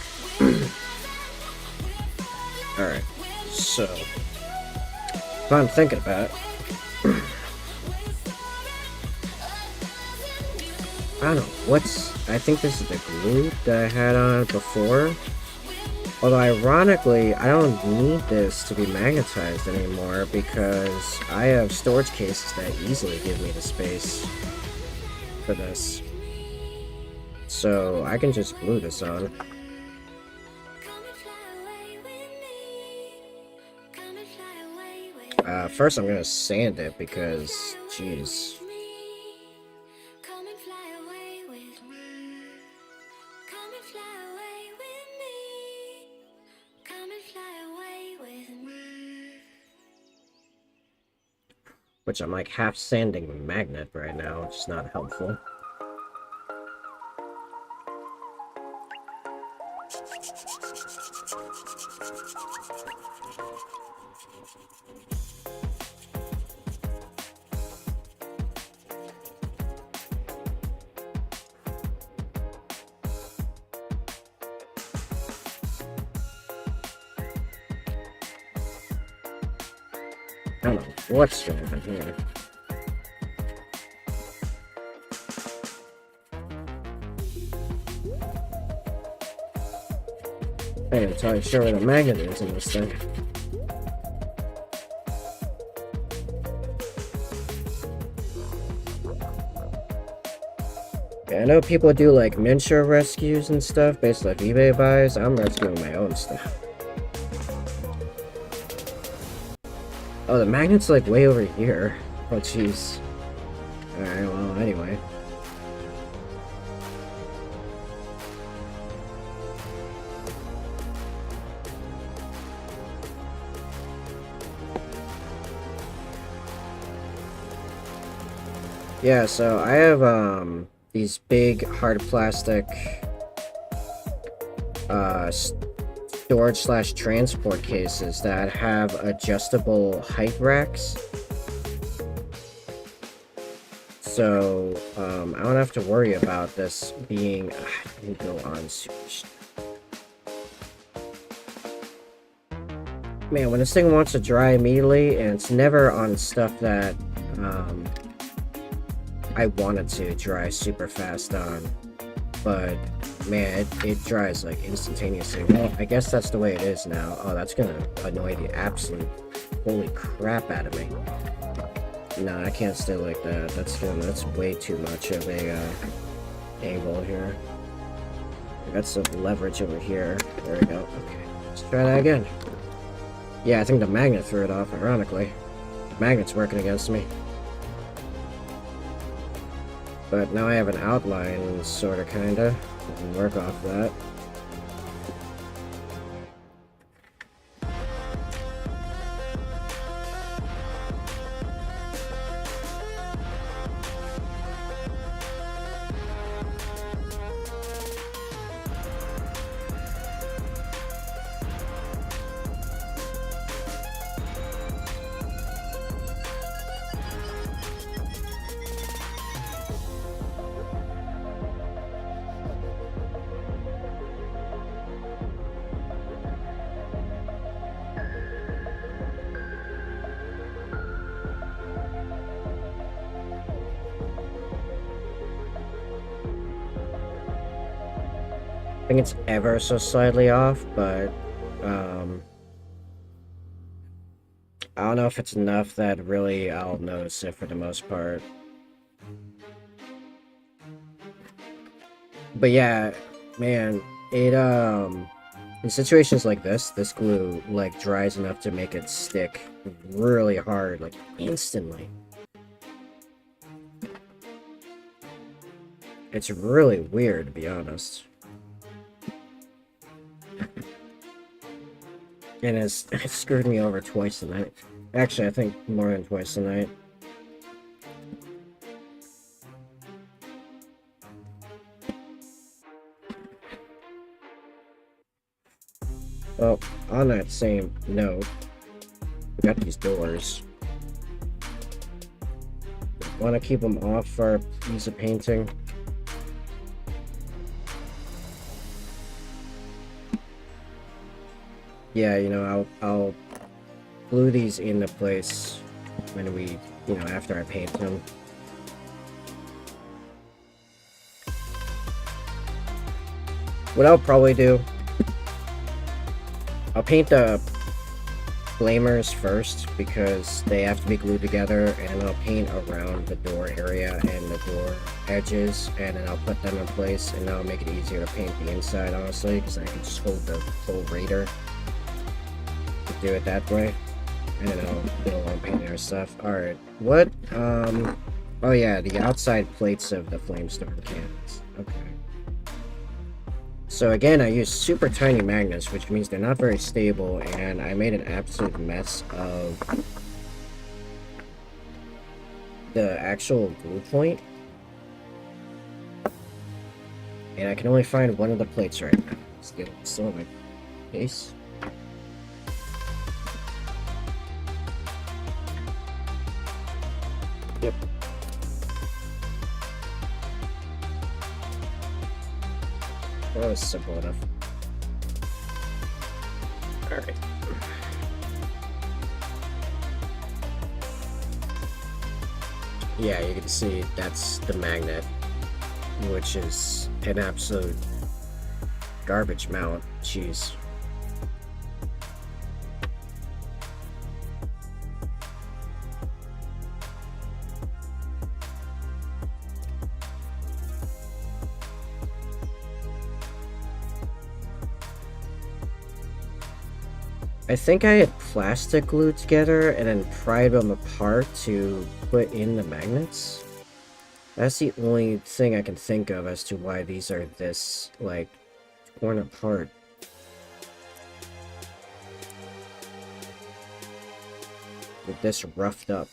Alright, so if I'm thinking about it, I don't know, I think this is the glue that I had on before. Although ironically, I don't need this to be magnetized anymore because I have storage cases that easily give me the space for this. So I can just glue this on. First I'm gonna sand it because, jeez. Which I'm like half sanding the magnet right now, which is not helpful. I don't know what's going on here. I ain't entirely sure where the magnet is in this thing. Yeah, I know people do like miniature rescues and stuff based off eBay buys. I'm rescuing my own stuff. Oh, the magnet's like way over here. Oh, jeez. Alright, well, anyway. Yeah, so I have, these big hard plastic, storage / transport cases that have adjustable height racks. So, I don't have to worry about this being, I can go on super. Man, when this thing wants to dry immediately, and it's never on stuff that, I wanted to dry super fast on, but man, it dries like instantaneously. Well, I guess that's the way it is now. Oh, that's gonna annoy the absolute holy crap out of me. No, I can't stay like that. That's way too much of a angle here. I got some leverage over here. There we go. Okay, let's try that again. Yeah, I think the magnet threw it off, ironically. The magnet's working against me. But now I have an outline, sorta, kinda. I can work off that. I think it's ever so slightly off, but I don't know if it's enough that really I'll notice it for the most part. But yeah, man, it in situations like this glue like dries enough to make it stick really hard, like instantly. It's really weird, to be honest. And it screwed me over twice tonight. Actually, I think more than twice a night. Well, on that same note, we got these doors. Want to keep them off for ease of painting. Yeah, you know, I'll glue these into place when we, you know, after I paint them. What I'll probably do, I'll paint the flamers first because they have to be glued together, and I'll paint around the door area and the door edges, and then I'll put them in place, and that'll make it easier to paint the inside, honestly, because I can just hold the full Raider to do it that way, and then I'll do a long painting or stuff. Alright, what, oh yeah, the outside plates of the flamestorm cannons. Okay. So again, I used super tiny magnets, which means they're not very stable, and I made an absolute mess of the actual glue point. And I can only find one of the plates right now. Still in my case. Yep. That was simple enough. Alright. Yeah, you can see that's the magnet, which is an absolute garbage mount. Jeez. I think I had plastic glued together and then pried them apart to put in the magnets. That's the only thing I can think of as to why these are this, like, torn apart. With this roughed up.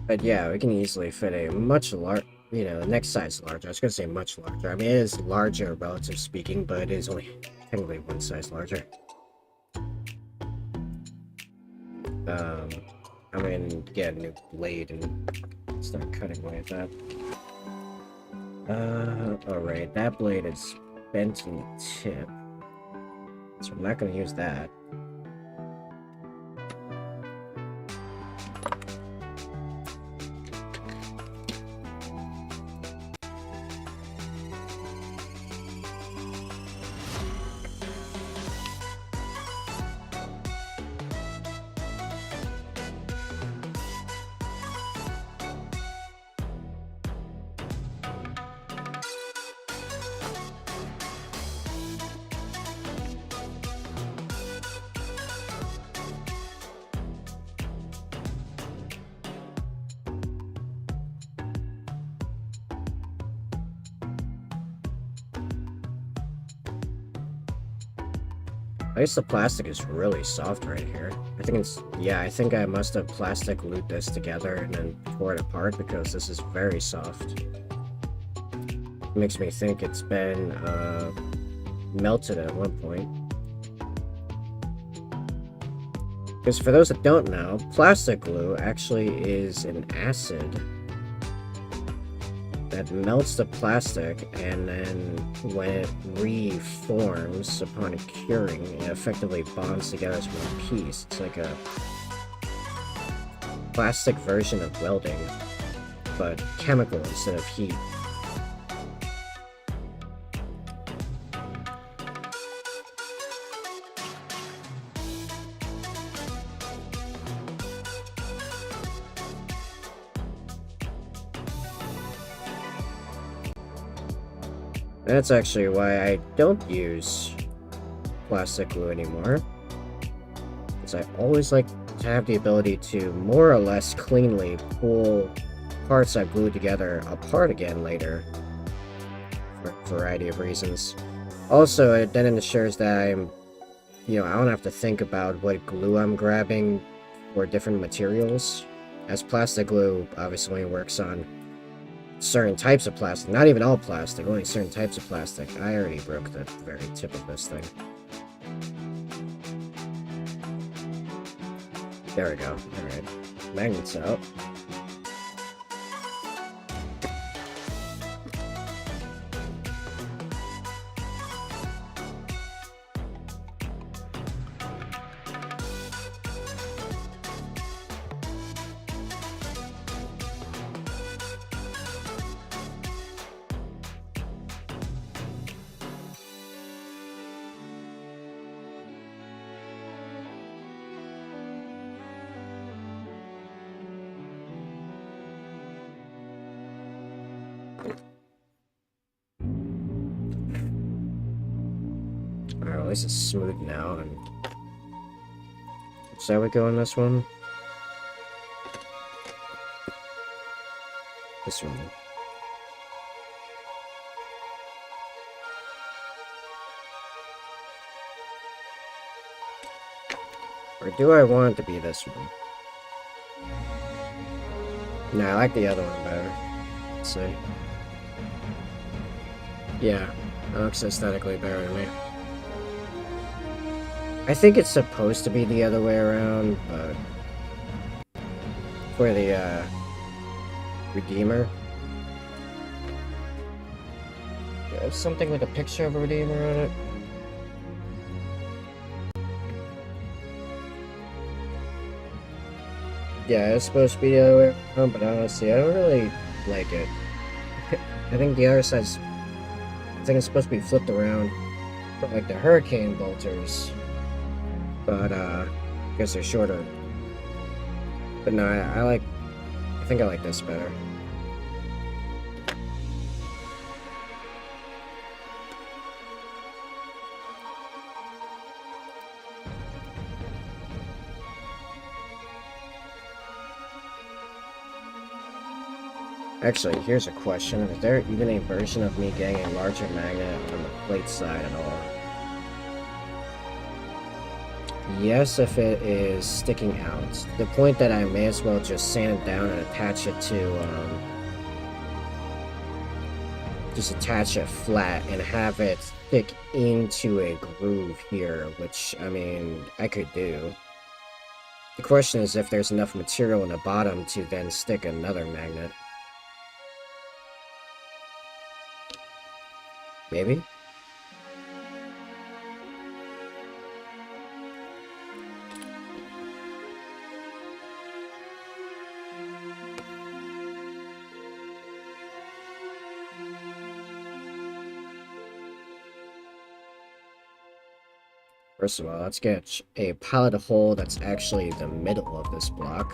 But yeah, we can easily fit a much larger, you know, the next size larger. I was gonna say much larger. I mean, it is larger, relative speaking, but it is only technically one size larger. I'm gonna get a new blade and start cutting away at that. Alright, that blade is bent in the tip, so I'm not gonna use that. I guess the plastic is really soft right here. I think it's, yeah, I think I must have plastic glued this together and then tore it apart because this is very soft. It makes me think it's been melted at one point. Because for those that don't know, plastic glue actually is an acid that melts the plastic, and then when it reforms upon curing, it effectively bonds together as one piece. It's like a plastic version of welding, but chemical instead of heat. That's actually why I don't use plastic glue anymore, because I always like to have the ability to more or less cleanly pull parts I've glued together apart again later, for a variety of reasons. Also, it then ensures that I don't have to think about what glue I'm grabbing for different materials, as plastic glue obviously only works on certain types of plastic, not even all plastic, only certain types of plastic. I already broke the very tip of this thing. There we go. Alright. Magnets out. Alright, well, at least it's smooth now, and... Which side we go on this one? This one. Or do I want it to be this one? Nah, I like the other one better. Let's see. Yeah, that looks aesthetically better to me. I think it's supposed to be the other way around, but... For the, Redeemer. Yeah, something with a picture of a Redeemer on it. Yeah, it's supposed to be the other way around, but honestly, I don't really like it. I think the other side's... I think it's supposed to be flipped around. Like the hurricane bolters. But, I guess they're shorter. But no, I think I like this better. Actually, here's a question. Is there even a version of me getting a larger magnet on the plate side at all? Yes, if it is sticking out. To the point that I may as well just sand it down and attach it to, just attach it flat and have it stick into a groove here, which, I mean, I could do. The question is if there's enough material in the bottom to then stick another magnet. Maybe? First of all, let's get a pilot hole that's actually the middle of this block.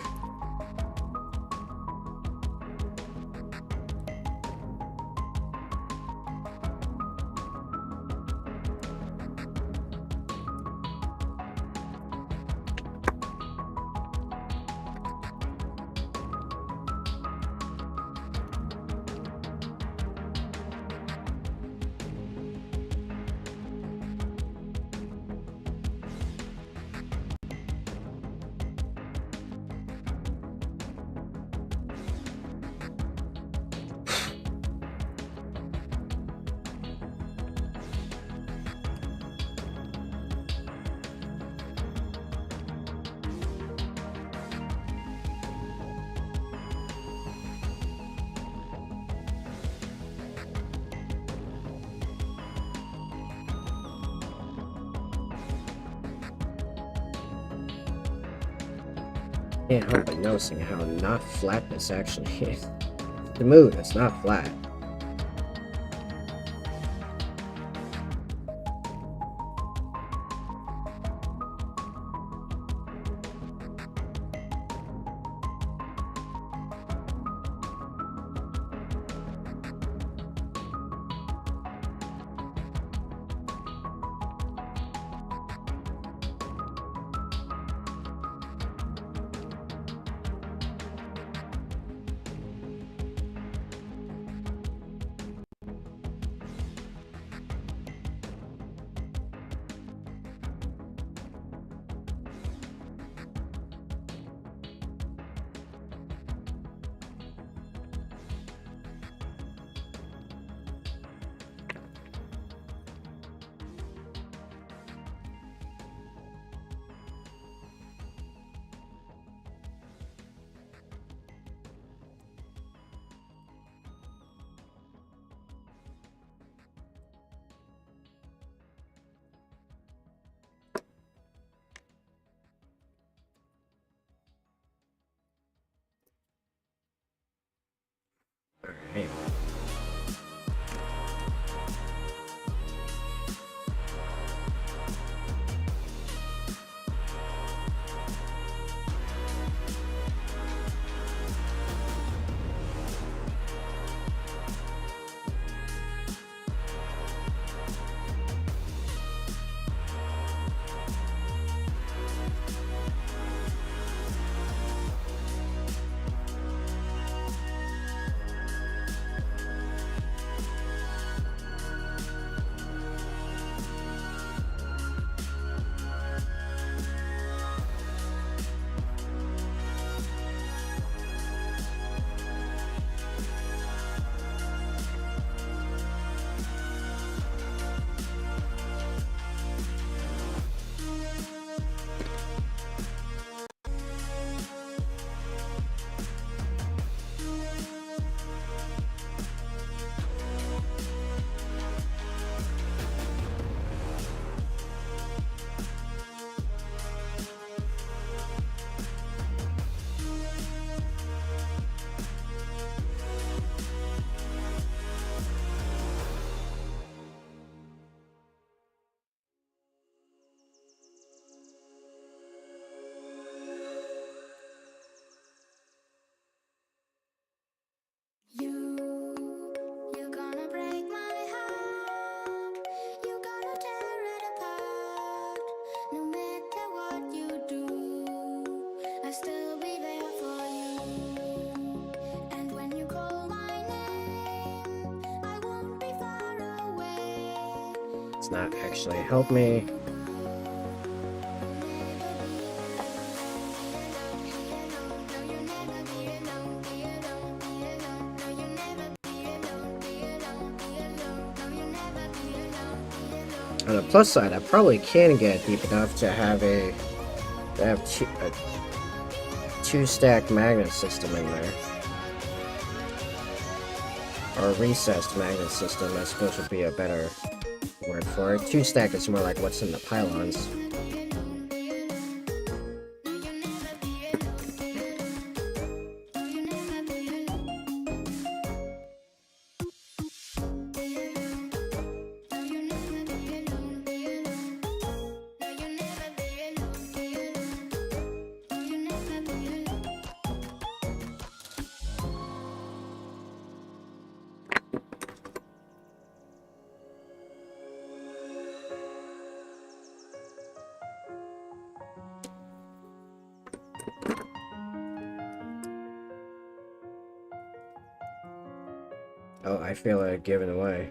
Can't help but noticing how not flat this actually is. The moon is not flat. Alright. You're gonna break my heart. You're gonna tear it apart. No matter what you do, I'll still be there for you. And when you call my name, I won't be far away. It's not actually help me. On the plus side, I probably can get deep enough to have a two-stack magnet system in there. Or a recessed magnet system, I suppose would be a better word for it. Two-stack is more like what's in the pylons. Oh, I feel it giving away.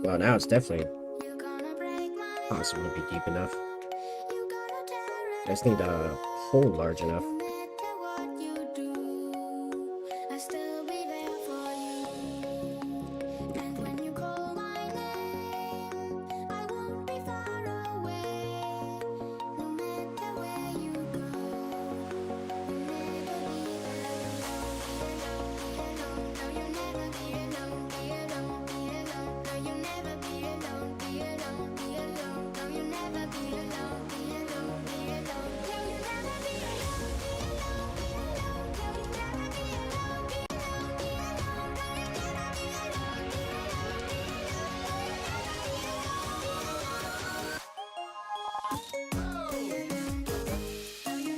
Well, now it's definitely possible to be deep enough. I just need a hole large enough.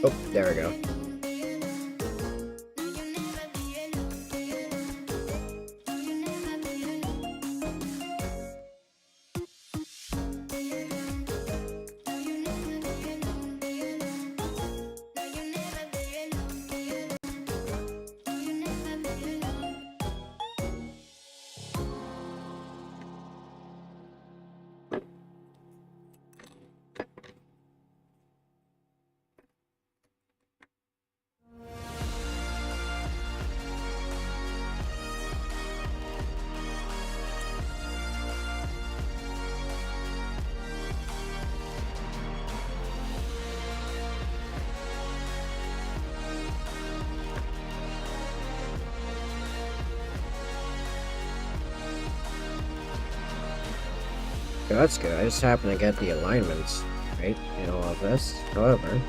Oh, there we go. That's good. I just happen to get the alignments right in all of this. However,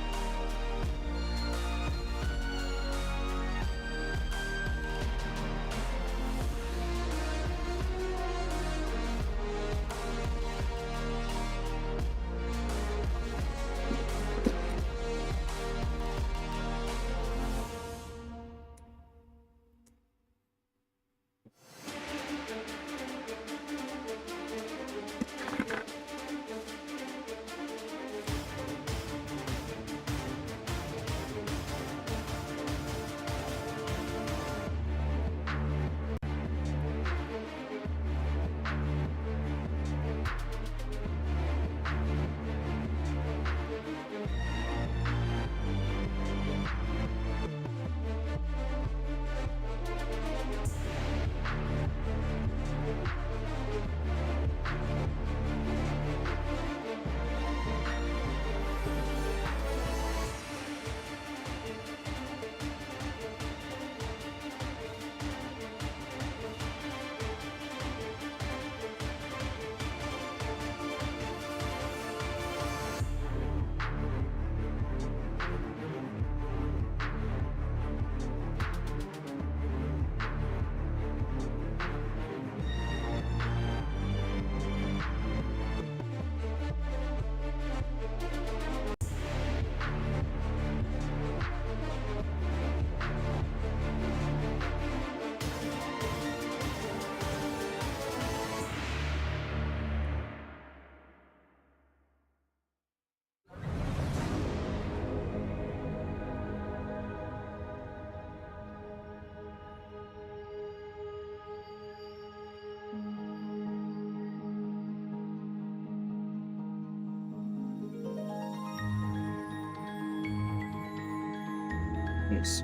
yes.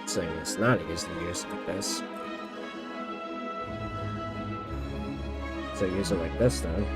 Saying it's not easily used like this. So use it like this then.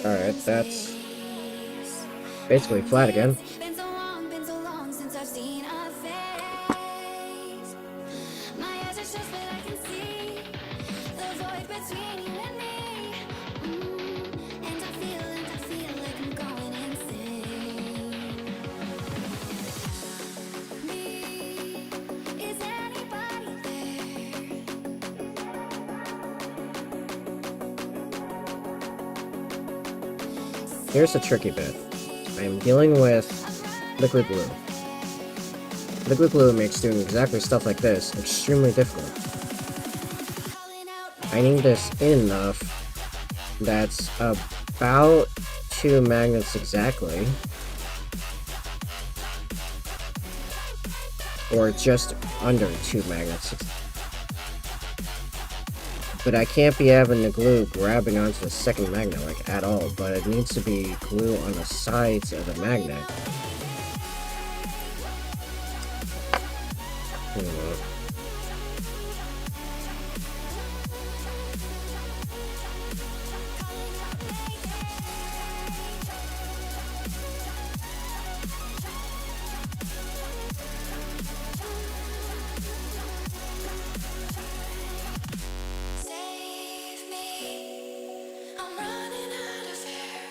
Alright, that's basically flat again. Been so long since I've seen a face. My eyes are shut, but I can see the void between you and me. And I feel like I'm going insane. Me, is anybody there? Here's the tricky bit. I am dealing with liquid glue. Liquid glue makes doing exactly stuff like this extremely difficult. I need this in enough that's about 2 magnets exactly. Or just under 2 magnets. But I can't be having the glue grabbing onto the second magnet, like, at all. But it needs to be glue on the sides of the magnet. Save me. I'm running out of air.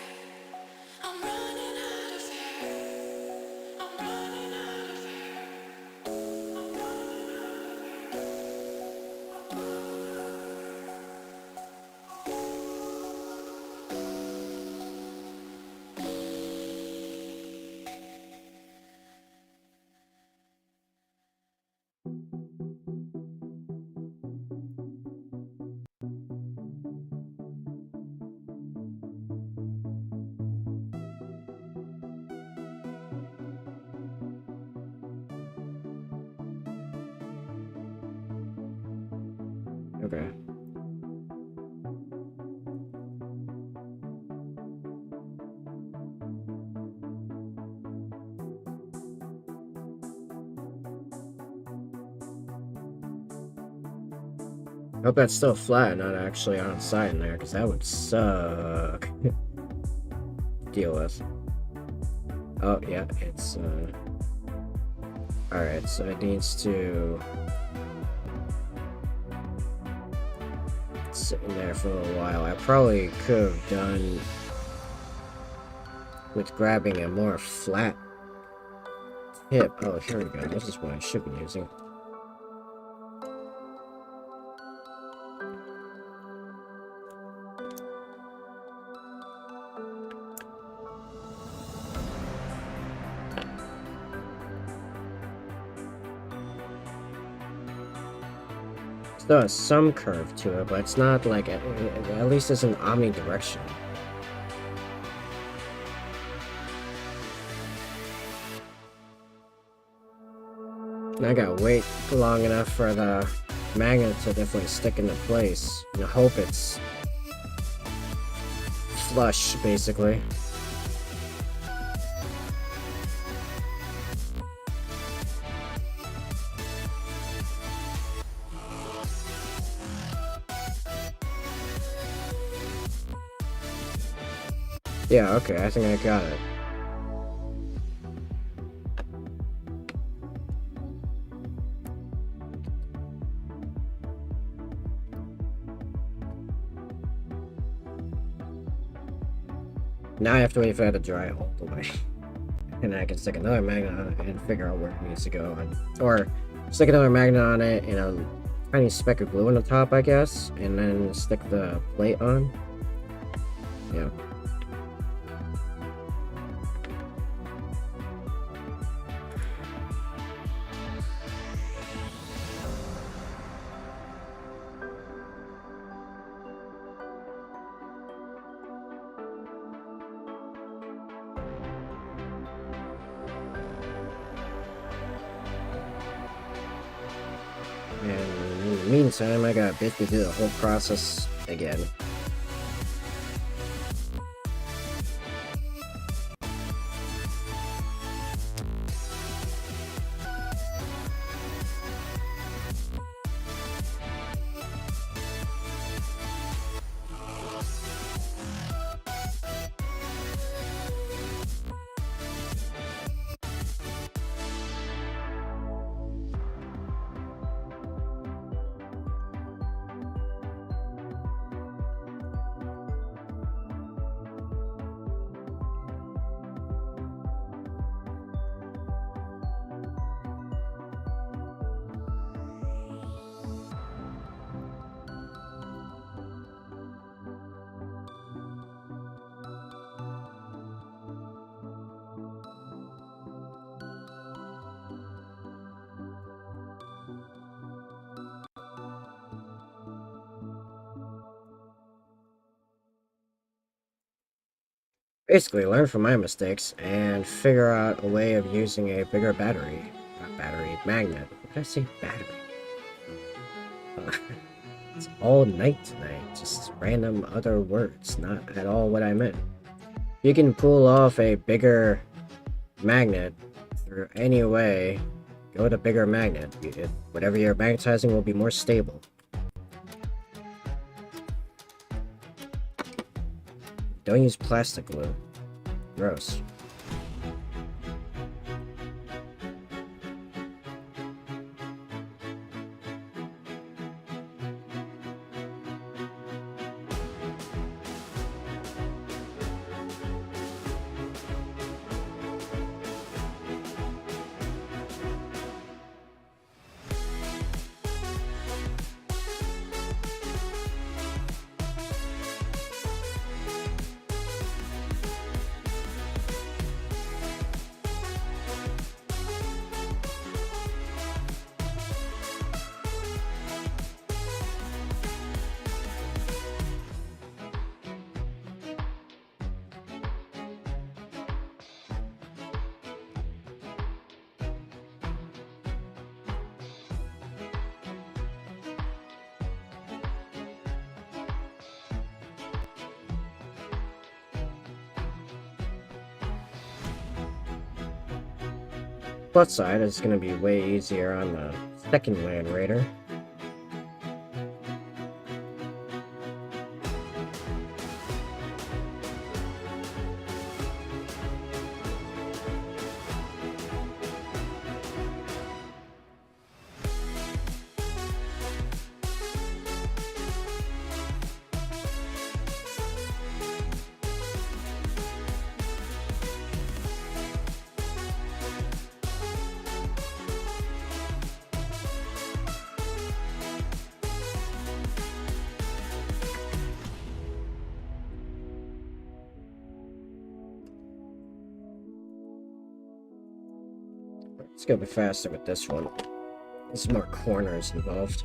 I'm running out of air. I'm running out of air. Okay. Hope that's still flat, not actually on its side in there, because that would suck. Deal with. Oh, yeah, it's, Alright, so it needs to sit in there for a little while. I probably could have done with grabbing a more flat tip. Oh, here we go. This is what I should be using. Still has some curve to it, but it's not like, at least it's an omnidirectional. And I gotta wait long enough for the magnet to definitely stick into place. And I hope it's flush, basically. Yeah, okay, I think I got it. Now I have to wait for it to dry all the way. And then I can stick another magnet on it and figure out where it needs to go. Or stick another magnet on it and a tiny speck of glue on the top, I guess. And then stick the plate on. Yeah. And in the meantime, I gotta basically do the whole process again. Basically, learn from my mistakes and figure out a way of using a bigger battery. Not battery, magnet. What did I say? Battery. It's all night tonight. Just random other words. Not at all what I meant. You can pull off a bigger magnet through any way. Go with a bigger magnet. Whatever you're magnetizing will be more stable. Don't use plastic glue. Gross. Plus side, it's going to be way easier on the second Land Raider. Let's go a bit faster with this one. There's more corners involved.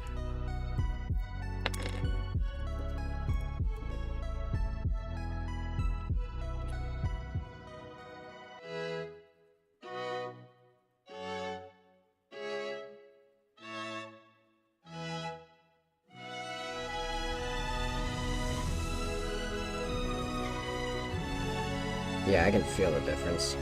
Yeah, I can feel the difference.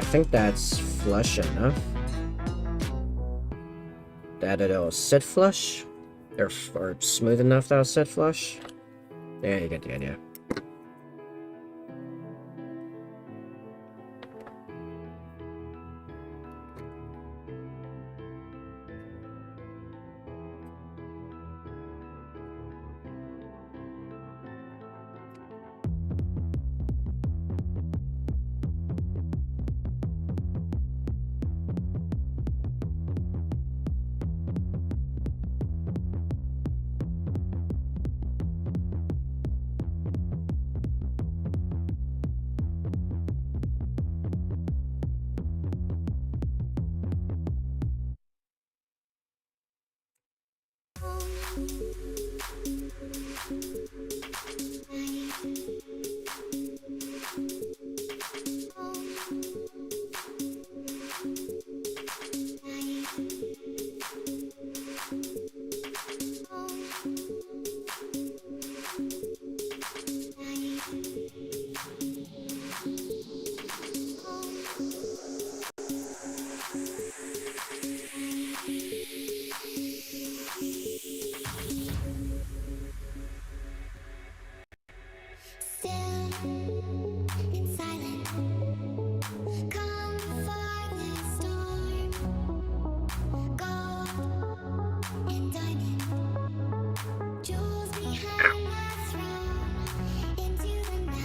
think that's flush enough. That it'll sit flush? Or smooth enough that it'll sit flush? Yeah, you get the idea.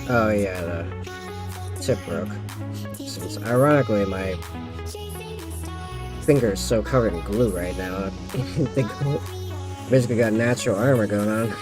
Oh yeah, the tip broke. Since ironically my finger is so covered in glue right now, they basically got natural armor going on.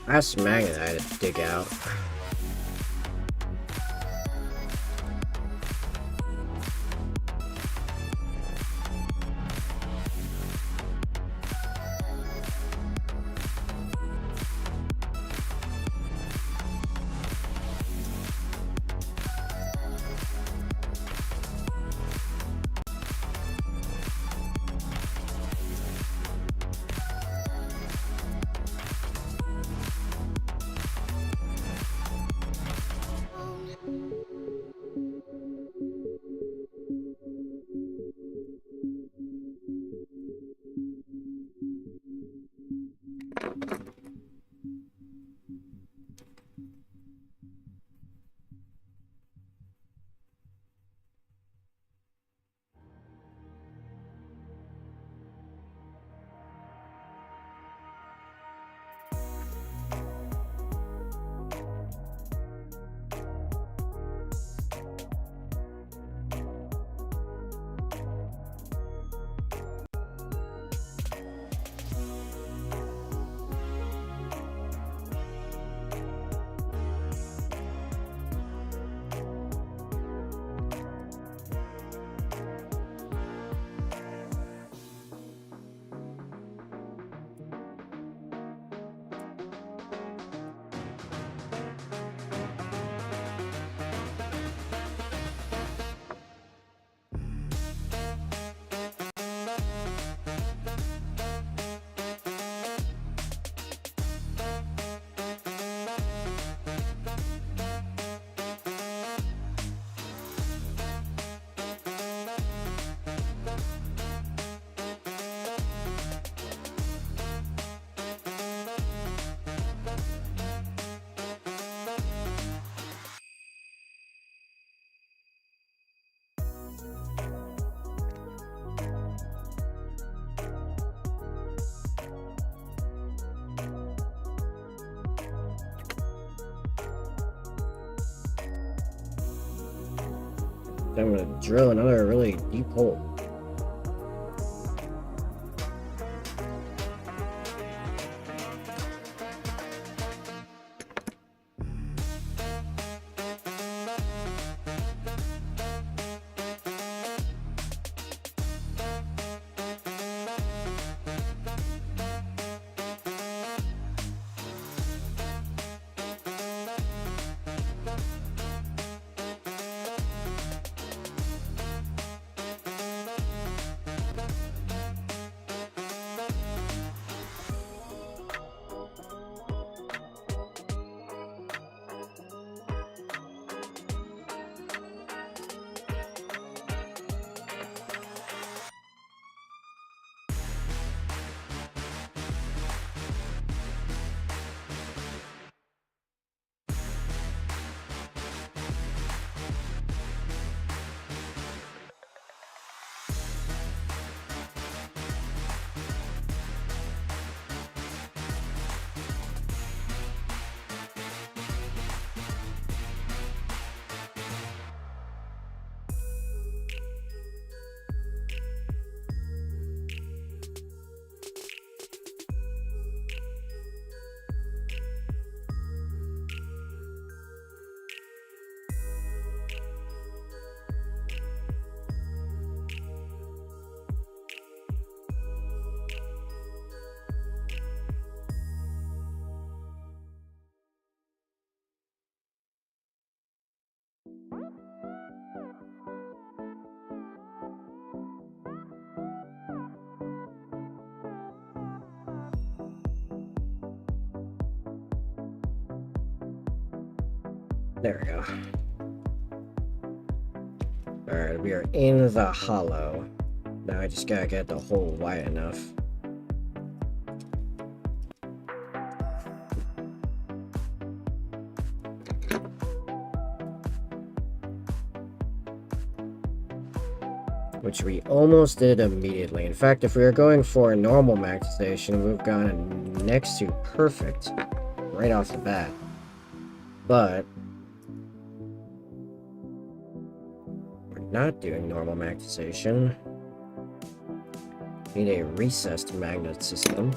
That's magnet I had to dig out. I'm gonna drill another really deep hole. There we go. Alright, we are in the hollow. Now I just gotta get the hole wide enough. Which we almost did immediately. In fact, if we were going for a normal magnetization, we've gone next to perfect right off the bat. But we're not doing normal magnetization. We need a recessed magnet system.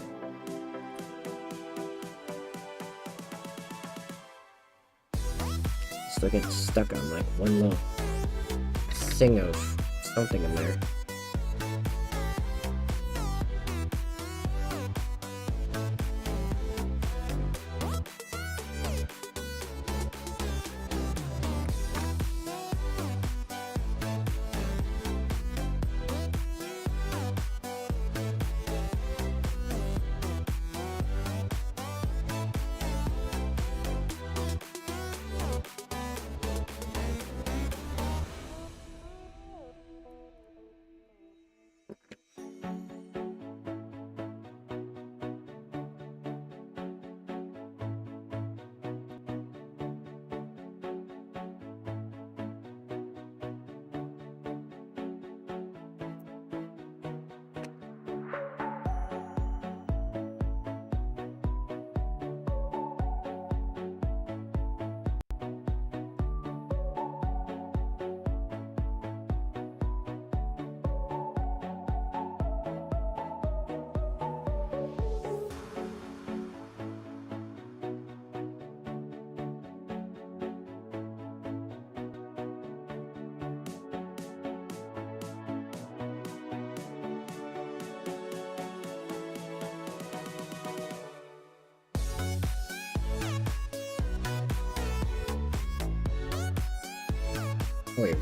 Still getting stuck on like one little thing of something in there.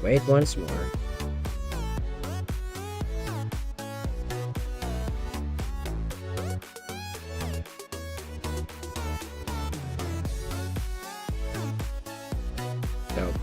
Wait once more. Nope.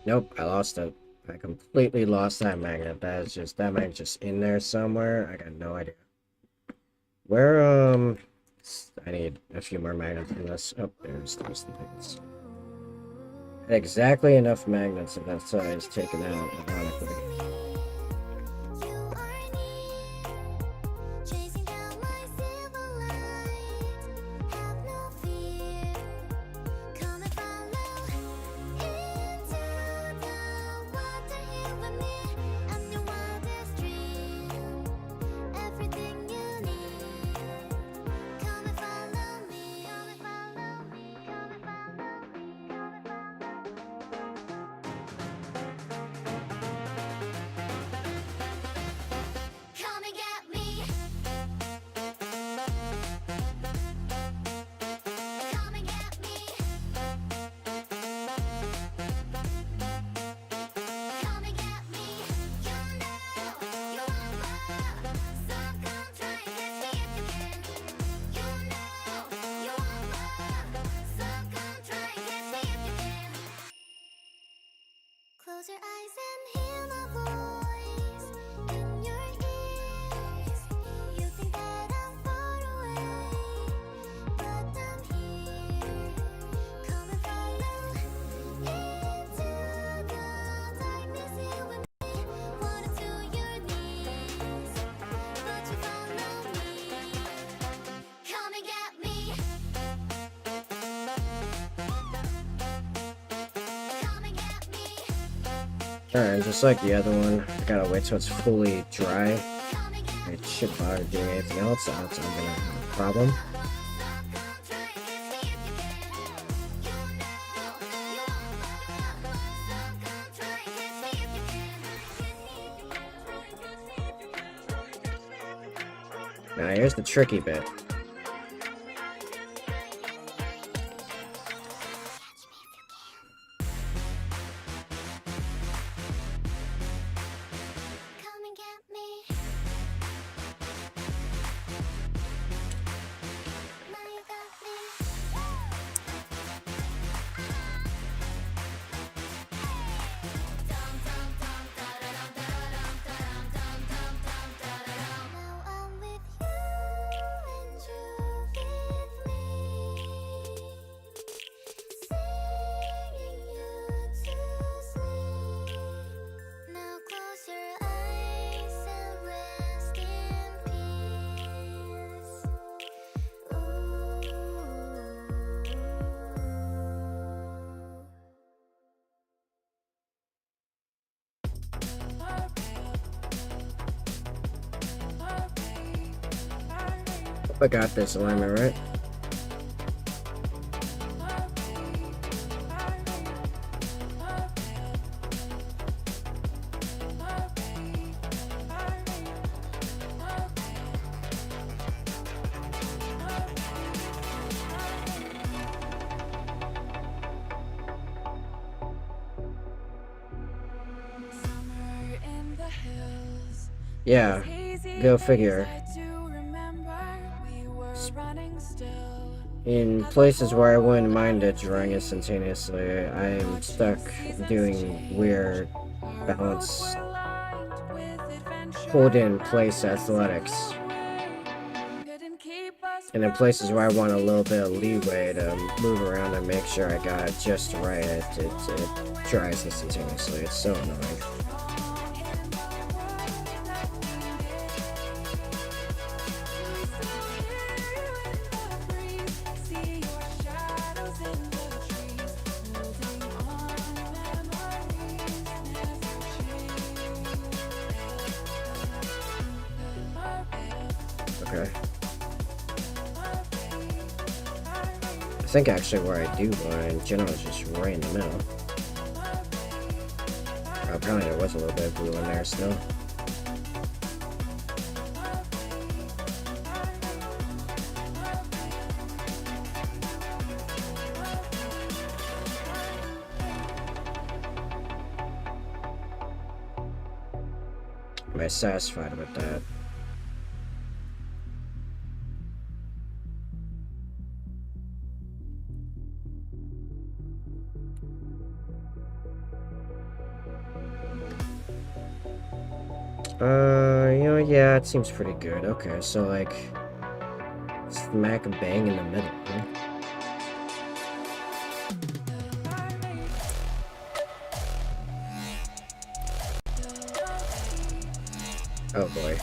Nope, I lost it. I completely lost that magnet. That magnet's just in there somewhere. I got no idea. Where, I need a few more magnets in this. Oh, there's the things. Exactly enough magnets of that size taken out, ironically. Close your eyes and hear my voice in your ears. You think that I'm far away, but I'm here. Come and follow into the darkness here with me. Water to your knees, but you follow me. Come and get me. Come and get me. Alright, just like the other one, I gotta wait till it's fully dry. Come and get me. It should bother doing anything else, else I'm gonna have a problem. Now here's the tricky bit. Come and get me. Now you got me. Now I'm with you and you with me, singing you to sleep. Now close your eyes and rest in peace. I got this alignment right. Summer in the hills. Yeah, go figure. In places where I wouldn't mind it drawing instantaneously, I'm stuck doing weird balance, hold in place athletics. And in places where I want a little bit of leeway to move around and make sure I got it just right, it dries instantaneously. It's so annoying. Okay. I think actually where I do one in general is just right in the middle. Oh, apparently there was a little bit of blue in there still. Am I satisfied with that? Yeah, it seems pretty good. Okay, so like, smack bang in the middle, huh? Oh boy. I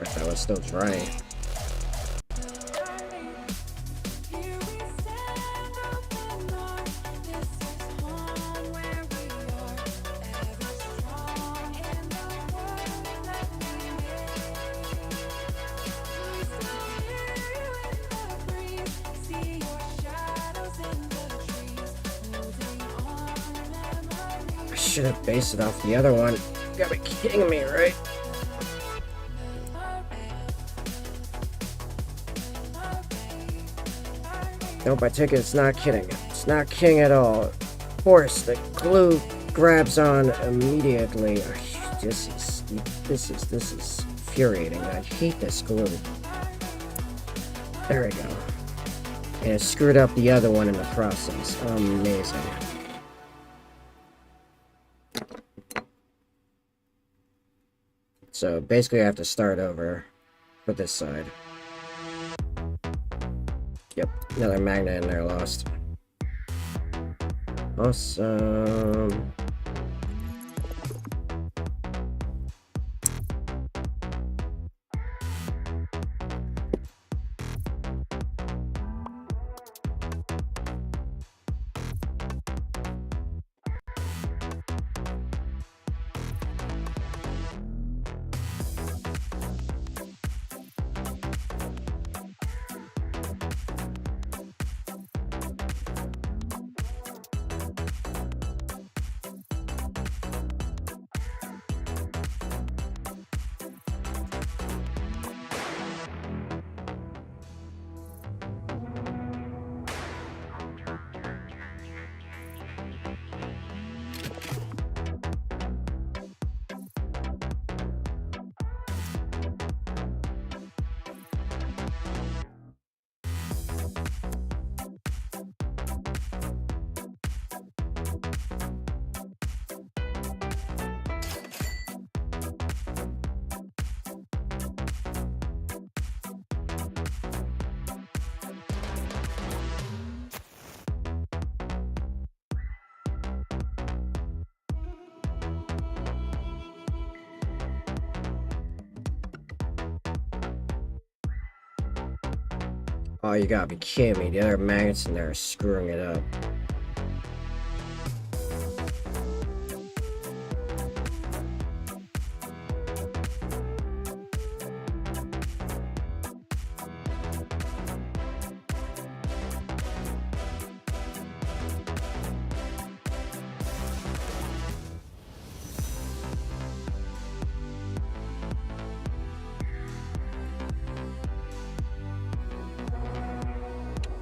thought it was still drying. I should have based it off the other one. You gotta be kidding me, right? Nope, I take it it's not kidding. It's not kidding at all. Of course, the glue grabs on immediately. This is infuriating. I hate this glue. There we go. And it screwed up the other one in the process. Amazing. So basically I have to start over for this side. Yep, another magnet in there lost. Awesome. Oh, you gotta be kidding me. The other magnets in there are screwing it up.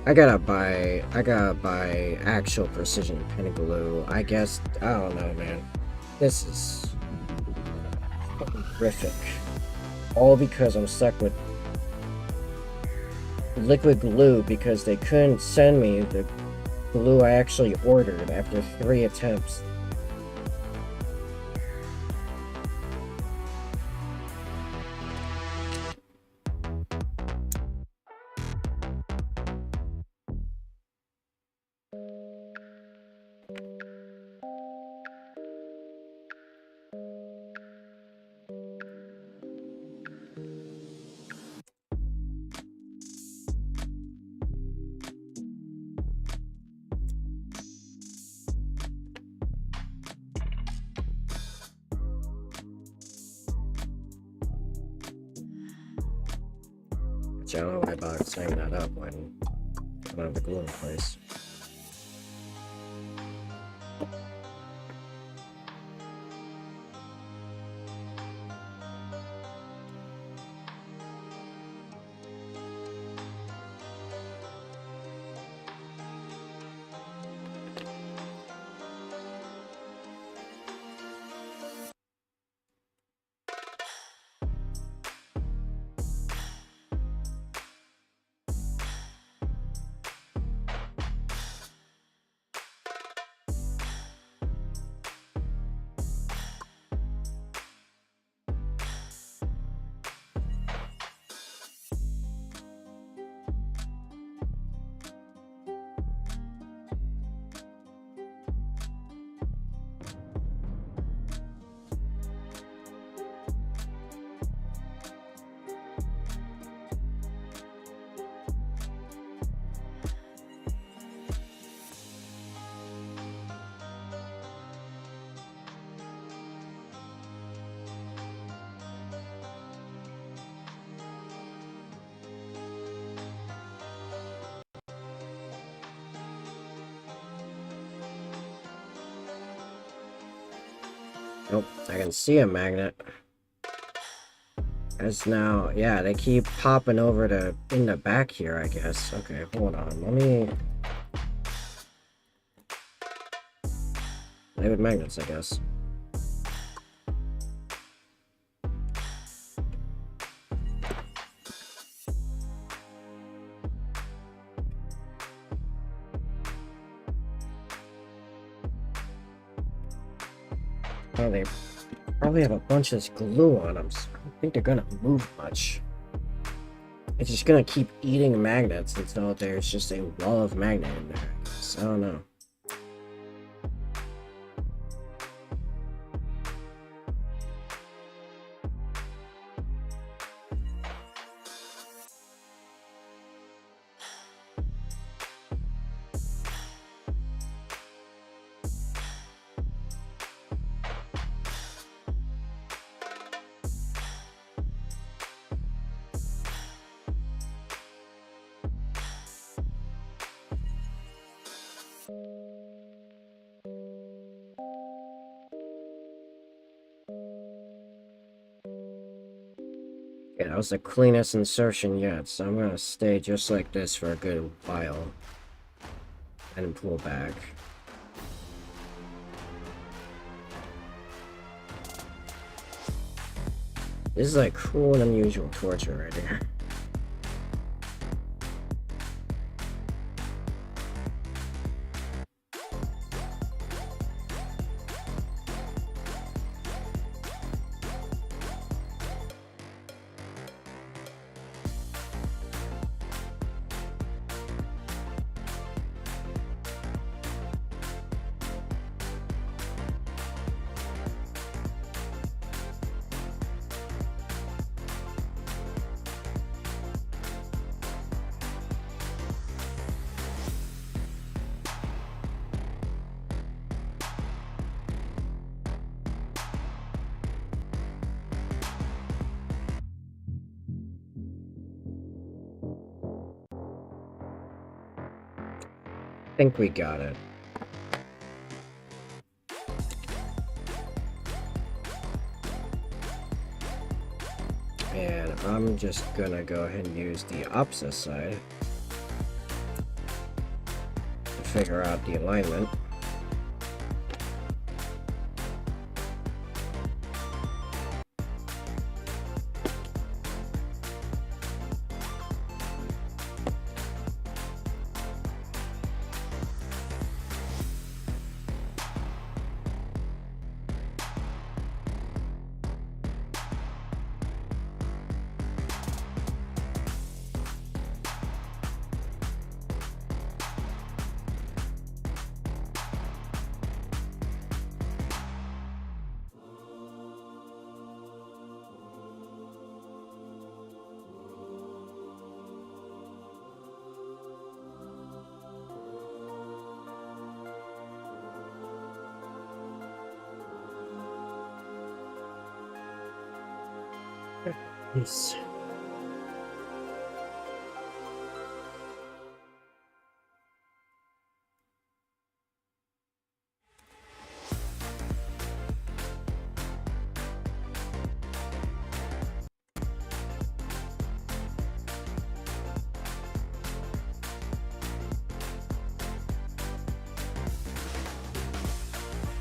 I gotta buy actual precision pen glue. I guess, I don't know, man. This is horrific. All because I'm stuck with liquid glue because they couldn't send me the glue I actually ordered after 3 attempts. I don't know why I bothered setting that up when I don't have the glue in place. Nope, I can see a magnet. As now, yeah, they keep popping over to in the back here, I guess. Okay, hold on. Let me play with magnets, I guess. Oh, they Probably have a bunch of this glue on them, so I don't think they're gonna move much. It's just gonna keep eating magnets until there's just a wall of magnet in there. So I don't know. Yeah, that was the cleanest insertion yet, so I'm gonna stay just like this for a good while. And pull back. This is like cool and unusual torture right here. I think we got it. And I'm just gonna go ahead and use the opposite side to figure out the alignment. Yes.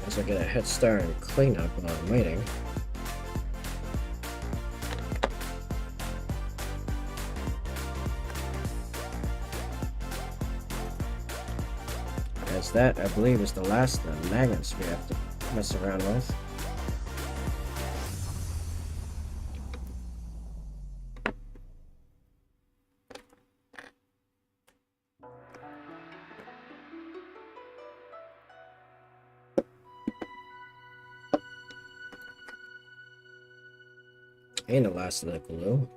Guess I'll get a head start and clean up while I'm waiting. As that, I believe, is the last of the magnets we have to mess around with. And the last of the glue.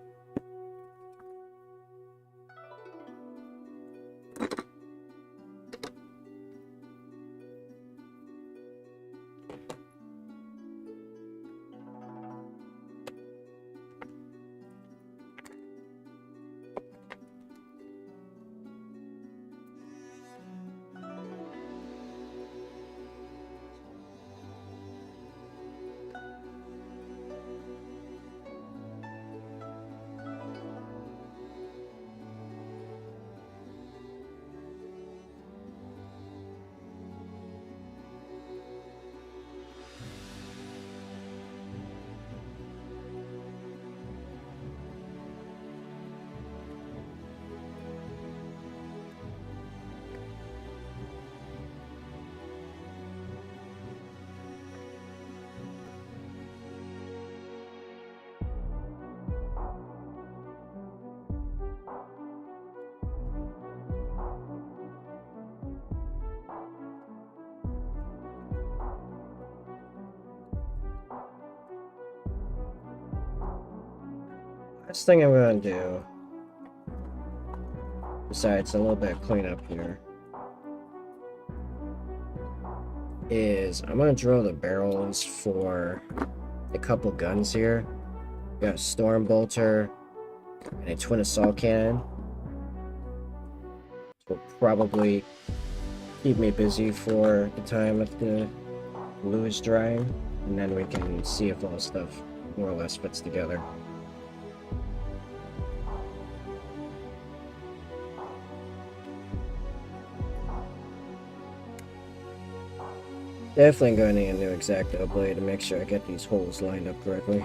First thing I'm gonna do, besides a little bit of cleanup here, is I'm gonna drill the barrels for a couple guns here. We got a storm bolter and a twin assault cannon. Will probably keep me busy for the time that the glue is drying, and then we can see if all the stuff more or less fits together. Definitely going to need a new X-Acto blade to make sure I get these holes lined up correctly.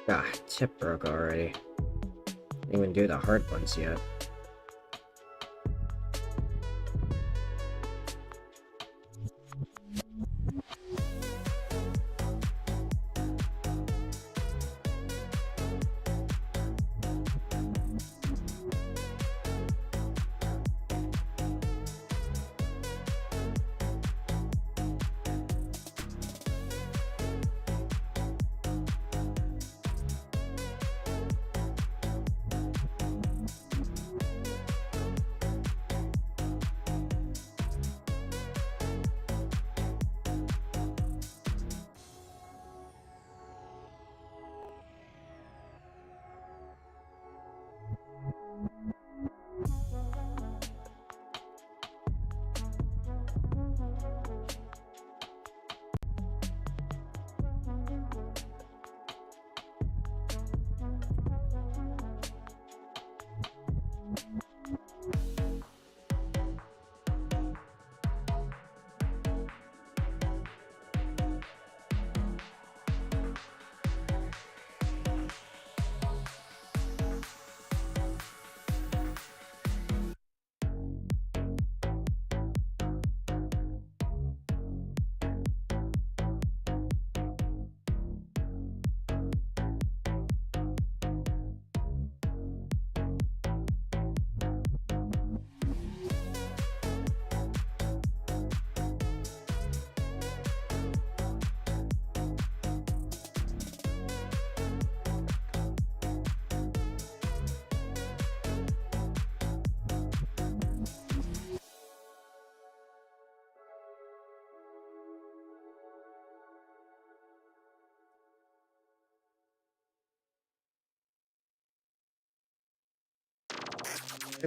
Ah, tip broke already. Didn't even do the hard ones yet.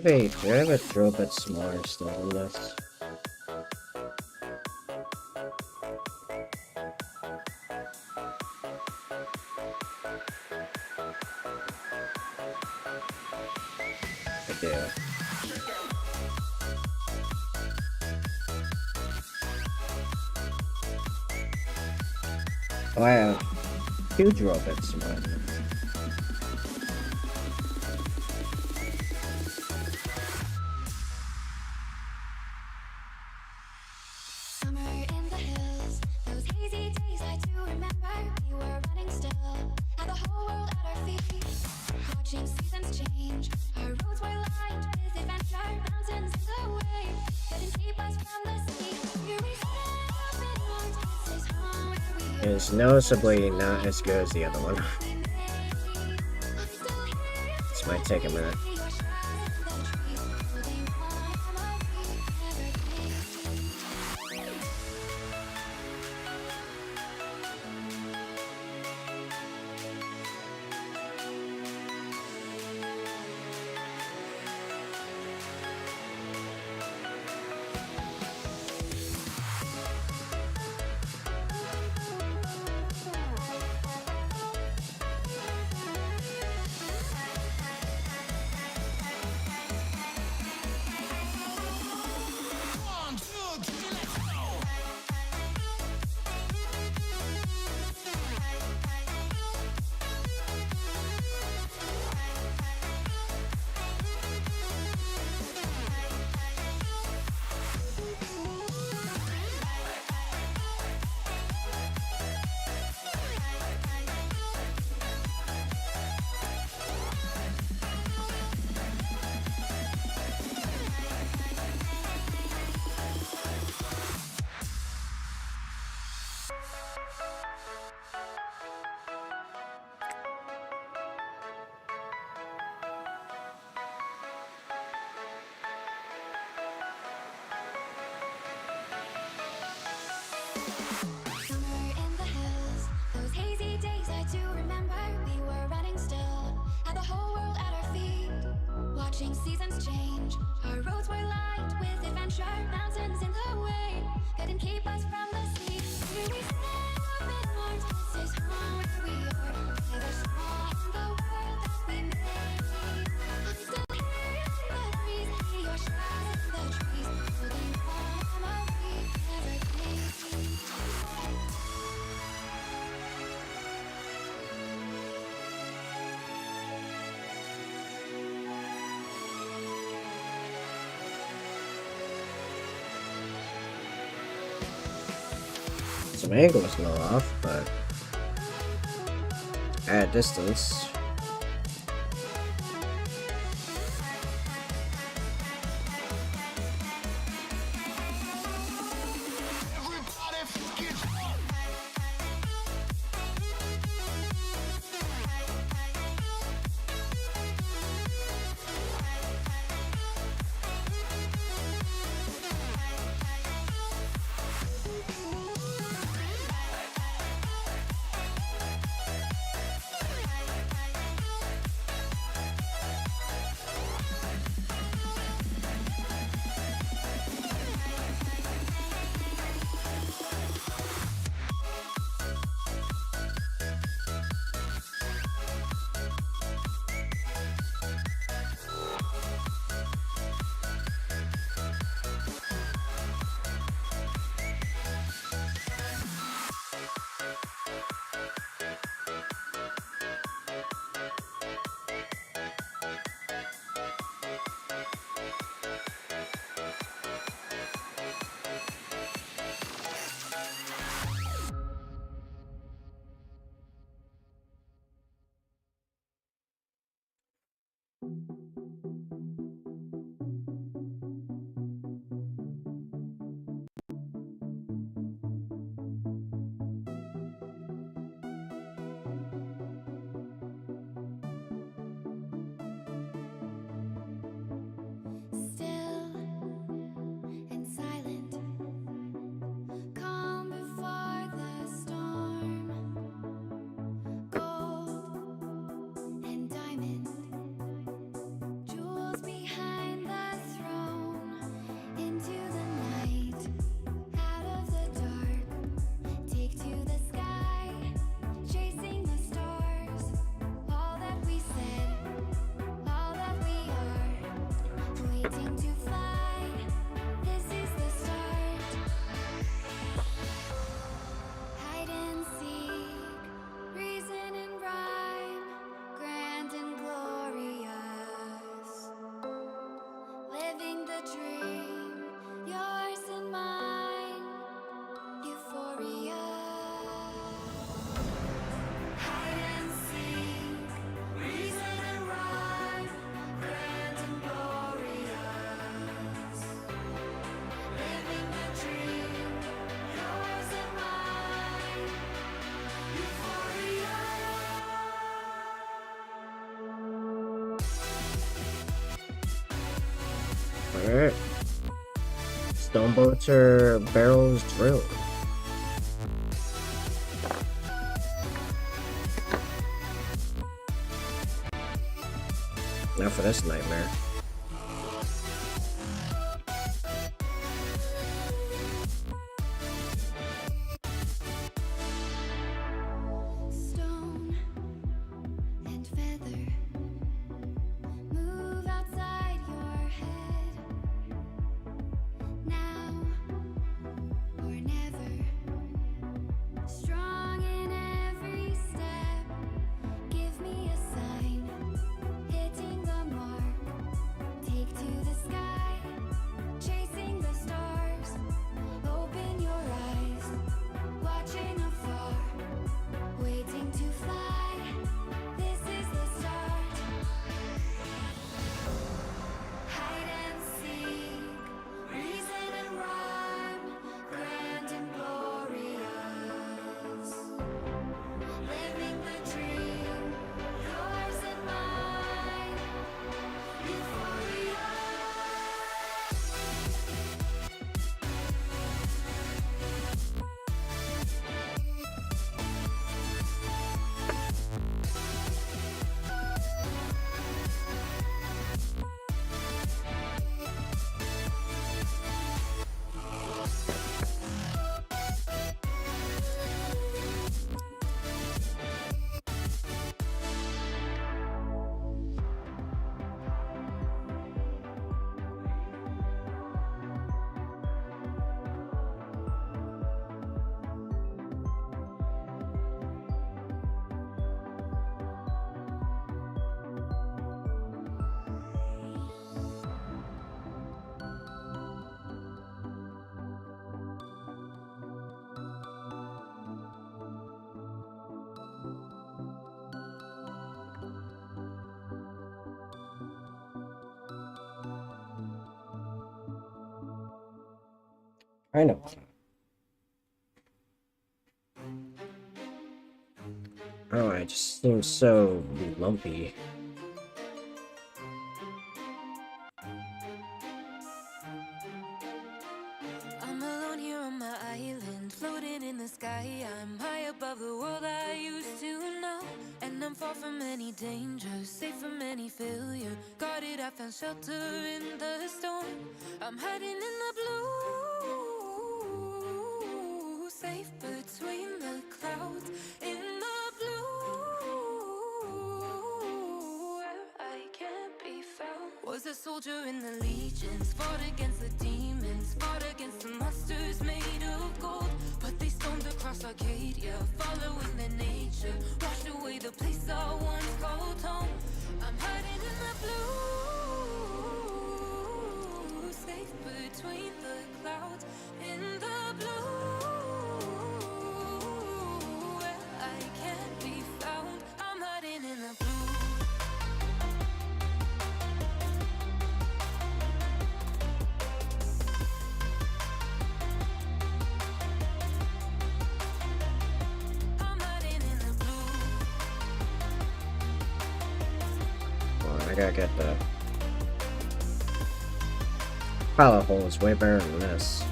Wait, do I have a drill bit smaller still on this? I do. Oh, I have two drill bits smaller. is noticeably not as good as the other one. This might take a minute. Somewhere in the hills, those hazy days I do remember. We were running still, had the whole world at our feet. Watching seasons change, our roads were lined with adventure. Mountains in the way couldn't keep us from the sea. Here we stand up in arms, this is home where we are. Together small in the world that we made. I'm still here in the breeze, see your shadow in the trees, holding on a we never came. Some angle is a little off, but at a distance. Still and silent, calm before the storm. Gold and diamond, jewels behind the throne. Into the night, out of the dark, take to the sky, chasing the stars. All that we said, all that we are, waiting to fly. This is the start. Hide and seek, reason and rhyme, grand and glorious. Living the dream, yours and mine, euphoria. Hide and seek, reason and rhyme, grand and glorious. Alright. Stone boats are barrels drilled. Now for this nightmare. Stone and feather move outside your head. Now or never. Strong in every step. Give me a sign. Hitting the mark. Take to the sky. Chasing the stars. Open your eyes. Watching afar. Waiting to fly. This is the start. Hide and seek. Reason and rhyme. Grand and glorious. Living the dream. Yours and mine. Euphoria. I know. Oh, it just seems so lumpy. I'm alone here on my island, floating in the sky. I'm high above the world I used to know, and I'm far from any danger, safe from any failure. Guarded, I found shelter in the storm. I'm hiding in the blue, safe between the clouds. In the blue, where I can't be found. Was a soldier in the legions, fought against the demons, fought against the monsters made of gold. But they stormed across Arcadia, following their nature, washed away the place I once called home. I'm hiding in the blue, safe between the clouds. In the blue, where I can't be found. I'm hiding in the blue. I'm hiding in the blue. Well, I gotta get the pilot hole is way better than this.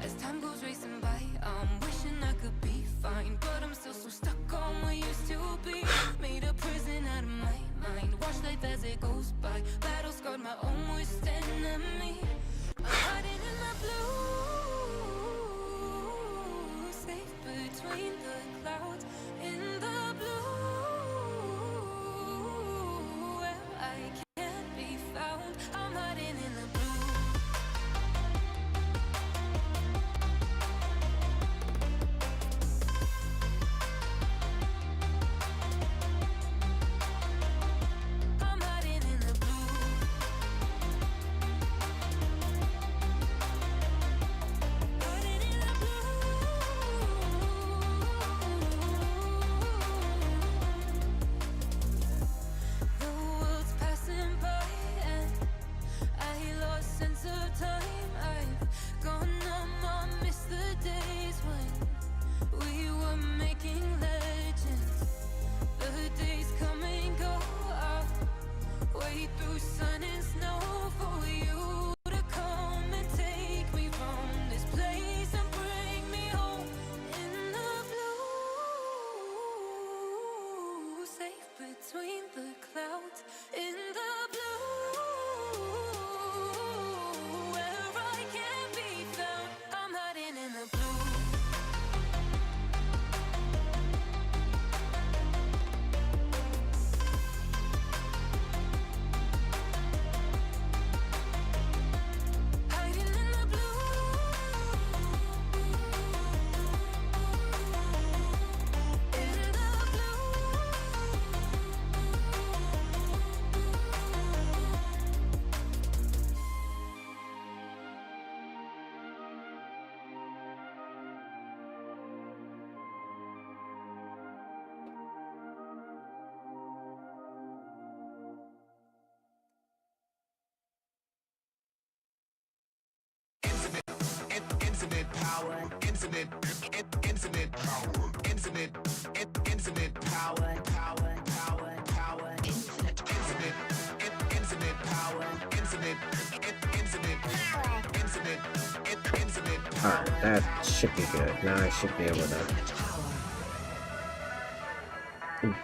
As time goes racing by, I'm wishing I could be fine, but I'm still so stuck on what used to be. Made a prison out of my mind, watch life as it goes by. Battle scarred my own worst enemy. I'm hiding in the blue, safe between the clouds. In the blue, where I can't be found. I'm hiding in the blue. I'm hiding in the blue. Hiding in the blue. infinite power, infinite power, infinite power, infinite Alright, that should be good. Now I should be able to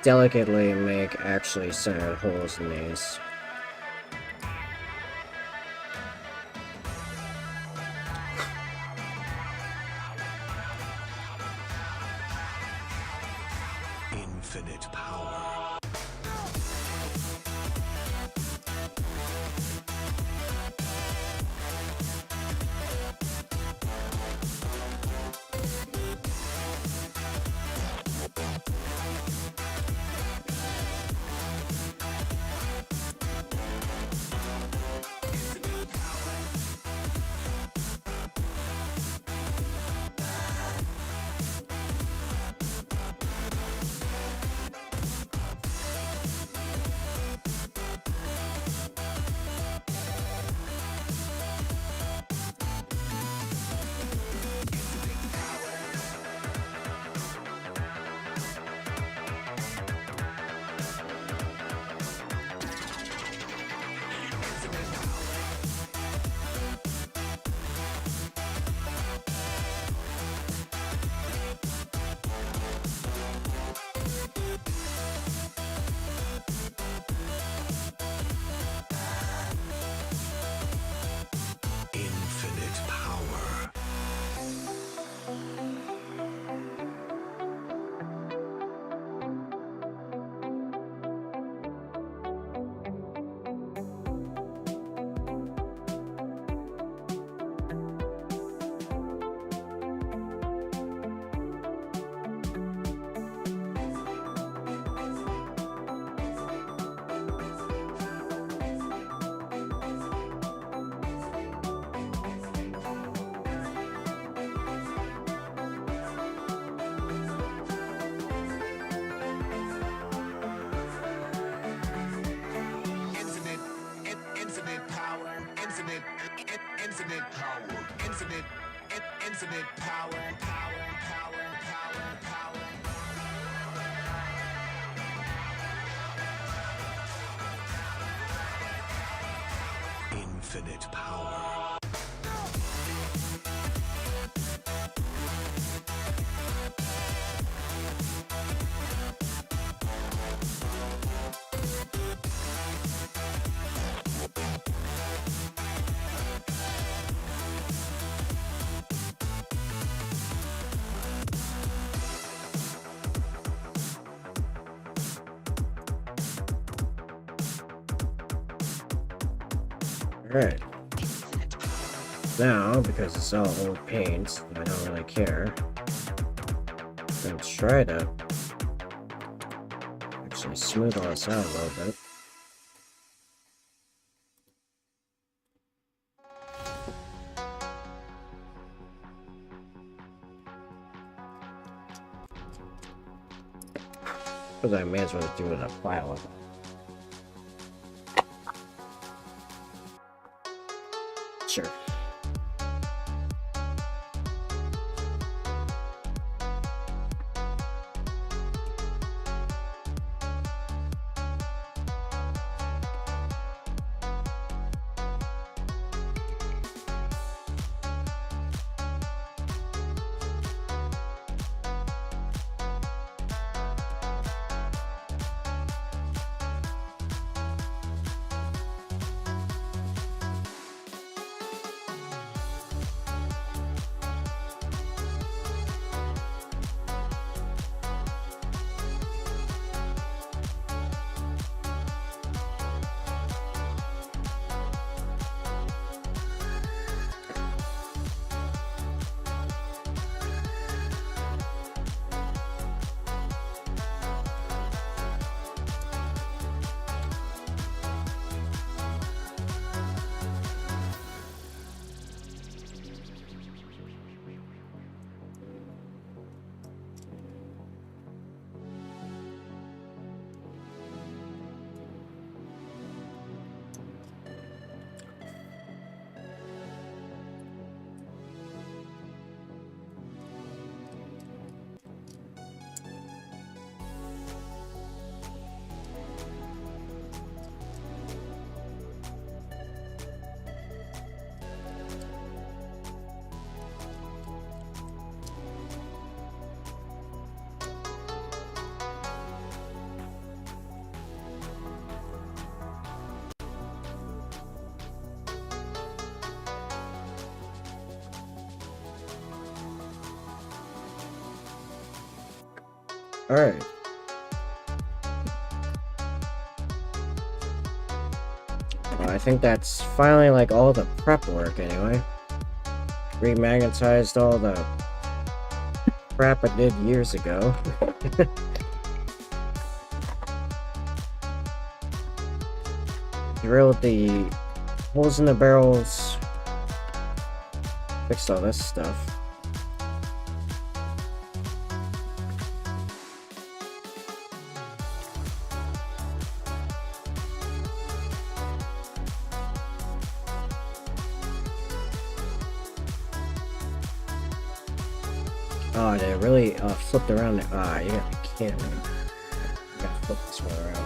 delicately make actually centered holes in these. infinite power. Infinite power. Infinite power, infinite power, infinite power, power. Infinite power. Alright. Now, because it's all old paint, I don't really care. I'm gonna try to actually smooth all this out a little bit. Because I may as well do it in a pile of it. Sure. Alright. Well, I think that's finally like all the prep work anyway. Re-magnetized all the crap I did years ago. Drilled the holes in the barrels. Fixed all this stuff. Oh, they really flipped around there. Ah, you got the camera. You gotta flip this one around.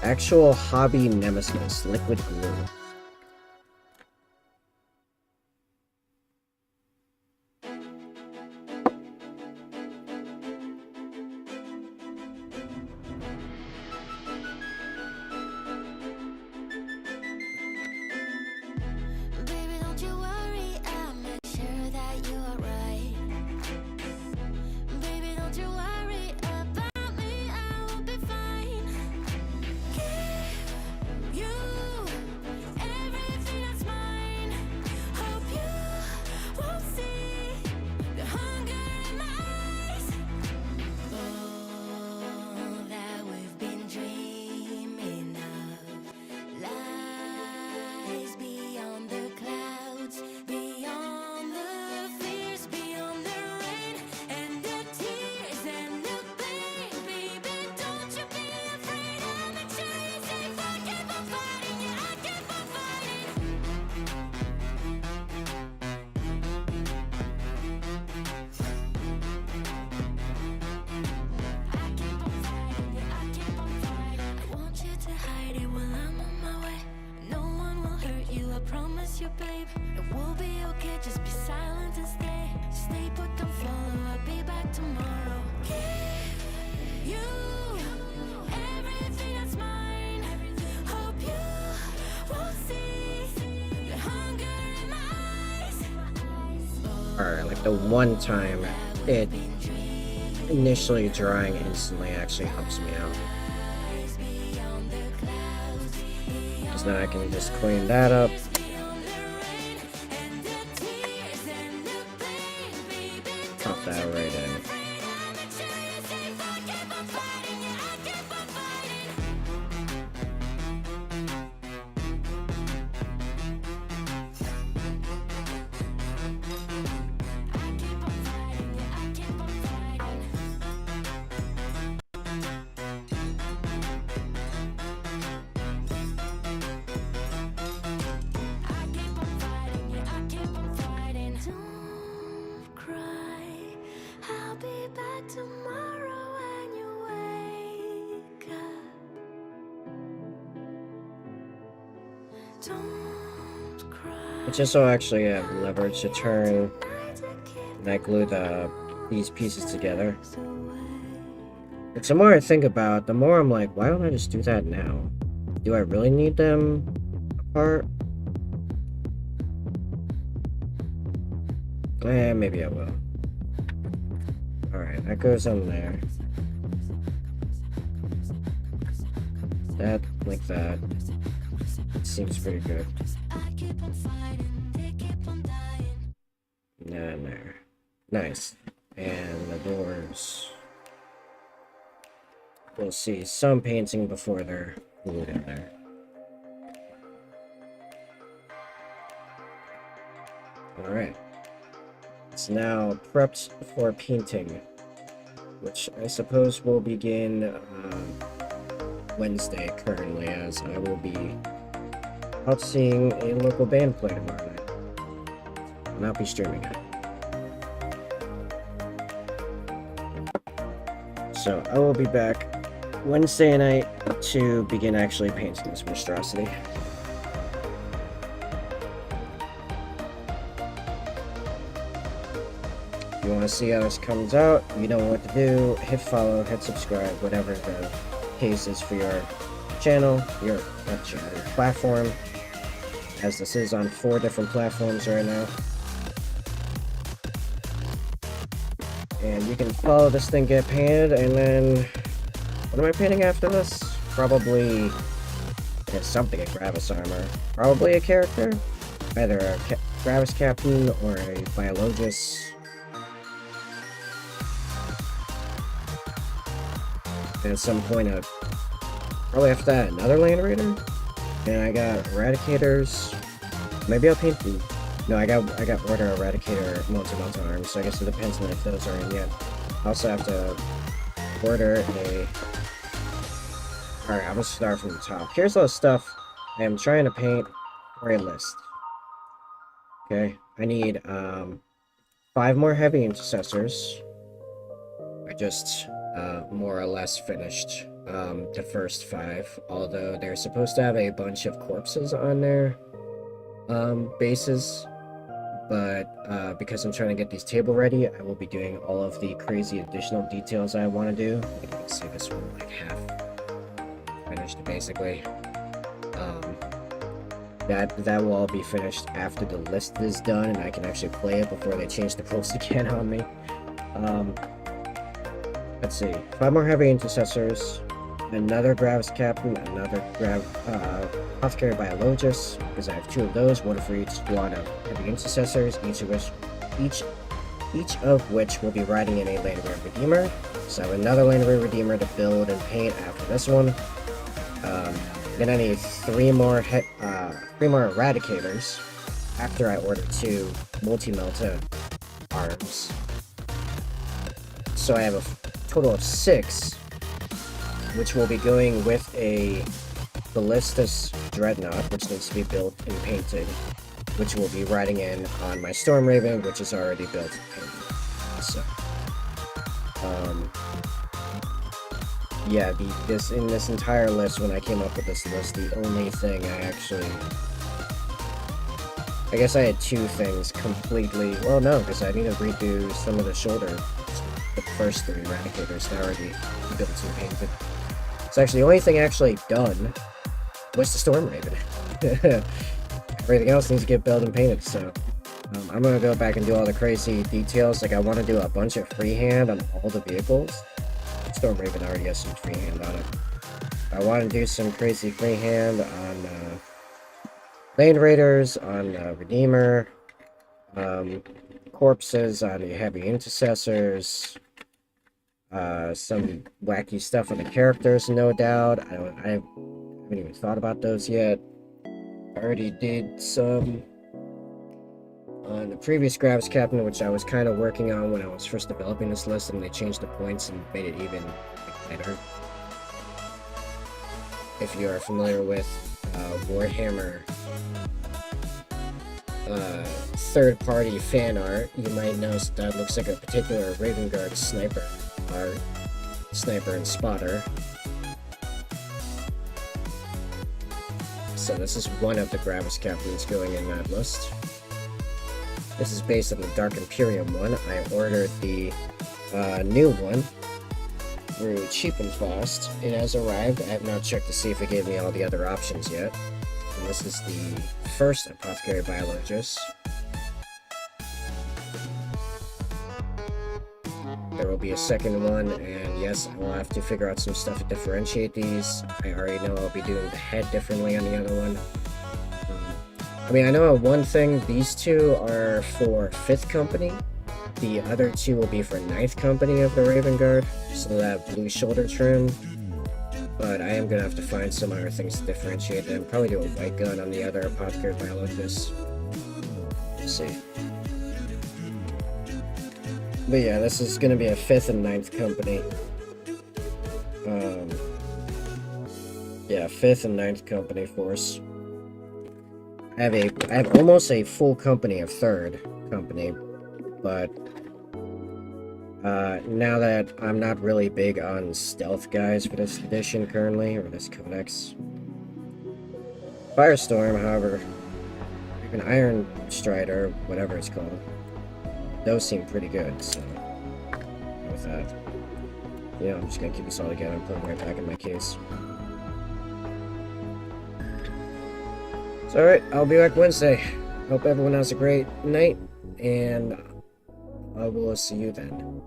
Actual hobby nemesis, liquid glue. Baby, don't you worry, I'll make sure that you are right. Baby, don't you worry about me, I will be fine. Give you everything that's mine. Hope you won't see the hunger in my eyes. All that we've been dreaming of lies beyond the clouds, beyond the fears, beyond the rain and the tears and the pain. Baby, don't you be afraid. I'll make sure you're safe. I keep on fighting, yeah, I keep on fighting. I keep on fighting, yeah, I keep on fighting. I want you to hide it while I'm on my way. No one will hurt you, I promise you, babe. It will be okay, just be silent and stay. Stay put, don't follow, I'll be back tomorrow. Give you everything that's mine. Hope you won't see the hunger in my eyes. Alright, like the one time it initially drying instantly actually helps me out. Because now I can just clean that up. Pop that right in. Don't cry, I'll be back tomorrow when you wake up. Don't cry. It's just so actually have leverage to turn and I glue these pieces together. But the more I think about it, the more I'm like, why don't I just do that now? Do I really need them apart? Maybe I will. Alright, that goes on there. That, like that. Seems pretty good. And there. Nice. And the doors. We'll see some painting before they're glued in there. Alright. It's now prepped for painting, which I suppose will begin Wednesday currently, as I will be out seeing a local band play tomorrow night. I'll not be streaming it. So I will be back Wednesday night to begin actually painting this monstrosity. If you want to see how this comes out, you know what to do. Hit follow, hit subscribe, whatever the case is for your channel, your platform. as this is on 4 different platforms right now. And you can follow this thing get painted, and then what am I painting after this? Probably something at Gravis armor. Probably a character, either a Gravis captain or a biologist. And at some point, probably after that, another Land Raider. And I got Eradicators. Maybe I'll paint the. No, I got Order Eradicator multi-mount arms, so I guess it depends on if those are in yet. I also have to order a. Alright, I'm gonna start from the top. Here's all the stuff I am trying to paint for a list. Okay, I need 5 more heavy intercessors. I just more or less finished the first 5, although they're supposed to have a bunch of corpses on their bases. But because I'm trying to get these table ready, I will be doing all of the crazy additional details I want to do. You can see this one like half finished basically. That will all be finished after the list is done, and I can actually play it before they change the rules again on me. Let's see, 5 more heavy intercessors, another Gravis captain, another apothecary biologist, because I have 2 of those, one for each squad of heavy intercessors, each of which will be riding in a Land Raider Redeemer. So I have another Land Raider Redeemer to build and paint after this one. Then I need 3 more Eradicators after I order 2 multi-melta arms. So I have a total of 6, which will be going with a Ballistus Dreadnought, which needs to be built and painted, which will be riding in on my Storm Raven, which is already built and painted. So, yeah, in this entire list, when I came up with this list, the only thing I guess I had 2 things completely. Well, no, because I need to redo some of the shoulder. The first 3 Eradicators that already built and painted. So actually, the only thing actually done was the Storm Raven. Everything else needs to get built and painted, so I'm gonna go back and do all the crazy details. Like, I want to do a bunch of freehand on all the vehicles. Storm Raven already has some freehand on it. I want to do some crazy freehand on Land Raiders, on Redeemer, corpses on the heavy intercessors, some wacky stuff on the characters, no doubt. I haven't even thought about those yet. I already did some on the previous Gravis Captain, which I was kind of working on when I was first developing this list, and they changed the points and made it even better. If you are familiar with Warhammer third-party fan art, you might notice that looks like a particular Raven Guard sniper art, sniper and spotter. So this is one of the Gravis Captains going in that list. This is based on the Dark Imperium one. I ordered the new one through Cheap and Fast. It has arrived. I have not checked to see if it gave me all the other options yet. And this is the first Apothecary Biologist. There will be a second one, and yes, I will have to figure out some stuff to differentiate these. I already know I'll be doing the head differently on the other one. I mean, I know one thing, these 2 are for 5th Company. The other 2 will be for 9th Company of the Raven Guard, so that blue shoulder trim. But I am going to have to find some other things to differentiate them. Probably do a white gun on the other Apothecary Biologist. Let's see. But yeah, this is going to be a 5th and 9th Company. Yeah, 5th and 9th Company force. I have almost a full company of 3rd Company, but now that I'm not really big on stealth guys for this edition currently, or this codex. Firestorm, however, even Iron Strider, whatever it's called, those seem pretty good, so with that, yeah, I'm just gonna keep this all together and put them right back in my case. So, alright, I'll be back Wednesday. Hope everyone has a great night, and I will see you then.